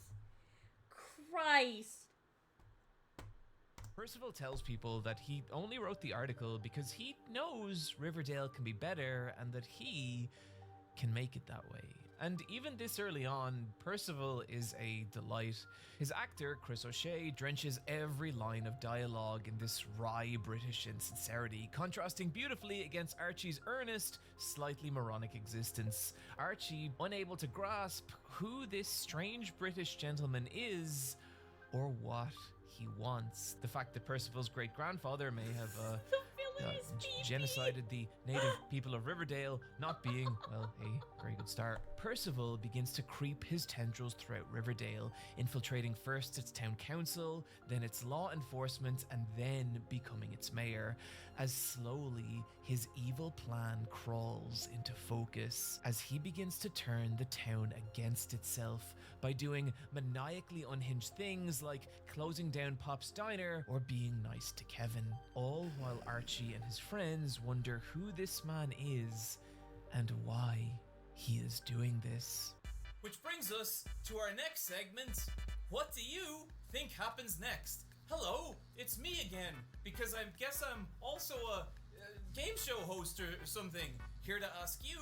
Christ. Percival tells people that he only wrote the article because he knows Riverdale can be better and that he can make it that way. And even this early on, Percival is a delight. His actor, Chris O'Shea, drenches every line of dialogue in this wry British insincerity, contrasting beautifully against Archie's earnest, slightly moronic existence. Archie, unable to grasp who this strange British gentleman is, or what he wants. The fact that Percival's great-grandfather may have genocided the native people of Riverdale, not being, well, a very good start. Percival begins to creep his tendrils throughout Riverdale, infiltrating first its town council, then its law enforcement, and then becoming its mayor, as slowly his evil plan crawls into focus, as he begins to turn the town against itself by doing maniacally unhinged things like closing down Pop's Diner or being nice to Kevin, all while Archie and his friends wonder who this man is and why he is doing this. Which brings us to our next segment. What do you think happens next? Hello, it's me again, because I guess I'm also a game show host or something, here to ask you,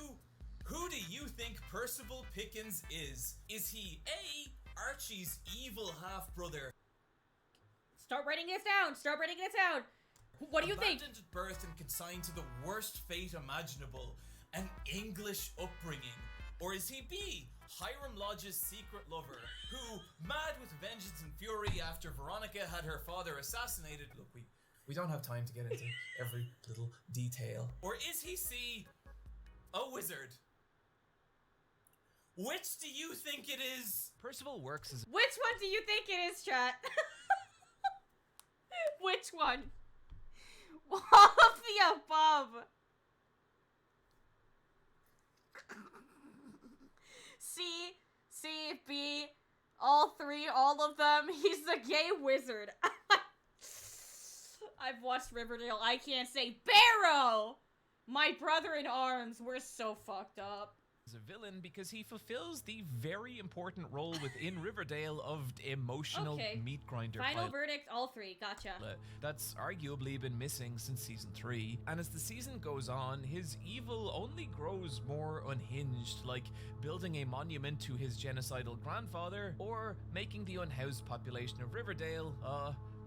Who do you think Percival Pickens is? Is he A, Archie's evil half-brother? Start writing this down. Start writing this down. What do you think? Abandoned at birth and consigned to the worst fate imaginable, an English upbringing? Or is he B, Hiram Lodge's secret lover, who, mad with vengeance and fury after Veronica had her father assassinated... Look, we don't have time to get into every little detail. Or is he C, a wizard? Which do you think it is? Percival works as... Which one do you think it is, chat? Which one? All of the above. C, B, all three, all of them. He's a gay wizard. I've watched Riverdale. I can't say Barrow! My brother in arms. We're so fucked up. a villain because he fulfills the very important role within Riverdale of emotional meat grinder. Final verdict, all three. Gotcha. That's arguably been missing since season 3. And as the season goes on, his evil only grows more unhinged, like building a monument to his genocidal grandfather or making the unhoused population of Riverdale,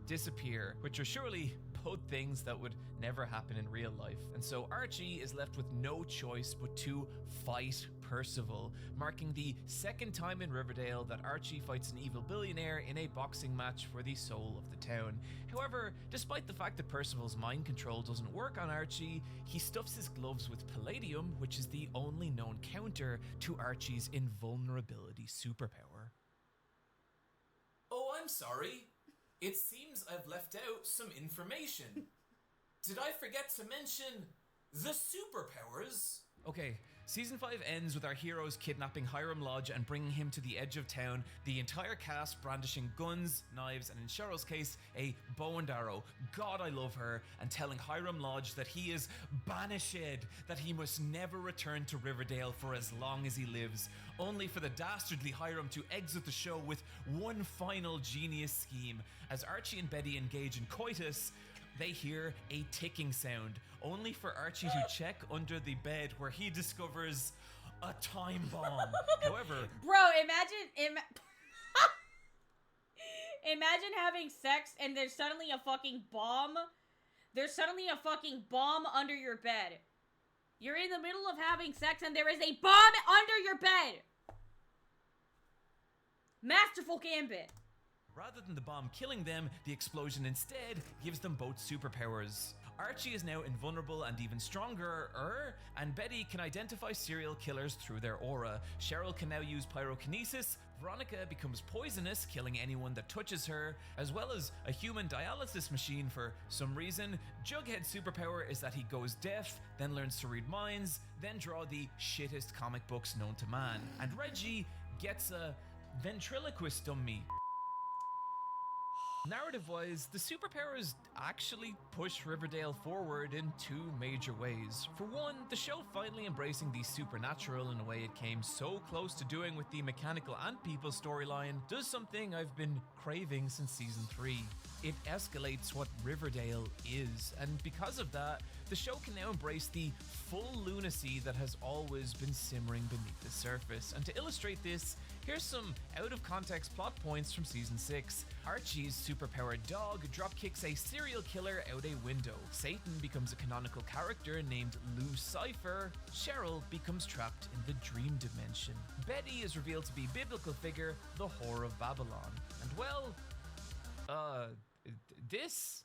disappear, which are surely both things that would never happen in real life. And so Archie is left with no choice but to fight Percival, marking the second time in Riverdale that Archie fights an evil billionaire in a boxing match for the soul of the town. However, despite the fact that Percival's mind control doesn't work on Archie, he stuffs his gloves with palladium, which is the only known counter to Archie's invulnerability superpower. Oh, I'm sorry. It seems I've left out some information. Did I forget to mention the superpowers? Okay, season 5 ends with our heroes kidnapping Hiram Lodge and bringing him to the edge of town, the entire cast brandishing guns, knives, and in Cheryl's case, a bow and arrow. God, I love her, and telling Hiram Lodge that he is banished, that he must never return to Riverdale for as long as he lives, only for the dastardly Hiram to exit the show with one final genius scheme. As Archie and Betty engage in coitus, they hear a ticking sound, only for Archie to check under the bed where he discovers a time bomb. However... Bro, imagine having sex and there's suddenly a fucking bomb. There's suddenly a fucking bomb under your bed. You're in the middle of having sex and there is a bomb under your bed. Masterful gambit. Rather than the bomb killing them, the explosion instead gives them both superpowers. Archie is now invulnerable and even stronger, and Betty can identify serial killers through their aura. Cheryl can now use pyrokinesis, Veronica becomes poisonous, killing anyone that touches her, as well as a human dialysis machine for some reason. Jughead's superpower is that he goes deaf, then learns to read minds, then draw the shittest comic books known to man. And Reggie gets a ventriloquist dummy. Narrative-wise, the superpowers actually push Riverdale forward in 2 major ways. For one, the show finally embracing the supernatural in a way it came so close to doing with the mechanical ant people storyline does something I've been craving since season 3. It escalates what Riverdale is, and because of that, the show can now embrace the full lunacy that has always been simmering beneath the surface. And to illustrate this, here's some out-of-context plot points from season 6. Archie's superpowered dog dropkicks a serial killer out a window. Satan becomes a canonical character named Lou Cypher. Cheryl becomes trapped in the dream dimension. Betty is revealed to be biblical figure, the Whore of Babylon. And well, this...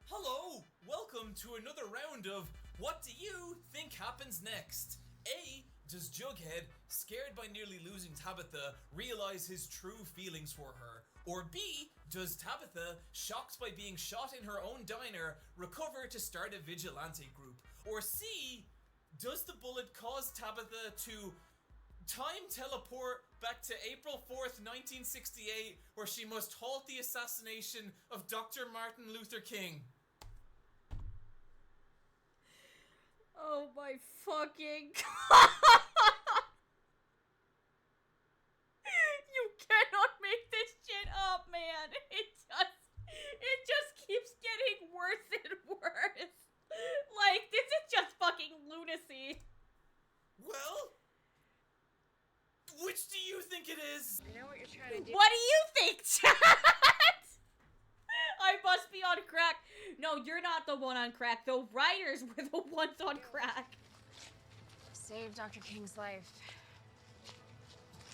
Hello! Welcome to another round of What Do You Think Happens Next? A. Does Jughead, scared by nearly losing Tabitha, realize his true feelings for her? Or B. Does Tabitha, shocked by being shot in her own diner, recover to start a vigilante group? Or C. Does the bullet cause Tabitha to time teleport back to April 4th, 1968, where she must halt the assassination of Dr. Martin Luther King? Oh my fucking god. You cannot make this shit up, man. It just No, you're not the one on crack. The writers were the ones on crack. Saved Dr. King's life.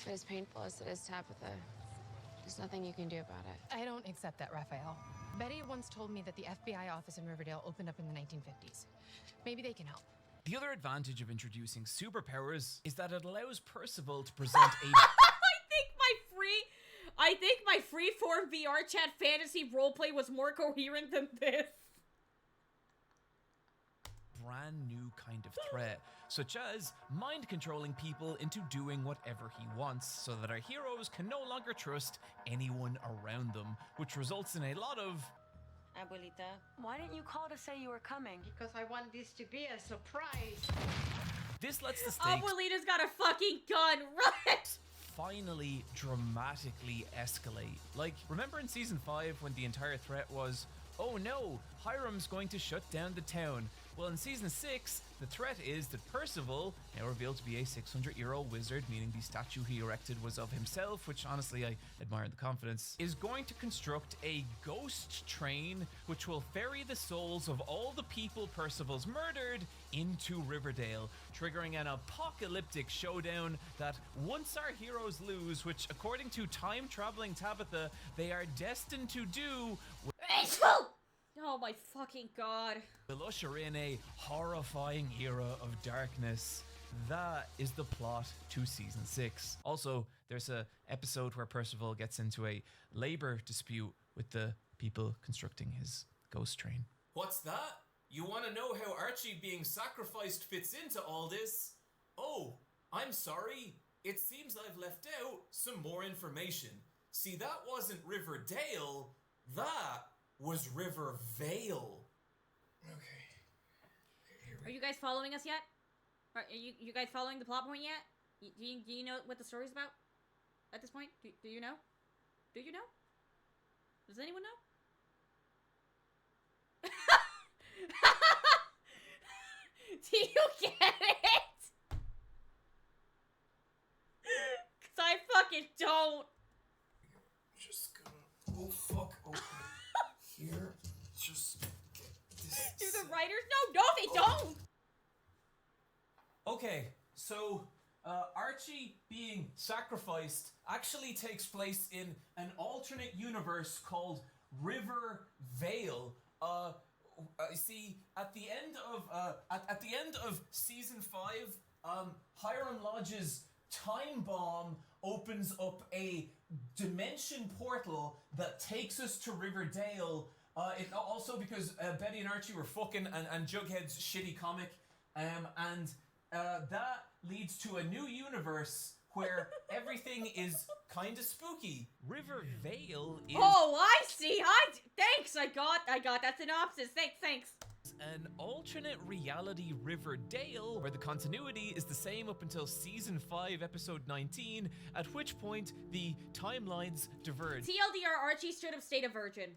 But as painful as it is, Tabitha, there's nothing you can do about it. I don't accept that, Raphael. Betty once told me that the FBI office in Riverdale opened up in the 1950s. Maybe they can help. The other advantage of introducing superpowers is that it allows Percival to present a I think my freeform VR chat fantasy roleplay was more coherent than this. brand new kind of threat, such as mind controlling people into doing whatever he wants, so that our heroes can no longer trust anyone around them, which results in a lot of Abuelita, why didn't you call to say you were coming? Because I want this to be a surprise. This lets the stakes Abuelita's got a fucking gun, right? Finally dramatically escalate. Like, remember in season 5 when the entire threat was, oh no, Hiram's going to shut down the town? Well, in season 6, the threat is that Percival, now revealed to be a 600-year-old wizard, meaning the statue he erected was of himself, which honestly I admire the confidence, is going to construct a ghost train which will ferry the souls of all the people Percival's murdered into Riverdale, triggering an apocalyptic showdown that once our heroes lose, which according to time-traveling Tabitha, they are destined to do, oh my fucking god. will usher in a horrifying era of darkness. That is the plot to season 6. Also, there's a episode where Percival gets into a labor dispute with the people constructing his ghost train. What's that? You want to know how Archie being sacrificed fits into all this? Oh, I'm sorry. It seems I've left out some more information. See, that wasn't Riverdale. That was Rivervale. Okay. Are you guys following us yet? Are you guys following the plot point yet? Do you know what the story's about at this point? Do you know? Do you know? Does anyone know? Do you get it? Cause I fucking don't. Just gonna... Oh, fuck. Okay. Here. Just get this... Do the writers know? No, they don't! Okay, so Archie being sacrificed actually takes place in an alternate universe called Rivervale. See, at the end of season 5, Hiram Lodge's time bomb opens up a dimension portal that takes us to Riverdale. It also because Betty and Archie were fucking and Jughead's shitty comic, and that leads to a new universe where everything is kind of spooky. Rivervale is... Oh, I see. Thanks. I got that synopsis. Thanks. An alternate reality Riverdale where the continuity is the same up until season 5 episode 19, at which point the timelines diverge. TLDR, Archie should have stayed a virgin.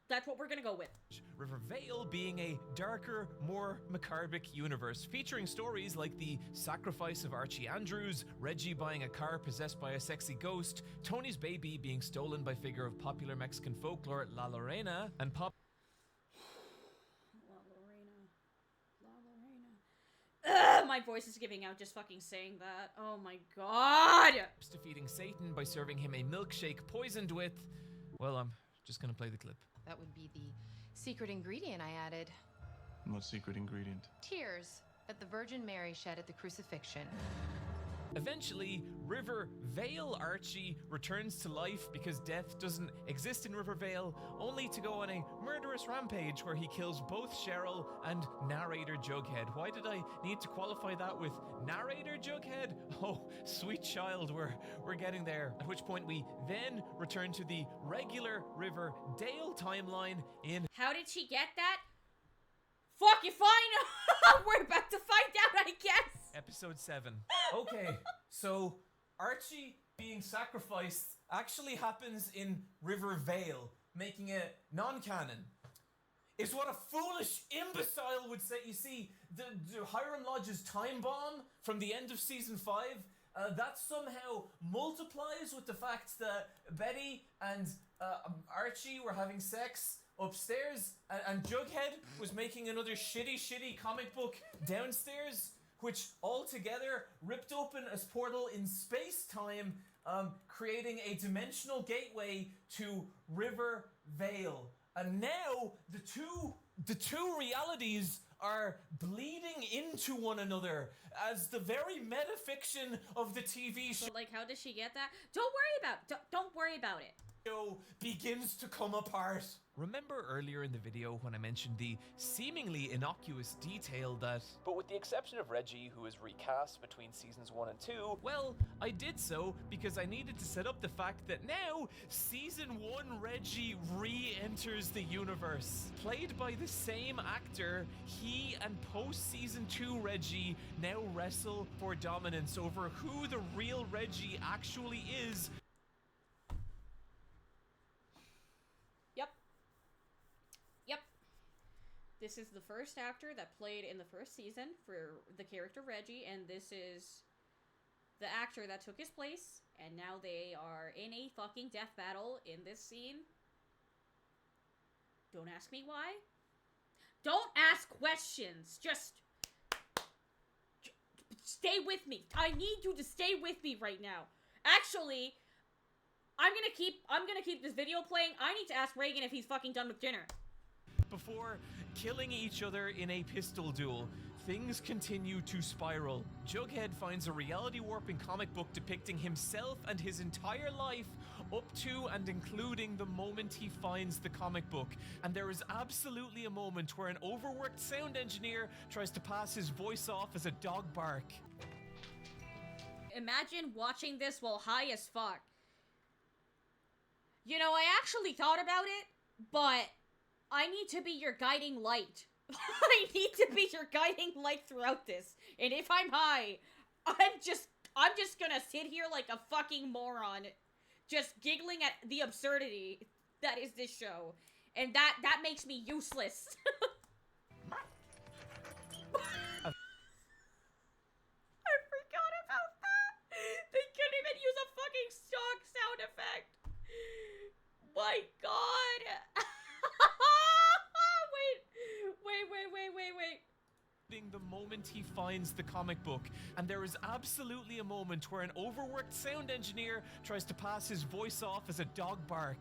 That's what we're gonna go with. Rivervale being a darker, more macabre universe, featuring stories like the sacrifice of Archie Andrews, Reggie buying a car possessed by a sexy ghost, Tony's baby being stolen by figure of popular Mexican folklore La Lorena, and Ugh, my voice is giving out just fucking saying that. Oh my god! defeating Satan by serving him a milkshake poisoned with... Well, I'm just gonna play the clip. That would be the secret ingredient I added. What secret ingredient? Tears that the Virgin Mary shed at the crucifixion. Eventually, Rivervale Archie returns to life because death doesn't exist in Rivervale, only to go on a murderous rampage where he kills both Cheryl and narrator Jughead. Why did I need to qualify that with narrator Jughead? Oh, sweet child, we're getting there. At which point we then return to the regular Riverdale timeline in... How did she get that? Fuck if I know! We're about to find out, I guess! Episode 7. Okay, so Archie being sacrificed actually happens in Rivervale, making it non-canon. It's what a foolish imbecile would say. You see, the Hiram Lodge's time bomb from the end of season 5 that somehow multiplies with the fact that Betty and Archie were having sex upstairs, and Jughead was making another shitty comic book downstairs, which altogether ripped open a portal in space-time, creating a dimensional gateway to River Vale. And now the two realities are bleeding into one another as the very metafiction of the TV show. But like, how does she get that? Don't worry about it. Begins to come apart. Remember earlier in the video when I mentioned the seemingly innocuous detail that, but with the exception of Reggie, who is recast between seasons 1 and 2, well, I did so because I needed to set up the fact that now season 1 Reggie re-enters the universe. Played by the same actor, he and post-season 2 Reggie now wrestle for dominance over who the real Reggie actually is. This is the first actor that played in the first season for the character Reggie, and this is the actor that took his place, and now they are in a fucking death battle in this scene. Don't ask me why. Don't ask questions. Just stay with me. I need you to stay with me right now. Actually, I'm gonna keep this video playing. I need to ask Reagan if he's fucking done with dinner. Before killing each other in a pistol duel, things continue to spiral. Jughead finds a reality warping comic book depicting himself and his entire life up to and including the moment he finds the comic book. And there is absolutely a moment where an overworked sound engineer tries to pass his voice off as a dog bark. Imagine watching this while high as fuck. You know, I actually thought about it, but I need to be your guiding light. I need to be your guiding light throughout this. And if I'm high, I'm just gonna sit here like a fucking moron, just giggling at the absurdity that is this show. And that makes me useless. I forgot about that. They couldn't even use a fucking stock sound effect. My god. Wait. The moment he finds the comic book, and there is absolutely a moment where an overworked sound engineer tries to pass his voice off as a dog bark.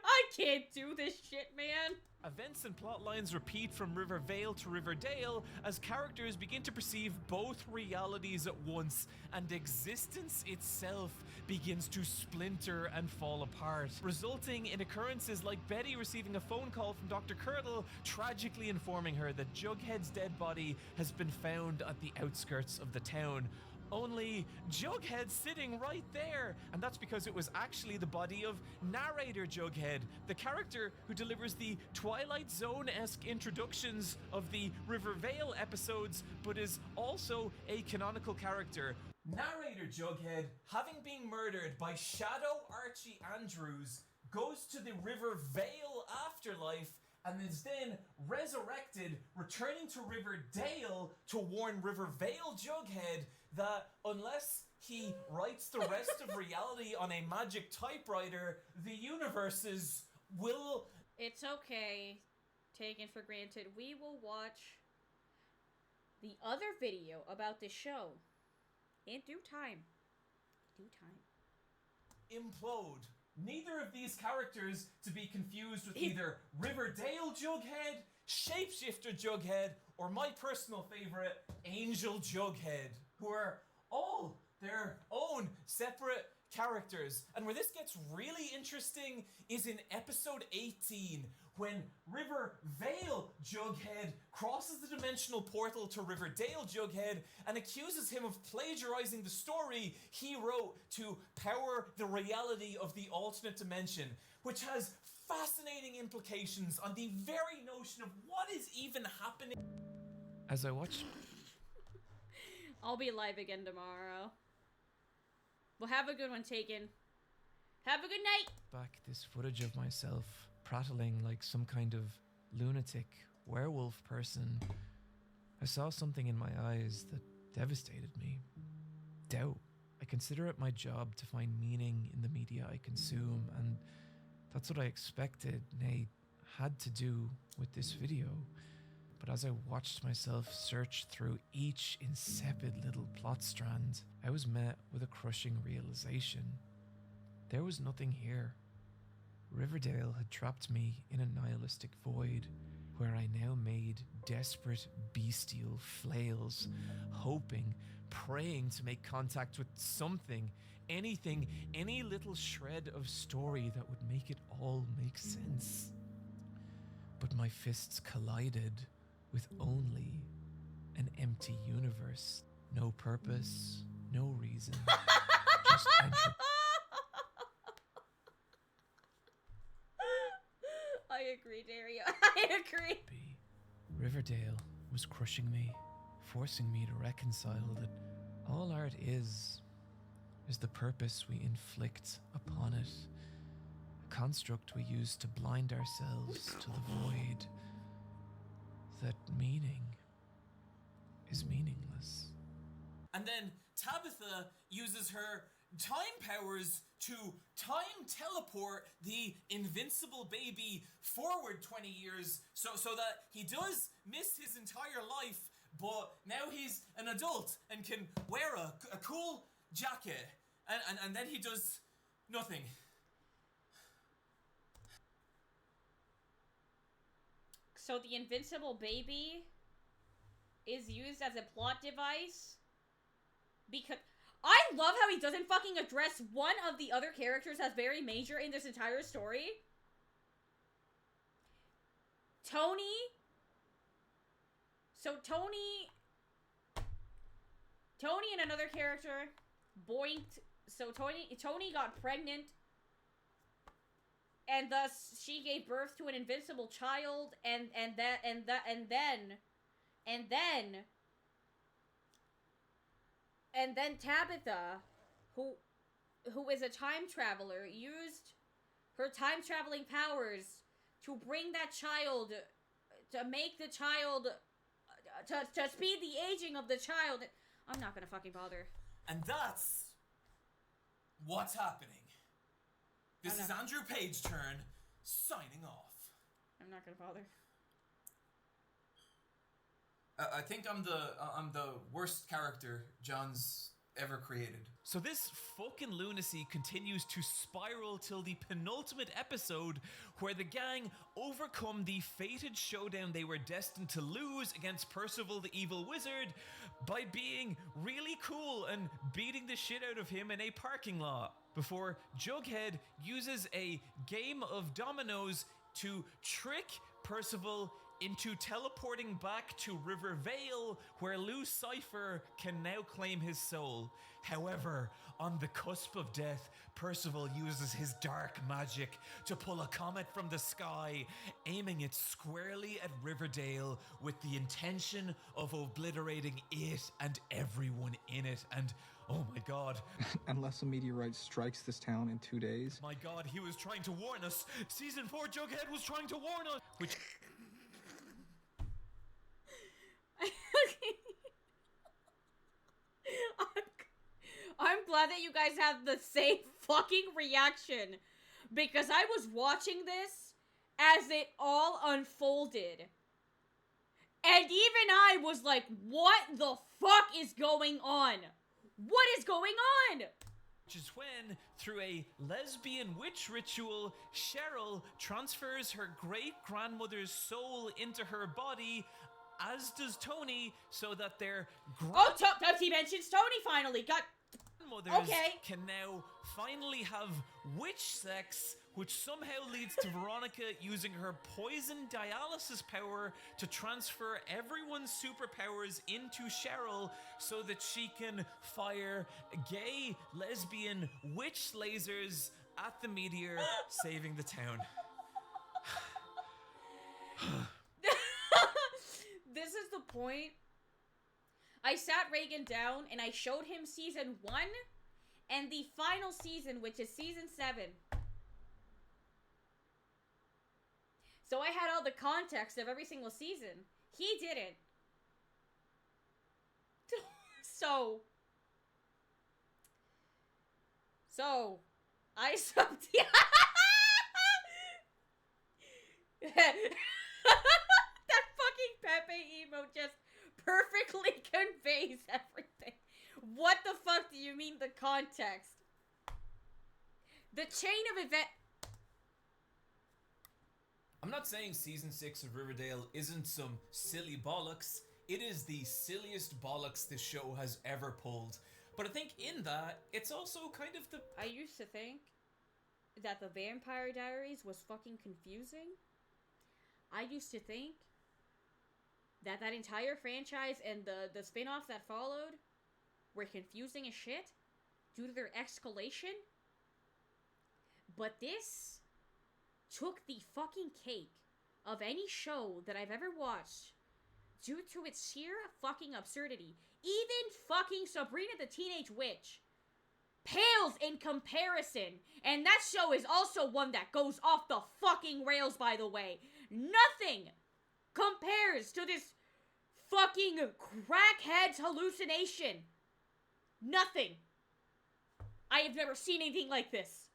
I can't do this shit, man. Events and plot lines repeat from River Vale to Riverdale as characters begin to perceive both realities at once, and existence itself begins to splinter and fall apart, resulting in occurrences like Betty receiving a phone call from Dr. Curdle, tragically informing her that Jughead's dead body has been found at the outskirts of the town. Only Jughead sitting right there, and that's because it was actually the body of narrator Jughead, the character who delivers the Twilight Zone-esque introductions of the River Vale episodes, but is also a canonical character. Narrator Jughead, having been murdered by Shadow Archie Andrews, goes to the River Vale afterlife and is then resurrected, returning to Riverdale to warn River Vale Jughead that unless he writes the rest of reality on a magic typewriter, the universes will... It's okay. Taken for granted. We will watch the other video about this show in due time. Implode. Neither of these characters to be confused with either Riverdale Jughead, Shapeshifter Jughead, or my personal favorite, Angel Jughead, who are all their own separate characters. And where this gets really interesting is in episode 18, when River Vale Jughead crosses the dimensional portal to Riverdale Jughead and accuses him of plagiarizing the story he wrote to power the reality of the alternate dimension, which has fascinating implications on the very notion of what is even happening. As I watch... I'll be live again tomorrow. Well, have a good one, Taken. Have a good night! back this footage of myself prattling like some kind of lunatic werewolf person, I saw something in my eyes that devastated me. Doubt. I consider it my job to find meaning in the media I consume, and that's what I expected, nay, had to do with this video. But as I watched myself search through each insipid little plot strand, I was met with a crushing realization. There was nothing here. Riverdale had trapped me in a nihilistic void where I now made desperate bestial flails, hoping, praying to make contact with something, anything, any little shred of story that would make it all make sense. But my fists collided with only an empty universe. No purpose, no reason, just entropy. I agree, Dario. I agree. Riverdale was crushing me, forcing me to reconcile that all art is the purpose we inflict upon it, a construct we use to blind ourselves to the void, that meaning is meaningless. And then Tabitha uses her time powers to time teleport the invincible baby forward 20 years so that he does miss his entire life, but now he's an adult and can wear a cool jacket, and then he does nothing. So the invincible baby is used as a plot device because I love how he doesn't fucking address one of the other characters as very major in this entire story. Tony. So Tony and another character boinked. So Tony got pregnant, and thus she gave birth to an invincible child, and then Tabitha, who is a time traveler, used her time traveling powers to bring that child, to make the child, to speed the aging of the child. I'm not gonna fucking bother. And that's what's happening. This is Andrew Page turn, signing off. I'm not gonna bother. I think I'm the worst character John's ever created. So this fucking lunacy continues to spiral till the penultimate episode, where the gang overcome the fated showdown they were destined to lose against Percival the Evil Wizard by being really cool and beating the shit out of him in a parking lot, before Jughead uses a game of dominoes to trick Percival into teleporting back to River Vale, where Lou Cypher can now claim his soul. However, on the cusp of death, Percival uses his dark magic to pull a comet from the sky, aiming it squarely at Riverdale with the intention of obliterating it and everyone in it. And oh my god. Unless a meteorite strikes this town in 2 days. My god, he was trying to warn us. Season 4 Jughead was trying to warn us. Which... I'm glad that you guys have the same fucking reaction, because I was watching this as it all unfolded, and even I was like, what the fuck is going on? What is going on? Which is when, through a lesbian witch ritual, Cheryl transfers her great-grandmother's soul into her body, as does Tony, so that their he mentions Tony finally. grandmothers can now finally have witch sex, which somehow leads to Veronica using her poison dialysis power to transfer everyone's superpowers into Cheryl so that she can fire gay, lesbian witch lasers at the meteor, saving the town. This is the point. I sat Reagan down and I showed him season 1 and the final season, which is season 7. So I had all the context of every single season. He didn't. So, I subbed. That fucking Pepe emote just perfectly conveys everything. What the fuck do you mean the context? The chain of event. I'm not saying season 6 of Riverdale isn't some silly bollocks. It is the silliest bollocks this show has ever pulled. But I think in that, it's also kind of the... I used to think that the Vampire Diaries was fucking confusing. I used to think that that entire franchise and the spin-offs that followed were confusing as shit due to their escalation. But this took the fucking cake of any show that I've ever watched due to its sheer fucking absurdity. Even fucking Sabrina the Teenage Witch pales in comparison. And that show is also one that goes off the fucking rails, by the way. Nothing compares to this fucking crackhead's hallucination. Nothing. I have never seen anything like this.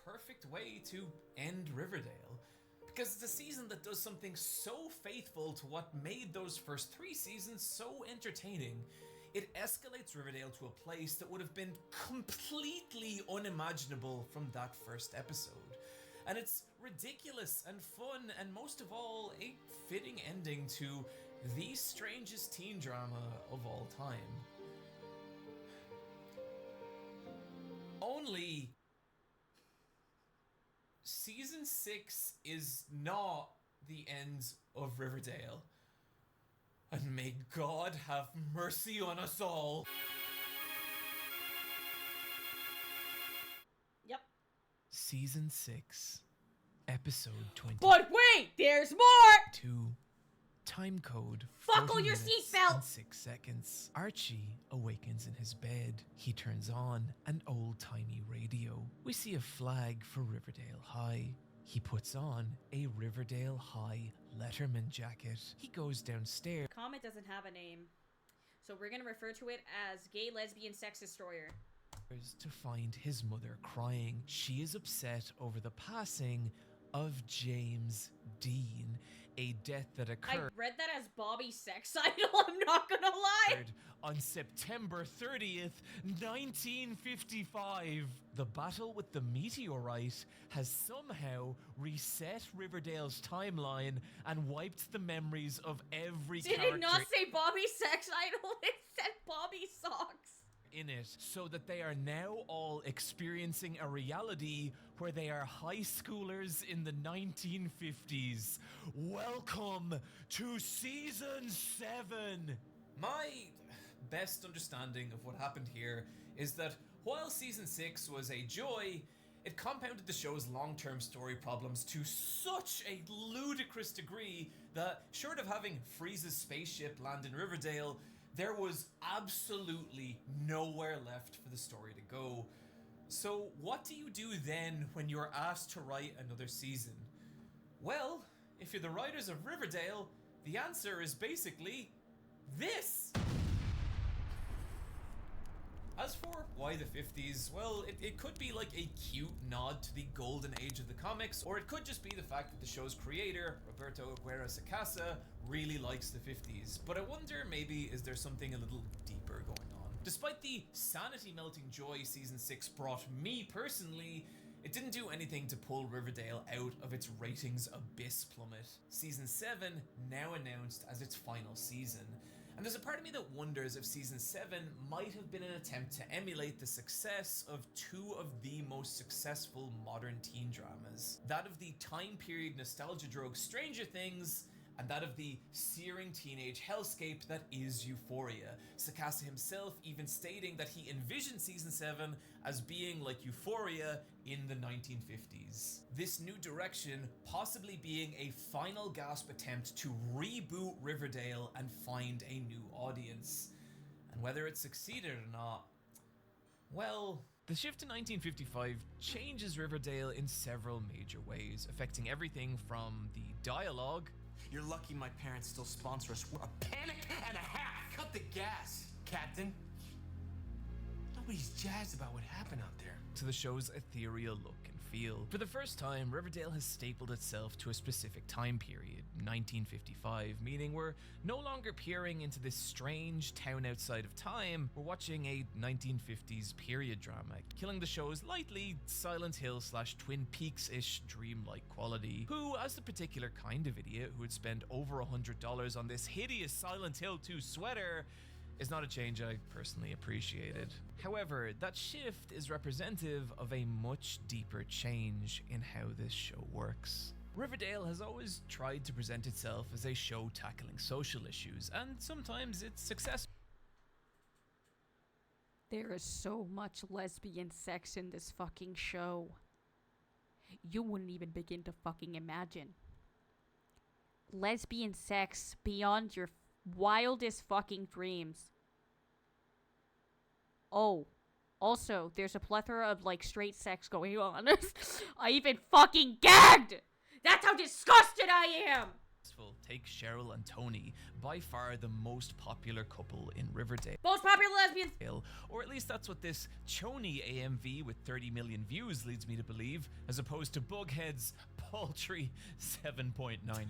perfect way to end Riverdale. Because it's a season that does something so faithful to what made those first 3 seasons so entertaining. It escalates Riverdale to a place that would have been completely unimaginable from that first episode. And it's ridiculous and fun, and most of all, a fitting ending to the strangest teen drama of all time. Only season 6 is not the end of Riverdale. And may God have mercy on us all. Yep. Season 6, episode 20. But wait, there's more! 2. Time code. Buckle your 40 minutes seatbelt! and 6 seconds. Archie awakens in his bed. He turns on an old-timey radio. We see a flag for Riverdale High. He puts on a Riverdale High Letterman jacket. He goes downstairs. Comet doesn't have a name, so we're gonna refer to it as Gay Lesbian Sex Destroyer. To find his mother crying. She is upset over the passing of James Dean, a death that occurred. I read that as Bobby's sex idol, I'm not gonna lie! On September 30th, 1955. The battle with the meteorite has somehow reset Riverdale's timeline and wiped the memories of every Did character it not say Bobby's sex idol? It said Bobby Socks. in it, so that they are now all experiencing a reality where they are high schoolers in the 1950s. Welcome to season 7. My best understanding of what happened here is that while season 6 was a joy, it compounded the show's long-term story problems to such a ludicrous degree that, short of having Freeze's spaceship land in Riverdale, there was absolutely nowhere left for the story to go. So what do you do then when you're asked to write another season? Well, if you're the writers of Riverdale, the answer is basically this. As for why the 50s, well, it could be like a cute nod to the golden age of the comics, or it could just be the fact that the show's creator, Roberto Aguirre Sacasa, really likes the 50s. But I wonder, maybe, is there something a little deeper going on? Despite the sanity-melting joy season 6 brought me personally, it didn't do anything to pull Riverdale out of its ratings abyss plummet. Season 7 now announced as its final season. And there's a part of me that wonders if season 7 might have been an attempt to emulate the success of 2 of the most successful modern teen dramas. That of the time period nostalgia drug Stranger Things, and that of the searing teenage hellscape that is Euphoria. Sacasa himself even stating that he envisioned season 7 as being like Euphoria in the 1950s. This new direction possibly being a final gasp attempt to reboot Riverdale and find a new audience. And whether it succeeded or not, well, The shift to 1955 changes Riverdale in several major ways, affecting everything from the dialogue. You're lucky my parents still sponsor us. We're a panic and a half. Cut the gas, Captain. Nobody's jazzed about what happened out there. To the show's ethereal look and feel. For the first time, Riverdale has stapled itself to a specific time period, 1955, meaning we're no longer peering into this strange town outside of time. We're watching a 1950s period drama, killing the show's lightly Silent Hill / Twin Peaks-ish dreamlike quality. Who, as the particular kind of idiot who would spend over $100 on this hideous Silent Hill 2 sweater, is not a change I personally appreciated. However, that shift is representative of a much deeper change in how this show works. Riverdale has always tried to present itself as a show tackling social issues, and sometimes it's successful. There is so much lesbian sex in this fucking show. You wouldn't even begin to fucking imagine. Lesbian sex beyond your wildest fucking dreams. Oh, also, there's a plethora of, like, straight sex going on. I even fucking gagged! That's how disgusted I am! Take Cheryl and Tony, by far the most popular couple in Riverdale. Most popular lesbians! Or at least that's what this Choni AMV with 30 million views leads me to believe, as opposed to Bughead's paltry 7.9 million.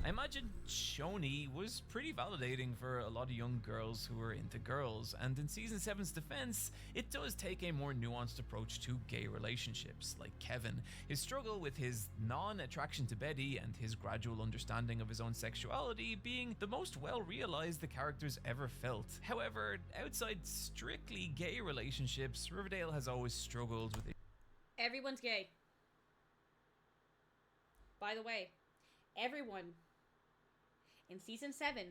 I imagine Choni was pretty validating for a lot of young girls who are into girls, and in Season 7's defense, it does take a more nuanced approach to gay relationships, like Kevin, his struggle with his non-attraction to Betty and his gradual understanding of his own sexuality being the most well-realized the characters ever felt. However, outside strictly gay relationships, Riverdale has always struggled with it. Everyone's gay. By the way, everyone in Season 7,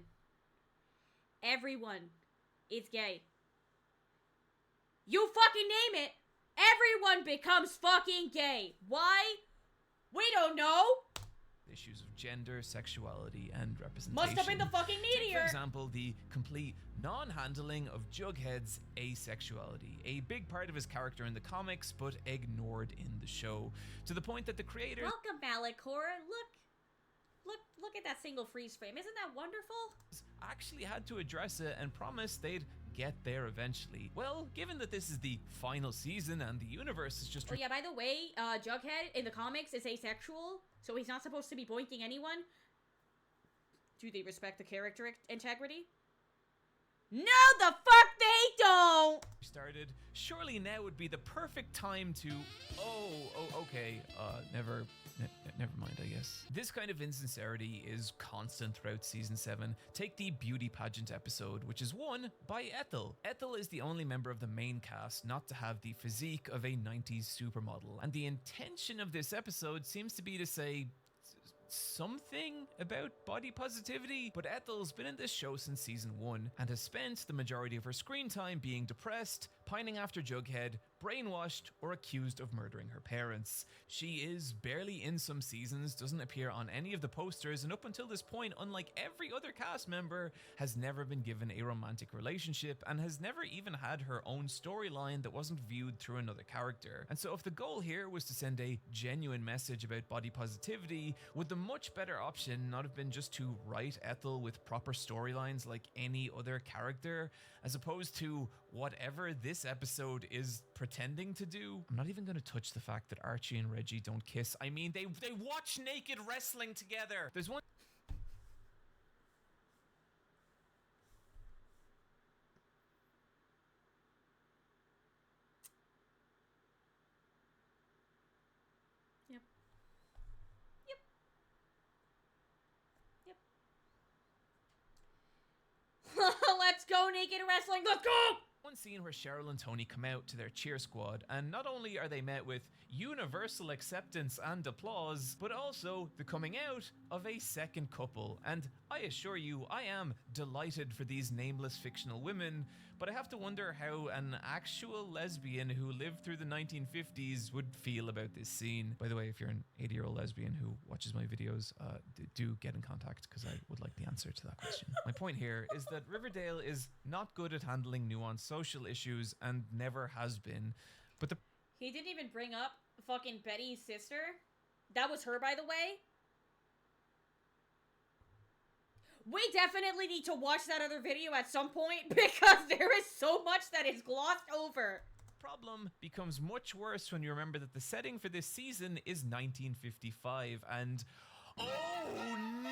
everyone is gay. You fucking name it, everyone becomes fucking gay. Why? We don't know. Issues of gender, sexuality, and representation. Must have been the fucking meteor. Take, for example, the complete non-handling of Jughead's asexuality, a big part of his character in the comics, but ignored in the show, to the point that the creator. Welcome, Malachor. Look at that single freeze frame. Isn't that wonderful? Actually had to address it and promised they'd get there eventually. Well, given that this is the final season and the universe is just. Oh yeah, by the way, Jughead in the comics is asexual, so he's not supposed to be boinking anyone. Do they respect the character integrity? No, the fuck they don't! Started. Surely now would be the perfect time to. Okay. Never mind, I guess. This kind of insincerity is constant throughout Season 7. Take the beauty pageant episode, which is won by Ethel. Ethel is the only member of the main cast not to have the physique of a 90s supermodel, and the intention of this episode seems to be to say something about body positivity, but Ethel's been in this show since Season 1 and has spent the majority of her screen time being depressed, pining after Jughead, brainwashed, or accused of murdering her parents. She is barely in some seasons, doesn't appear on any of the posters, and up until this point, unlike every other cast member, has never been given a romantic relationship and has never even had her own storyline that wasn't viewed through another character. And so if the goal here was to send a genuine message about body positivity, would the much better option not have been just to write Ethel with proper storylines like any other character, as opposed to whatever this episode is pretending to do? I'm not even going to touch the fact that Archie and Reggie don't kiss. I mean, they watch naked wrestling together. There's one. Let's go, naked wrestling, let's go! One scene where Cheryl and Tony come out to their cheer squad, and not only are they met with universal acceptance and applause, but also the coming out of a second couple. And I assure you, I am delighted for these nameless fictional women, but I have to wonder how an actual lesbian who lived through the 1950s would feel about this scene. By the way, if you're an 80-year-old lesbian who watches my videos, do get in contact, because I would like the answer to that question. My point here is that Riverdale is not good at handling nuanced social issues and never has been. But the He didn't even bring up fucking Betty's sister. That was her, by the way. We definitely need to watch that other video at some point because there is so much that is glossed over. problem becomes much worse when you remember that the setting for this season is 1955 and oh no!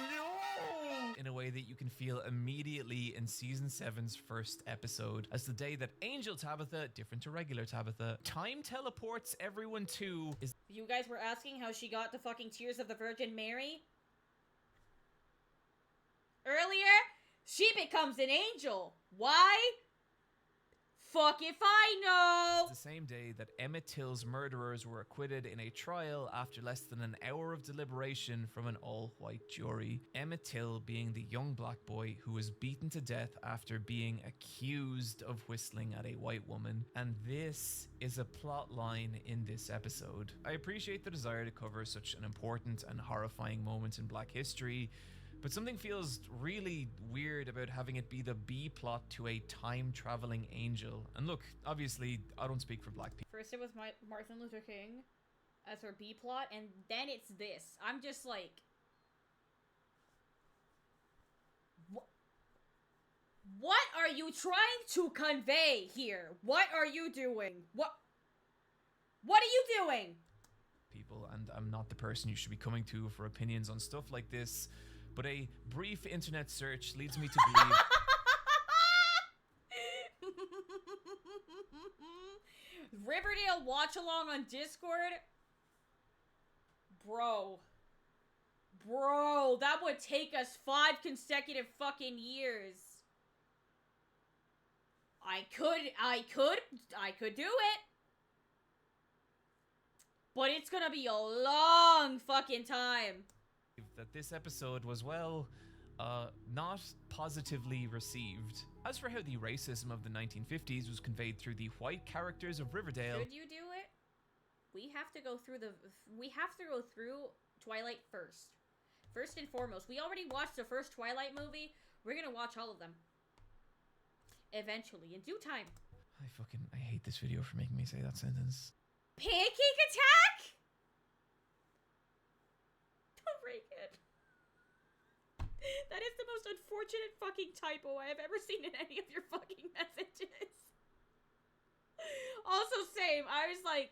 In a way that you can feel immediately in season 7's first episode, as the day that Angel Tabitha, different to regular Tabitha, time teleports everyone to is. You guys were asking how she got the fucking Tears of the Virgin Mary? Earlier, she becomes an angel. Why? Fuck if I know! The same day that Emmett Till's murderers were acquitted in a trial after less than an hour of deliberation from an all-white jury. Emmett Till being the young black boy who was beaten to death after being accused of whistling at a white woman. And this is a plot line in this episode. I appreciate the desire to cover such an important and horrifying moment in Black history, but something feels really weird about having it be the B plot to a time-traveling angel. And look, obviously, I don't speak for black people. First it was Martin Luther King as her B plot, and then it's this. I'm just like... What are you trying to convey here? What are you doing? What are you doing? People, and I'm not the person you should be coming to for opinions on stuff like this, but a brief internet search leads me to believe... Riverdale watch along on Discord? Bro, that would take us 5 consecutive fucking years. I could do it. But it's gonna be a long fucking time. That this episode was, well, not positively received. As for how the racism of the 1950s was conveyed through the white characters of Riverdale... Should you do it? We have to go through Twilight first. First and foremost. We already watched the first Twilight movie. We're gonna watch all of them. Eventually, in due time. I hate this video for making me say that sentence. Pancake attack? Don't break it. That is the most unfortunate fucking typo I have ever seen in any of your fucking messages. Also, same. I was like,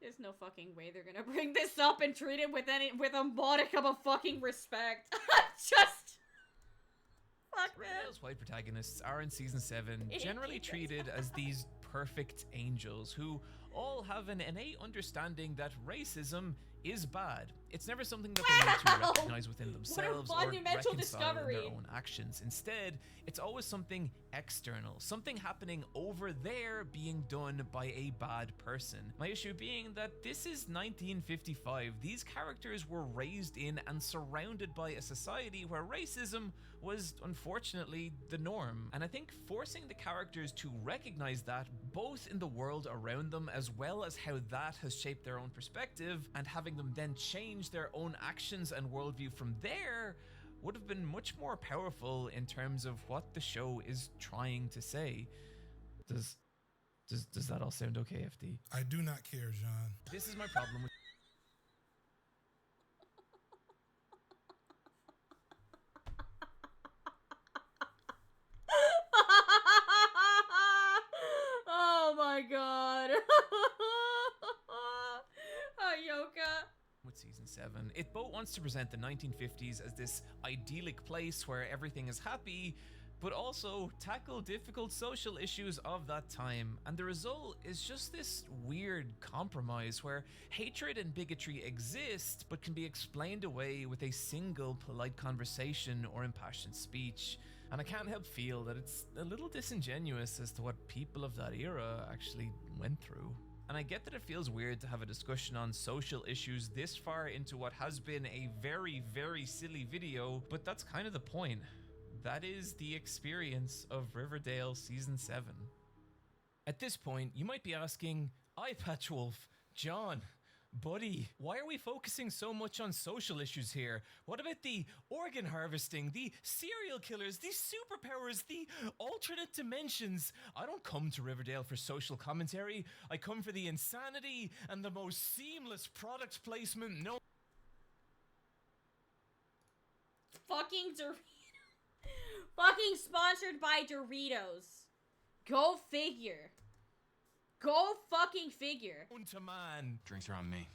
there's no fucking way they're gonna bring this up and treat it with a modicum of fucking respect. Just... Fuck, man. Riverdale's white protagonists are in season 7 generally treated as these perfect angels who all have an innate understanding that racism is bad. It's never something that they need to recognize within themselves or reconcile in their own actions. Instead, it's always something external, something happening over there being done by a bad person. My issue being that this is 1955. These characters were raised in and surrounded by a society where racism was unfortunately the norm. And I think forcing the characters to recognize that both in the world around them as well as how that has shaped their own perspective and having them then change their own actions and worldview from there would have been much more powerful in terms of what the show is trying to say. Does that all sound okay, FD? I do not care, John. This is my problem with Oh my god. Ayoka. With season 7. It both wants to present the 1950s as this idyllic place where everything is happy, but also tackle difficult social issues of that time. And the result is just this weird compromise where hatred and bigotry exist, but can be explained away with a single polite conversation or impassioned speech. And I can't help feel that it's a little disingenuous as to what people of that era actually went through. And I get that it feels weird to have a discussion on social issues this far into what has been a very, very silly video, but that's kind of the point. That is the experience of Riverdale Season 7. At this point, you might be asking, Eye Patch Wolf, John, Buddy, why are we focusing so much on social issues here? What about the organ harvesting, the serial killers, the superpowers, the alternate dimensions? I don't come to Riverdale for social commentary. I come for the insanity and the most seamless product placement. No. Fucking Doritos. Fucking sponsored by Doritos. Go figure. Go fucking figure. To man. Drinks are on me.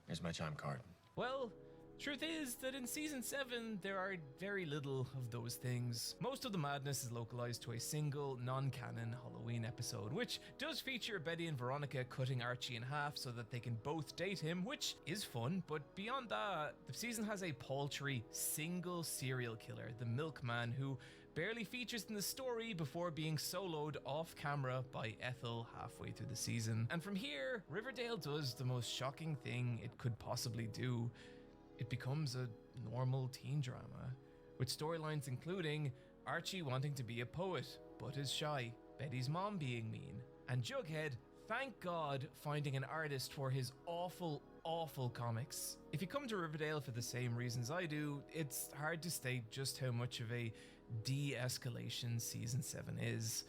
Here's my chime card. Well, truth is that in season 7, there are very little of those things. Most of the madness is localized to a single, non-canon Halloween episode, which does feature Betty and Veronica cutting Archie in half so that they can both date him, which is fun, but beyond that, the season has a paltry, single serial killer, the Milkman, who barely features in the story before being soloed off camera by Ethel halfway through the season. And from here, Riverdale does the most shocking thing it could possibly do. It becomes a normal teen drama, with storylines including Archie wanting to be a poet, but is shy, Betty's mom being mean, and Jughead, thank God, finding an artist for his awful comics. If you come to Riverdale for the same reasons I do, it's hard to state just how much of a de-escalation season 7 is.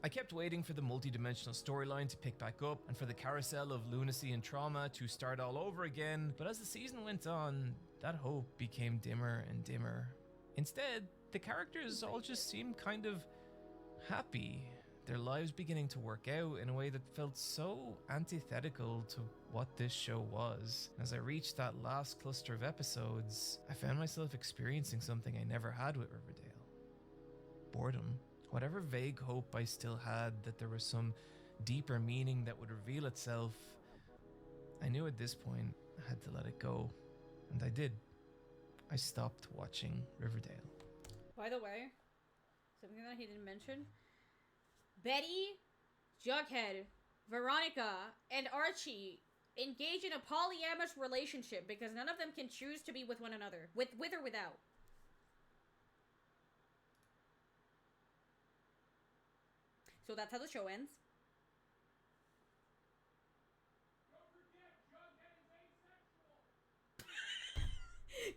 I kept waiting for the multi-dimensional storyline to pick back up and for the carousel of lunacy and trauma to start all over again, but as the season went on, that hope became dimmer and dimmer. Instead, the characters all just seemed kind of happy, their lives beginning to work out in a way that felt so antithetical to what this show was. As I reached that last cluster of episodes, I found myself experiencing something I never had with Riverdale. Boredom. Whatever vague hope I still had that there was some deeper meaning that would reveal itself, I knew at this point I had to let it go. And I did. I stopped watching Riverdale. By the way, something that he didn't mention. Betty, Jughead, Veronica, and Archie engage in a polyamorous relationship because none of them can choose to be with one another, with or without. So that's how the show ends.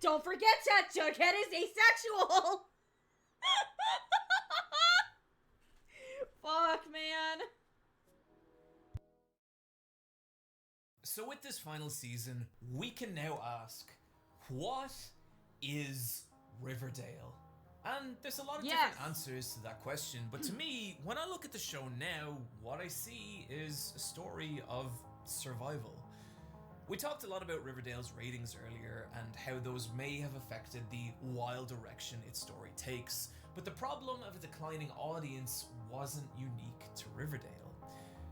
Don't forget that Jughead is asexual! Fuck, man. So with this final season, we can now ask, what is Riverdale? And there's a lot of different answers to that question, but to me, when I look at the show now, what I see is a story of survival. We talked a lot about Riverdale's ratings earlier and how those may have affected the wild direction its story takes, but the problem of a declining audience wasn't unique to Riverdale.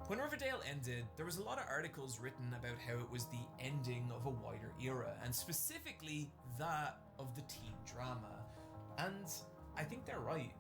When Riverdale ended, there was a lot of articles written about how it was the ending of a wider era, and specifically that of the teen drama. And I think they're right.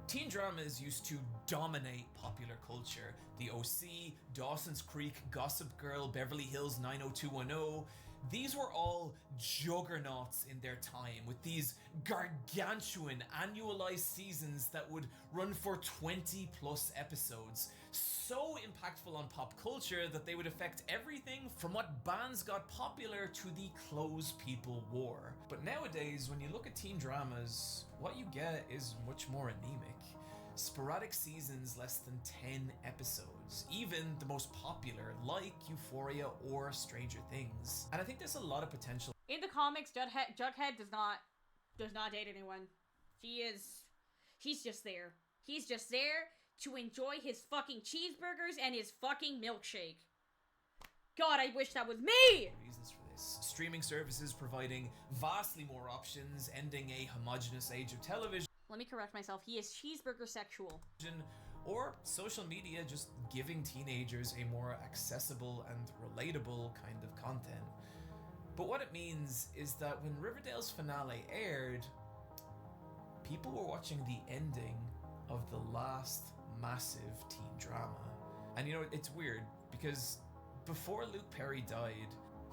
Teen dramas used to dominate popular culture. The OC, Dawson's Creek, Gossip Girl, Beverly Hills 90210. These were all juggernauts in their time, with these gargantuan annualized seasons that would run for 20 plus episodes. So impactful on pop culture that they would affect everything from what bands got popular to the clothes people wore. But nowadays, when you look at teen dramas, what you get is much more anemic. Sporadic seasons, less than 10 episodes, even the most popular like Euphoria or Stranger Things. And I think there's a lot of potential. In the comics, Jughead does not date anyone. He's just there. He's just there to enjoy his fucking cheeseburgers and his fucking milkshake. God, I wish that was me! Reasons for this. Streaming services providing vastly more options, ending a homogenous age of television. Let me correct myself. He is cheeseburger sexual. Or social media just giving teenagers a more accessible and relatable kind of content. But what it means is that when Riverdale's finale aired, people were watching the ending of the last massive teen drama. And you know, it's weird because before Luke Perry died,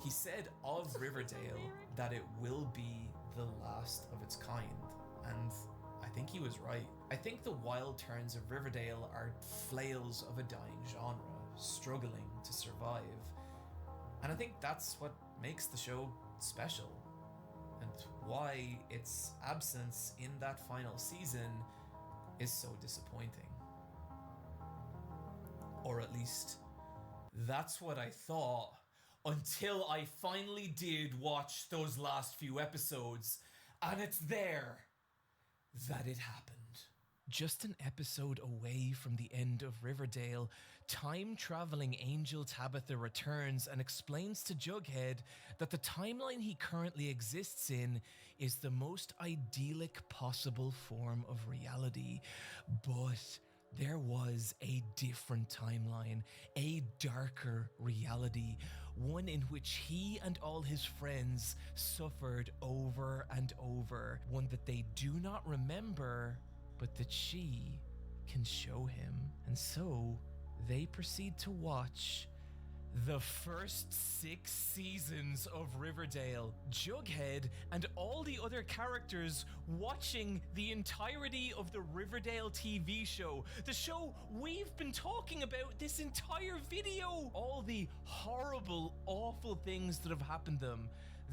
he said of Riverdale that it will be the last of its kind. And I think he was right. I think the wild turns of Riverdale are flails of a dying genre, struggling to survive. And I think that's what makes the show special, and why its absence in that final season is so disappointing. Or at least, that's what I thought until I finally did watch those last few episodes, and it's there that it happened. Just an episode away from the end of Riverdale, time-traveling Angel Tabitha returns and explains to Jughead that the timeline he currently exists in is the most idyllic possible form of reality, but there was a different timeline, a darker reality, one in which he and all his friends suffered over and over, one that they do not remember, but that she can show him. And so they proceed to watch the first 6 seasons of Riverdale. Jughead and all the other characters watching the entirety of the Riverdale TV show. The show we've been talking about this entire video. All the horrible, awful things that have happened to them.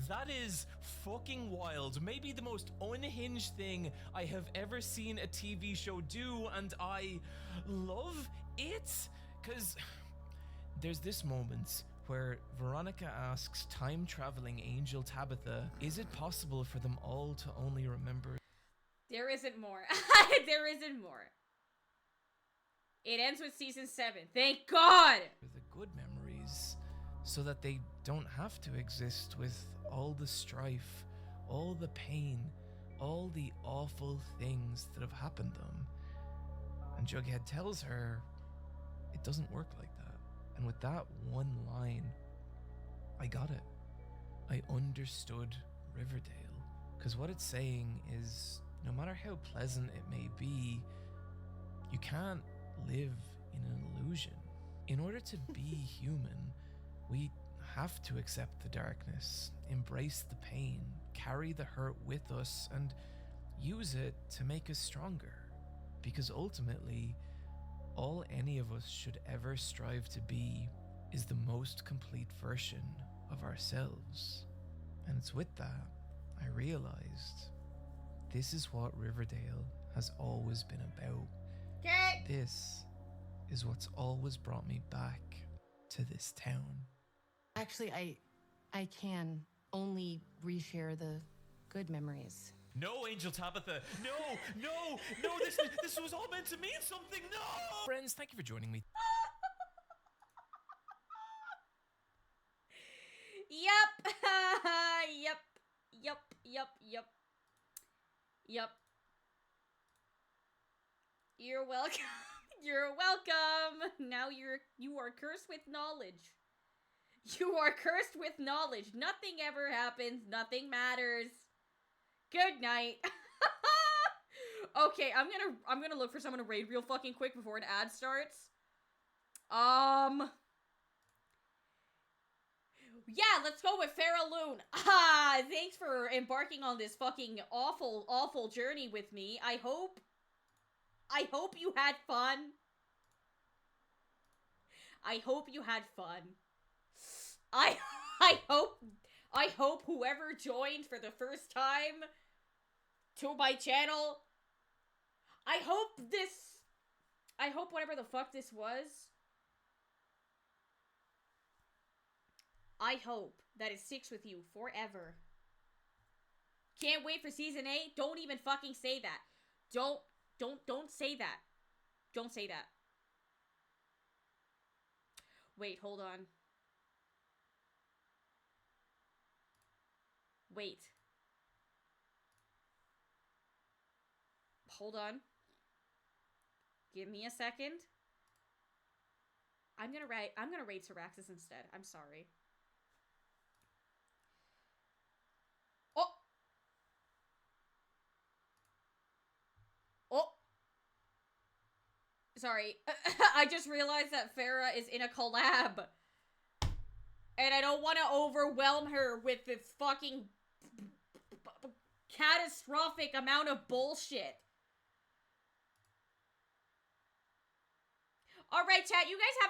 That is fucking wild. Maybe the most unhinged thing I have ever seen a TV show do, and I love it. Because there's this moment where Veronica asks time-traveling Angel Tabitha, is it possible for them all to only remember? There isn't more. There isn't more. It ends with season 7. Thank God! The good memories, so that they don't have to exist with all the strife, all the pain, all the awful things that have happened to them. And Jughead tells her it doesn't work like that. And with that one line, I got it. I understood Riverdale. Because what it's saying is, no matter how pleasant it may be, you can't live in an illusion. In order to be human, we have to accept the darkness, embrace the pain, carry the hurt with us, and use it to make us stronger. Because ultimately, all any of us should ever strive to be is the most complete version of ourselves. And it's with that I realized this is what Riverdale has always been about. Okay. This is what's always brought me back to this town. Actually, I can only reshare the good memories. No, Angel Tabitha! No, this was all meant to mean something! No! Friends, thank you for joining me. Yep. Yep. You're welcome. You're welcome. Now you are cursed with knowledge. You are cursed with knowledge. Nothing ever happens. Nothing matters. Good night. Okay, I'm gonna look for someone to raid real fucking quick before an ad starts. Yeah, let's go with Farrah Loon. Thanks for embarking on this fucking awful, awful journey with me. I hope you had fun. I hope you had fun. I hope whoever joined for the first time to my channel, I hope whatever the fuck this was, I hope that it sticks with you forever. Can't wait for season 8. Don't even fucking say that. Don't say that. Don't say that. Wait, hold on. Wait. Hold on. Give me a second. I'm gonna raid Syraxis instead. I'm sorry. Oh! Sorry. I just realized that Farrah is in a collab. And I don't want to overwhelm her with this fucking catastrophic amount of bullshit. Alright, chat, you guys have a